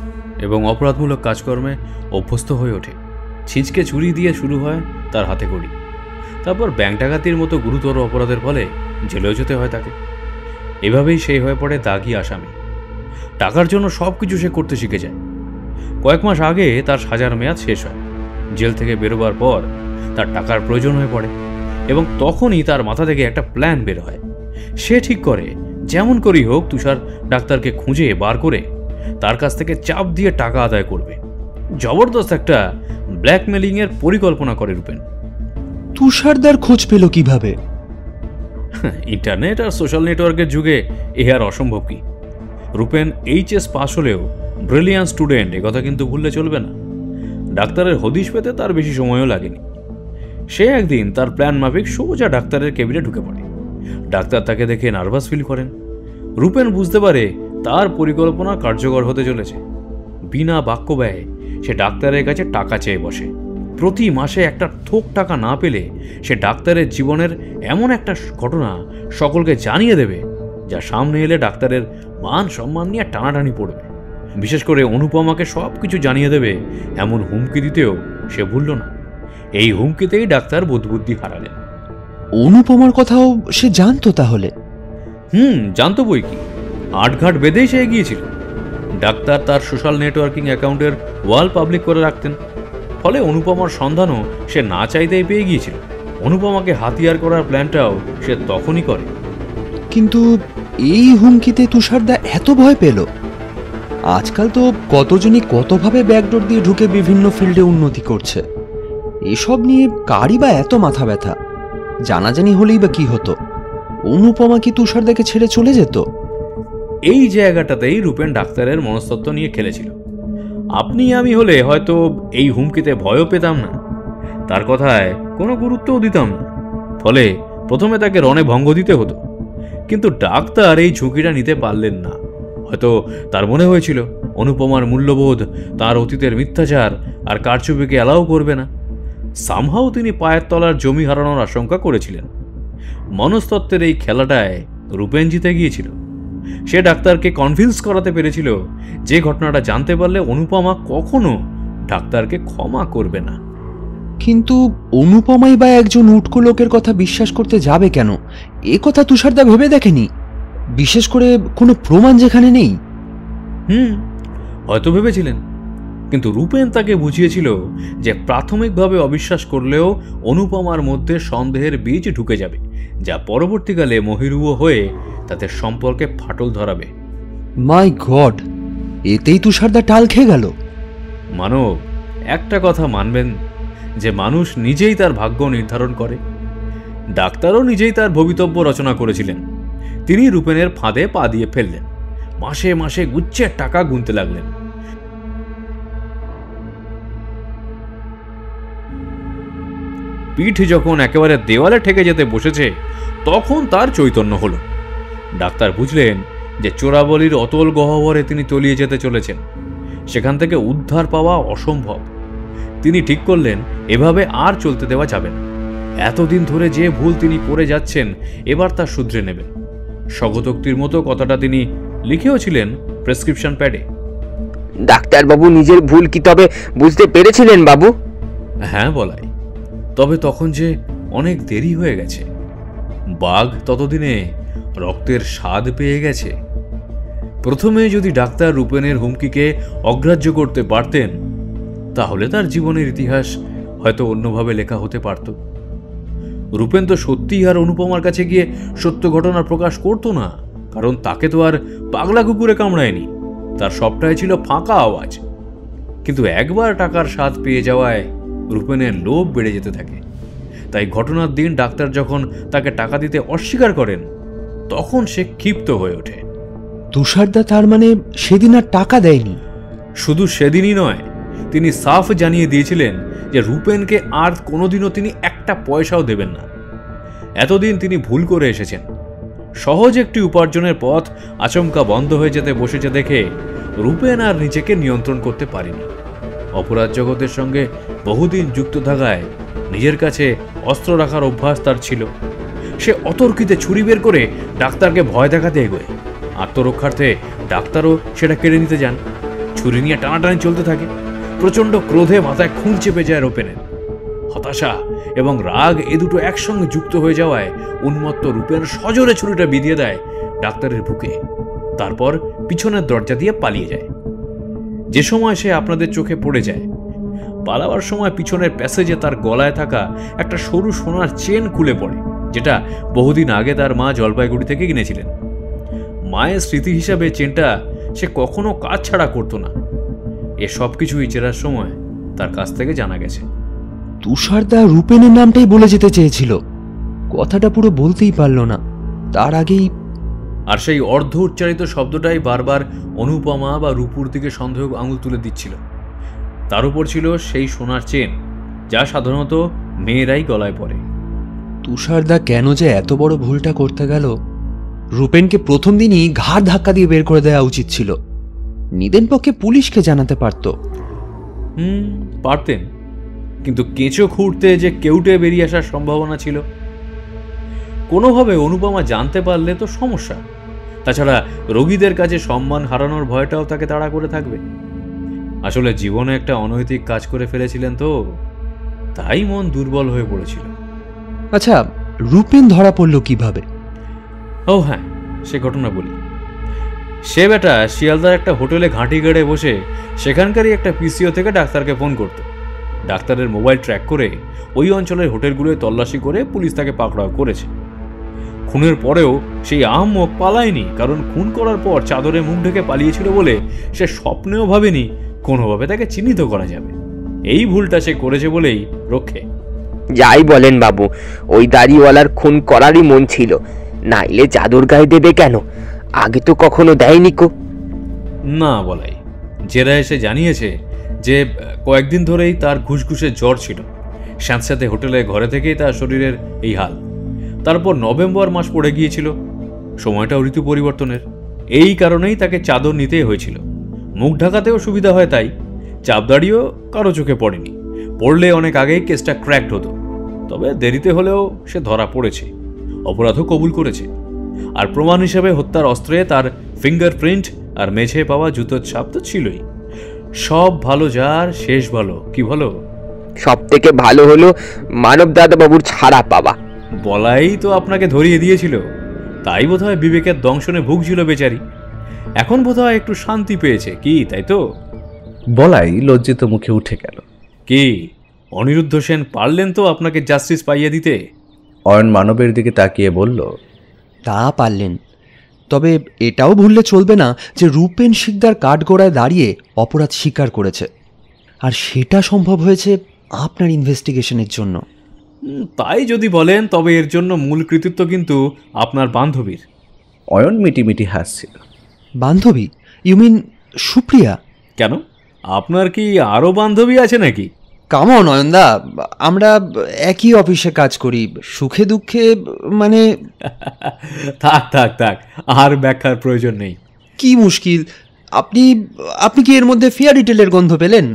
এবং অপরাধমূলক কাজকর্মে অভ্যস্ত হয়ে ওঠে। ছিঁচকে ছুরি দিয়ে শুরু হয় তার হাতে কড়ি। তারপর ব্যাংক ডাকাতির মতো গুরুতর অপরাধের ফলে জেলেও যেতে হয় তাকে। এভাবেই সেই হয়ে পড়ে দাগি আসামি। টাকার জন্য সব কিছু সে করতে শিখে যায়। কয়েক মাস আগে তার সাজার মেয়াদ শেষ হয়। জেল থেকে বেরোবার পর তার টাকার প্রয়োজন হয়ে পড়ে এবং তখনই তার মাথা থেকে একটা প্ল্যান বের হয়। সে ঠিক করে যেমন করেই হোক তুষার ডাক্তারকে খুঁজে বার করে তার কাছ থেকে চাপ দিয়ে টাকা আদায় করবে। জবরদস্ত একটা ব্ল্যাকমেলিংয়ের পরিকল্পনা করে রূপেন। তুষারদার খোঁজ পেল কিভাবে? ইন্টারনেট আর সোশ্যাল নেটওয়ার্কের যুগে এ আর অসম্ভব কি। রূপেন এইচএস পাস হলেও ব্রিলিয়ান্ট স্টুডেন্ট, একথা কিন্তু ভুললে চলবে না। ডাক্তারের হদিশ পেতে তার বেশি সময়ও লাগেনি। সে একদিন তার প্ল্যান মাফিক সোজা ডাক্তারের কেবিনে ঢুকে পড়ে। ডাক্তার তাকে দেখে নার্ভাস ফিল করেন। রূপেন বুঝতে পারে তার পরিকল্পনা কার্যকর হতে চলেছে। বিনা বাক্য ব্যয়ে সে ডাক্তারের কাছে টাকা চেয়ে বসে। প্রতি মাসে একটা থোক টাকা না পেলে সে ডাক্তারের জীবনের এমন একটা ঘটনা সকলকে জানিয়ে দেবে যা সামনে এলে ডাক্তারের মান সম্মান নিয়ে টানাটানি পড়বে। বিশেষ করে অনুপমাকে সব কিছু জানিয়ে দেবে এমন হুমকি দিতেও সে ভুলল না। এই হুমকিতেই ডাক্তার বোধবুদ্ধি হারালেন। অনুপমার কথাও সে জানতো তাহলে? জানতো বই কি, আটঘাট বেঁধেই সে এগিয়েছিল। ডাক্তার তার সোশ্যাল নেটওয়ার্কিং অ্যাকাউন্টের ওয়াল পাবলিক করে রাখতেন, ফলে অনুপমার সন্ধানও সে না চাইতেই পেয়ে গিয়েছিল। অনুপমাকে হাতিয়ার করার প্ল্যানটাও সে তখনই করে। কিন্তু এই হুমকিতে তুষারদা এত ভয় পেল? আজকাল তো কতজনই কতভাবে ব্যাকডোর দিয়ে ঢুকে বিভিন্ন ফিল্ডে উন্নতি করছে। এসব নিয়ে কারই বা এত মাথা ব্যথা? জানাজানি হলেই বা কি হতো? অনুপমা কি তুষারদাকে ছেড়ে চলে যেত? এই জায়গাটাতেই রূপেন ডাক্তারের মনস্তত্ত্ব নিয়ে খেলেছিল। আপনি আমি হলে হয়তো এই হুমকিতে ভয়ও পেতাম না, তার কথায় কোনো গুরুত্বও দিতাম না। ফলে প্রথমে তাকে রণে ভঙ্গ দিতে হতো। কিন্তু ডাক্তার এই ঝুঁকিটা নিতে পারলেন না। হয়তো তার মনে হয়েছিল অনুপমার মূল্যবোধ তার অতীতের মিথ্যাচার আর কারচুপিকে অ্যালাউ করবে না। সামহাও তিনি পায়ের তলার জমি হারানোর আশঙ্কা করেছিলেন। মনস্তত্ত্বের এই খেলাটায় রূপেন জিতে গিয়েছিল। সে ডাক্তারকে কনভিন্স করাতে পেরেছিল যে ঘটনাটা জানতে পারলে অনুপমা কখনো ডাক্তারকে ক্ষমা করবে না। কিন্তু অনুপমাই বা একজন উটকো লোকের কথা বিশ্বাস করতে যাবে কেন? এ কথা তুষারদা ভেবে দেখেনি, বিশেষ করে কোনো প্রমাণ যেখানে নেই। হয়তো ভেবেছিলেন, কিন্তু রূপেন তাকে বুঝিয়েছিল যে প্রাথমিকভাবে অবিশ্বাস করলেও অনুপমার মধ্যে সন্দেহের বীজ ঢুকে যাবে, যা পরবর্তীকালে মহিরুহ হয়ে তাদের সম্পর্কে ফাটল ধরাবে। মাই গড, এতেই তুষারদা টাল খেয়ে গেল। মানব, একটা কথা মানবেন যে মানুষ নিজেই তার ভাগ্য নির্ধারণ করে। ডাক্তারও নিজেই তার ভবিতব্য রচনা করেছিলেন। তিনি রূপেনের ফাঁদে পা দিয়ে ফেললেন। মাসে মাসে গুচ্ছের টাকা গুনতে লাগলেন। পিঠ যখন একেবারে দেওয়ালে ঠেকে যেতে বসেছে, তখন তার চৈতন্য হলো। ডাক্তার বুঝলেন যে চোরাবলির অতল গহ্বরে তিনি তলিয়ে যেতে চলেছেন। সেখান থেকে উদ্ধার পাওয়া অসম্ভব। তিনি ঠিক করলেন এভাবে আর চলতে দেওয়া যাবে না। এতদিন ধরে যে ভুল তিনি করে যাচ্ছেন, এবার তা শুধরে নেবেন। স্বগতোক্তির মতো কথাটা তিনি লিখেও ছিলেন প্রেসক্রিপশন প্যাডে। ডাক্তারবাবু নিজের ভুল কি তবে বুঝতে পেরেছিলেন বাবু? হ্যাঁ বলাই, তবে তখন যে অনেক দেরি হয়ে গেছে। বাঘ ততদিনে রক্তের স্বাদ পেয়ে গেছে। প্রথমে যদি ডাক্তার রূপেনের হুমকিকে অগ্রাহ্য করতে পারতেন, তাহলে তার জীবনের ইতিহাস হয়তো অন্যভাবে লেখা হতে পারত। রূপেন তো সত্যিই আর অনুপমার কাছে গিয়ে সত্য ঘটনা প্রকাশ করতো না, কারণ তাকে তো আর পাগলা কুকুরে কামড়ায়নি। তার সবটাই ছিল ফাঁকা আওয়াজ। কিন্তু একবার টাকার স্বাদ পেয়ে যাওয়ায় রূপেনের লোভ বেড়ে যেতে থাকে। তাই ঘটনার দিন ডাক্তার যখন তাকে টাকা দিতে অস্বীকার করেন, তখন সে ক্ষিপ্ত হয়ে ওঠে। তুষারদা তার মানে সেদিন আর টাকা দেয়নি? শুধু সেদিনই নয়, তিনি সাফ জানিয়ে দিয়েছিলেন যে রূপেনকে আর কোনোদিনও তিনি একটা পয়সাও দেবেন না। এতদিন তিনি ভুল করে এসেছেন। সহজ একটি উপার্জনের পথ আচমকা বন্ধ হয়ে যেতে বসেছে দেখে রূপেন আর নিজেকে নিয়ন্ত্রণ করতে পারেনি। অপরাধ জগতের সঙ্গে বহুদিন যুক্ত থাকায় নিজের কাছে অস্ত্র রাখার অভ্যাস তার ছিল। সে অতর্কিতে ছুরি বের করে ডাক্তারকে ভয় দেখাতে এগোয়। আত্মরক্ষার্থে ডাক্তারও সেটা কেড়ে নিতে যান। ছুরি নিয়ে টানাটানি চলতে থাকে। প্রচণ্ড ক্রোধে মাথায় খুন চেপে যায় রূপেনের। হতাশা এবং রাগ এ দুটো একসঙ্গে যুক্ত হয়ে যাওয়ায় উন্মত্ত রূপেন সজোরে ছুরিটা বিধিয়ে দেয় ডাক্তারের বুকে। তারপর পিছনের দরজা দিয়ে পালিয়ে যায়। যে সময় সে আপনাদের চোখে পড়ে যায়, পালাবার সময় পিছনের প্যাসেজে তার গলায় থাকা একটা সরু সোনার চেন খুলে পড়ে, যেটা বহুদিন আগে তার মা জলপাইগুড়ি থেকে কিনেছিলেন। মায়ের স্মৃতি হিসাবে চেনটা সে কখনো কাজ ছাড়া করতো না। এ সব কিছুই চেরার সময় তার কাছ থেকে জানা গেছে। তুষারদা রূপেনের নামটাই বলে যেতে চেয়েছিল, কথাটা পুরো বলতেই পারল না। তার আগেই আর সেই অর্ধ উচ্চারিত শব্দটাই বারবার অনুপমা বা রূপুর দিকে সন্দেহ আঙুল তুলে দিচ্ছিল। তার উপর ছিল সেই সোনার চেন, যা সাধারণত মেয়েরাই গলায় পরে। তুষারদা কেন যে এত বড় ভুলটা করতে গেল? রূপেনকে প্রথম দিনই ঘাড় ধাক্কা দিয়ে বের করে দেওয়া উচিত ছিল। নিদেন পক্ষে পুলিশকে জানাতে পারত। পারতেন, কিন্তু কেঁচো খুঁড়তে যে কেউটে বেরিয়ে আসার সম্ভাবনা ছিল। কোনোভাবে অনুপমা জানতে পারলে তো সমস্যা। তাছাড়া রোগীদের কাছে সম্মান হারানোর ভয়টাও তাকে তাড়া করে থাকবে। আসলে জীবনে একটা অনৈতিক কাজ করে ফেলেছিলেন তো, তাই মন দুর্বল হয়ে পড়েছিল। আচ্ছা, রূপেন ধরা পড়ল কিভাবে? ও হ্যাঁ, সে ঘটনা বলি। সে বেটা শিয়ালদার একটা হোটেলে ঘাঁটি গেড়ে বসে সেখানকারই একটা পিসিও থেকে ডাক্তারকে ফোন করত। ডাক্তারের মোবাইল ট্র্যাক করে ওই অঞ্চলের হোটেলগুলোয় তল্লাশি করে পুলিশ তাকে পাকড়াও করেছে। খুনের পরেও সেই আহম্মক পালায়নি, কারণ খুন করার পর চাদরে মুখ ঢেকে পালিয়েছিল বলে সে স্বপ্নেও ভাবেনি কোনোভাবে তাকে চিহ্নিত করা যাবে। এই ভুলটা সে করেছে বলেই রক্ষে। যাই বলেন বাবু, ওই দাড়িওয়ালার খুন করারই মন ছিল, নাইলে চাদর গায়ে দেবে কেন? আগে তো কখনো দেয়নি কো। না বলাই, জেরা এসে জানিয়েছে যে কয়েকদিন ধরেই তার ঘুষঘুষে জ্বর ছিল। স্যাঁতস্যাঁতে হোটেলে ঘরে থেকেই তার শরীরের এই হাল। তারপর নভেম্বর মাস পড়ে গিয়েছিল, সময়টাও ঋতু পরিবর্তনের। এই কারণেই তাকে চাদর নিতেই হয়েছিল। মুখ ঢাকাতেও সুবিধা হয়, তাই চাপদাড়িও কারো চোখে পড়েনি। পড়লে অনেক আগেই কেসটা ক্র্যাকড হতো। তবে দেরিতে হলেও সে ধরা পড়েছে, অপরাধও কবুল করেছে। আর প্রমাণ হিসেবে হত্যার অস্ত্রে তার ফিঙ্গারপ্রিন্ট আর মেঝে পাওয়া জুতোর ছাপ তো ছিলই। সব ভালো যার শেষ ভালো, কি ভালো? সব থেকে ভালো হলো মানব দাদা বাবুর ছাড়া পাওয়া। বলাই তো আপনাকে ধরিয়ে দিয়েছিল, তাই বোধহয় বিবেকের দংশনে ভুগছিল বেচারি। এখন বোধহয় একটু শান্তি পেয়েছে, কি তাই তো? বলাই লজ্জিত মুখে উঠে গেল। কি অনিরুদ্ধ সেন পারলেন তো আপনাকে জাস্টিস পাইয়ে দিতে? অয়ন মানবের দিকে তাকিয়ে বলল, তা পারলেন, তবে এটাও ভুললে চলবে না যে রূপেন শিকদার কাঠগড়ায় দাঁড়িয়ে অপরাধ স্বীকার করেছে, আর সেটা সম্ভব হয়েছে আপনার ইনভেস্টিগেশনের জন্য। তাই যদি বলেন, তবে এর জন্য মূল কৃতিত্ব কিন্তু আপনার বান্ধবীর। অয়ন মিটিমিটি হাসছিল। বান্ধবী? You mean Supriya? কেন, আপনার কি আরও বান্ধবী আছে নাকি? কামন নয়নদা, আমরা একই অফিসে কাজ করি, সুখে দুঃখে মানে। থাক থাক থাক, আর ব্যাখ্যার প্রয়োজন নেই। কি মুশকিল, আপনি আপনি কি এর মধ্যে ফেয়ার রিটেলের গন্ধ পেলেন?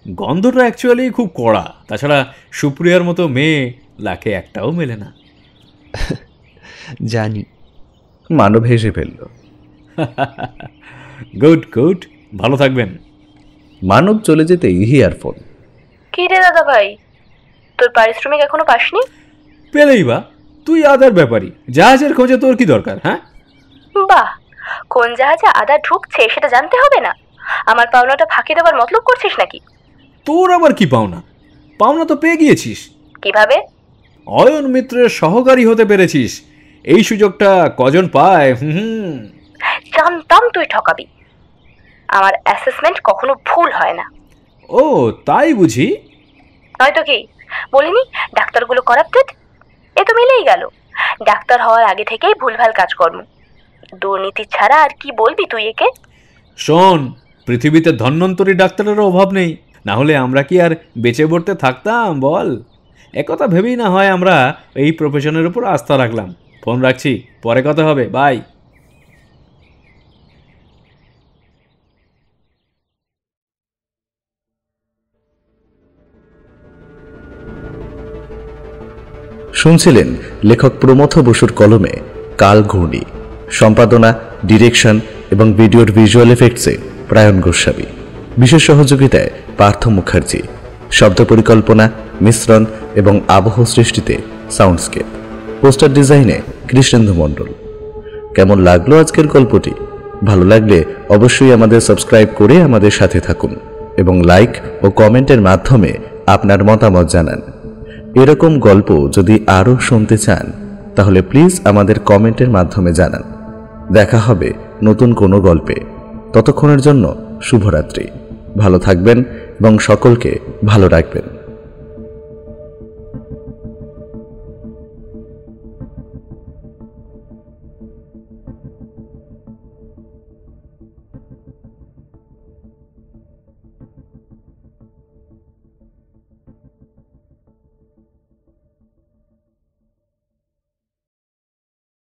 গন্ধটা অ্যাকচুয়ালি খুব কড়া। তাছাড়া সুপ্রিয়ার মতো মেয়ে লাখে একটাও মেলে না। জানি। মানব হেসে ফেলল। গুড গুড, ভালো থাকবেন। মানব চলে যেতে হিয়ার ফোন। কি রে দাদা ভাই, তোর পারিশ্রমিক এখনো পাসনি? পেলেই বা, তুই আদার ব্যাপারী, জাহাজের খোঁজে তোর কি দরকার? হ্যাঁ বাহ, কোন জাহাজে আদা ঢুকছে সেটা জানতে হবে না? আমার পাওনাটা ফাঁকি দেওয়ার মতলব করছিস নাকি? তোর আবার কি পাওনা? পাওনা তো পেয়ে গিয়েছিস। কিভাবে? অয়ন মিত্রের সহকারী হতে পেরেছিস। এই সুযোগটা কজন পায়? জানতাম তুই ঠকাবি। আমার অ্যাসেসমেন্ট কখনো ভুল হয় না। ও তাই বুঝি? নয়তো কি, বলিনি ডাক্তারগুলো করাপ্টেড? এ তো মিলেই গেল। ডাক্তার হওয়ার আগে থেকেই ভুলভাল কাজকর্ম, দুর্নীতি ছাড়া আর কি বলবি তুই একে? শোন, পৃথিবীতে ধন্বন্তরী ডাক্তারেরও অভাব নেই, না হলে আমরা কি আর বেঁচে পড়তে থাকতাম বল? একথা ভেবেই না হয় আমরা এই প্রফেশনের উপর আস্থা রাখলাম। ফোন রাখছি, পরে কথা হবে, বাই। শুনছিলেন লেখক প্রমথ বসুর কলমে কাল ঘূর্ণি, সম্পাদনা, ডিরেকশন এবং ভিডিওর ভিজুয়াল এফেক্টসে প্রায়ণ গোস্বামী, বিশেষ সহযোগিতায় পার্থ মুখার্জি, শব্দ পরিকল্পনা, মিশ্রণ এবং আবহ সৃষ্টিতে সাউন্ডস্কেপ, পোস্টার ডিজাইনে কৃষ্ণেন্দু মণ্ডল। কেমন লাগলো আজকের গল্পটি? ভালো লাগলে অবশ্যই আমাদের সাবস্ক্রাইব করে আমাদের সাথে থাকুন এবং লাইক ও কমেন্টের মাধ্যমে আপনার মতামত জানান। এরকম গল্প যদি আরও শুনতে চান তাহলে প্লিজ আমাদের কমেন্টের মাধ্যমে জানান। দেখা হবে নতুন কোনো গল্পে। ততক্ষণের জন্য শুভরাত্রি। ভালো থাকবেন এবং সকলকে ভালো রাখবেন।